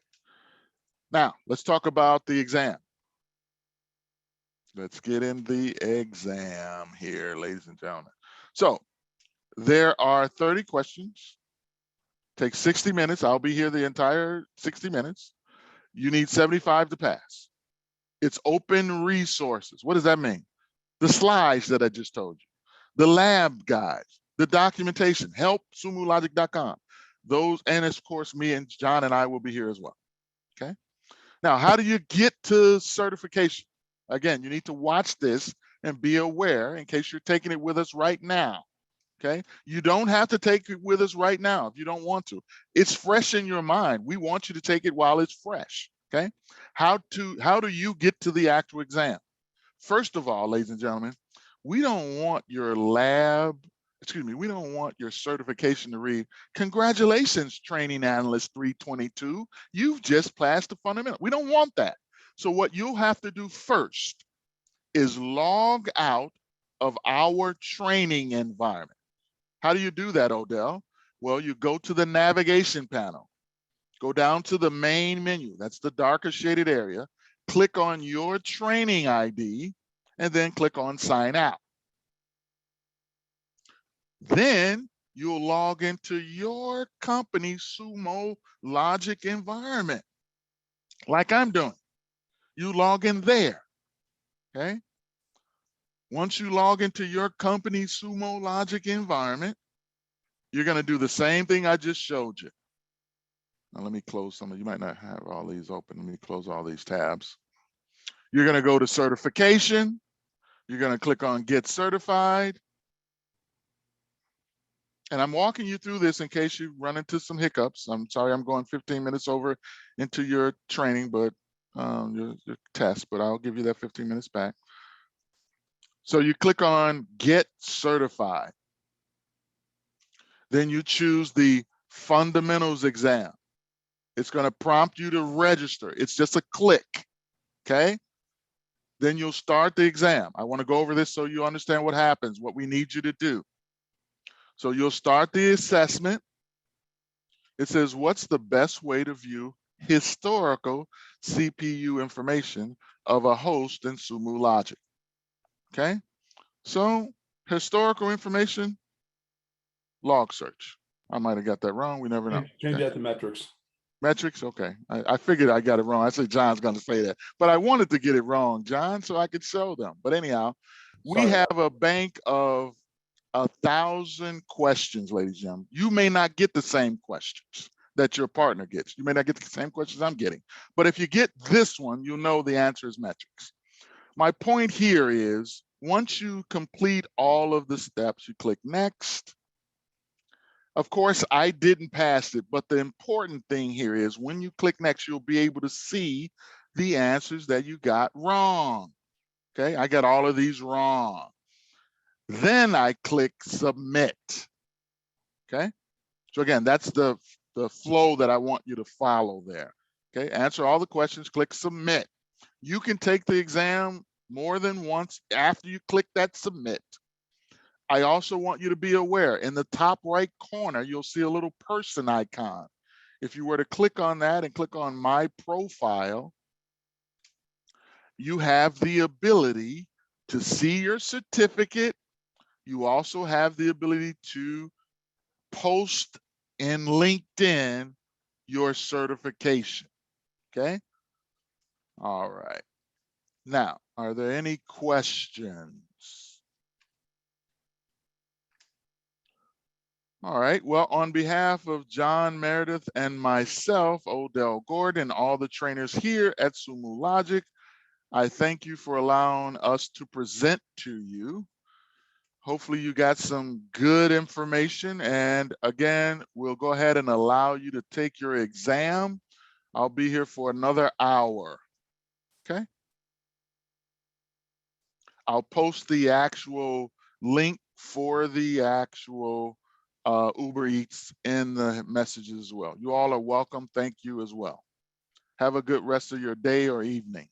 B: Now let's talk about the exam. Let's get in the exam here, ladies and gentlemen. So there are 30 questions. Take 60 minutes. I'll be here the entire 60 minutes. You need 75 to pass. It's open resources. What does that mean? The slides that I just told you, the lab guides, the documentation, help sumologic.com. Those, and of course, me and John and I will be here as well. Okay. Now, how do you get to certification? Again, you need to watch this and be aware in case you're taking it with us right now. Okay. You don't have to take it with us right now if you don't want to. It's fresh in your mind. We want you to take it while it's fresh. Okay. How do you get to the actual exam? First of all, ladies and gentlemen, we don't want your we don't want your certification to read, congratulations, training analyst 322, you've just passed the fundamental. We don't want that. So what you'll have to do first is log out of our training environment. How do you do that, Odell? Well, you go to the navigation panel, go down to the main menu, that's the darker shaded area, click on your training ID, and then click on sign out. Then you'll log into your company's Sumo Logic environment, like I'm doing. You log in there, okay? Once you log into your company's Sumo Logic environment, you're gonna do the same thing I just showed you. Now let me close some of you might not have all these open. Let me close all these tabs. You're gonna go to certification. You're gonna click on Get Certified. And I'm walking you through this in case you run into some hiccups. I'm sorry I'm going 15 minutes over into your training, but your test, but I'll give you that 15 minutes back. So you click on Get Certified. Then you choose the fundamentals exam. It's going to prompt you to register. It's just a click, okay? Then you'll start the exam. I want to go over this so you understand what happens, what we need you to do. So you'll start the assessment. It says, what's the best way to view historical CPU information of a host in Sumo Logic? Okay, so historical information, log search. I might have got that wrong. We never know.
A: Change
B: Okay.
A: that to metrics.
B: Metrics, okay. I figured I got it wrong. I said John's going to say that, but I wanted to get it wrong, John, so I could show them. But anyhow, we have a bank of 1,000 questions, ladies and gentlemen. You may not get the same questions that your partner gets. You may not get the same questions I'm getting. But if you get this one, you'll know the answer is metrics. My point here is, once you complete all of the steps, you click next. Of course, I didn't pass it, but the important thing here is when you click next, you'll be able to see the answers that you got wrong. Okay, I got all of these wrong. Then I click submit. Okay, so again, that's the flow that I want you to follow there. Okay, answer all the questions, click submit. You can take the exam more than once after you click that submit. I also want you to be aware, in the top right corner, you'll see a little person icon. If you were to click on that and click on my profile, you have the ability to see your certificate. You also have the ability to post in LinkedIn your certification, okay? All right. Now, are there any questions? All right. Well, on behalf of John Meredith and myself, Odell Gordon, and all the trainers here at Sumo Logic, I thank you for allowing us to present to you. Hopefully you got some good information. And again, we'll go ahead and allow you to take your exam. I'll be here for another hour. Okay. I'll post the actual link for the actual Uber Eats in the messages as well. You all are welcome. Thank you as well. Have a good rest of your day or evening.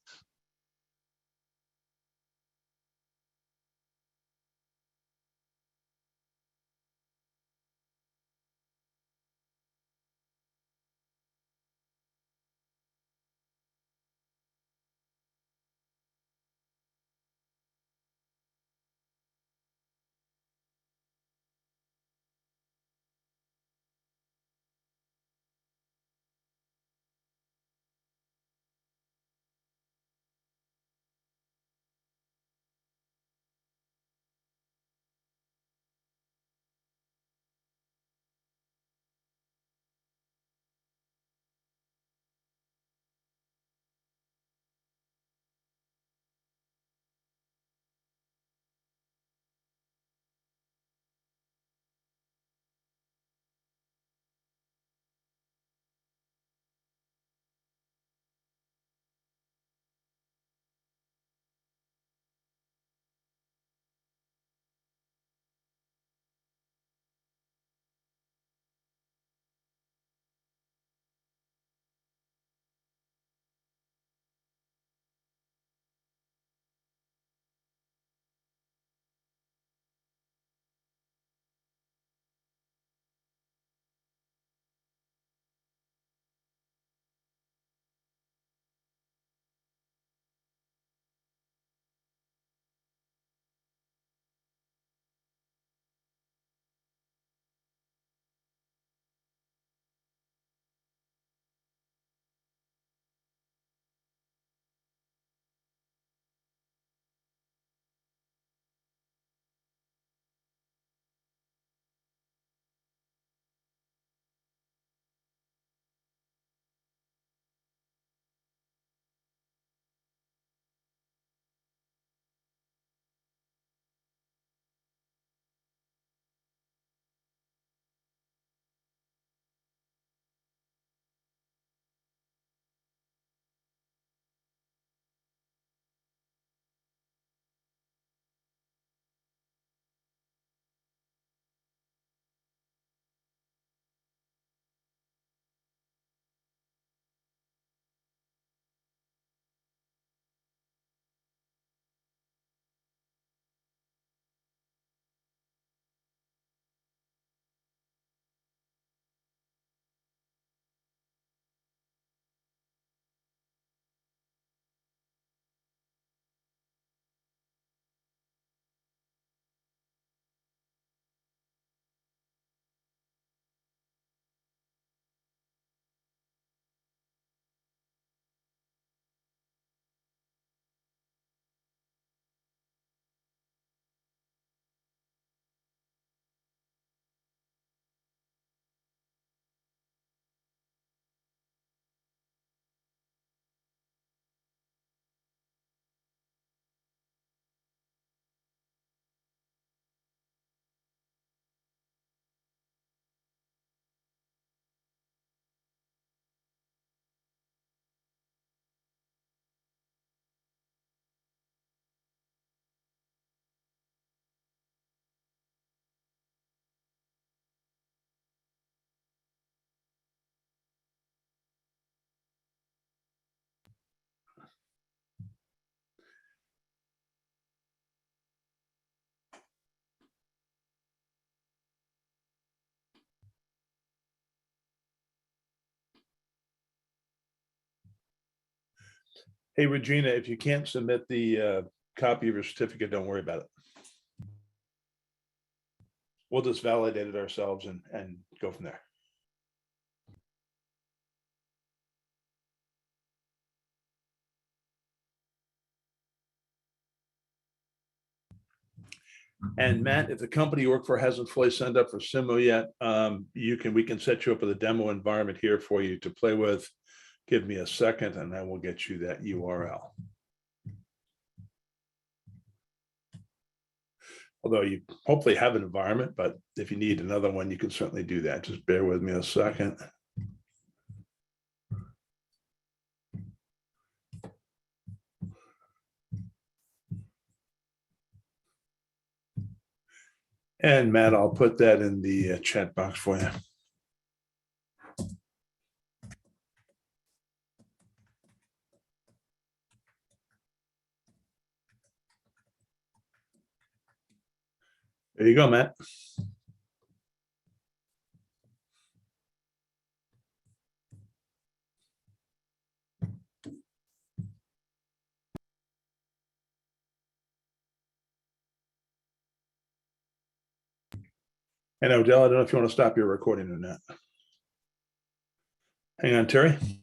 A: Hey, Regina, if you can't submit the copy of your certificate, don't worry about it. We'll just validate it ourselves and go from there. And Matt, if the company you work for hasn't fully signed up for Sumo yet, we can set you up with a demo environment here for you to play with. Give me a second and I will get you that URL. Although you hopefully have an environment, but if you need another one, you can certainly do that. Just bear with me a second. And Matt, I'll put that in the chat box for you. There you go, Matt. And Odell, I don't know if you want to stop your recording or not. Hang on, Terry.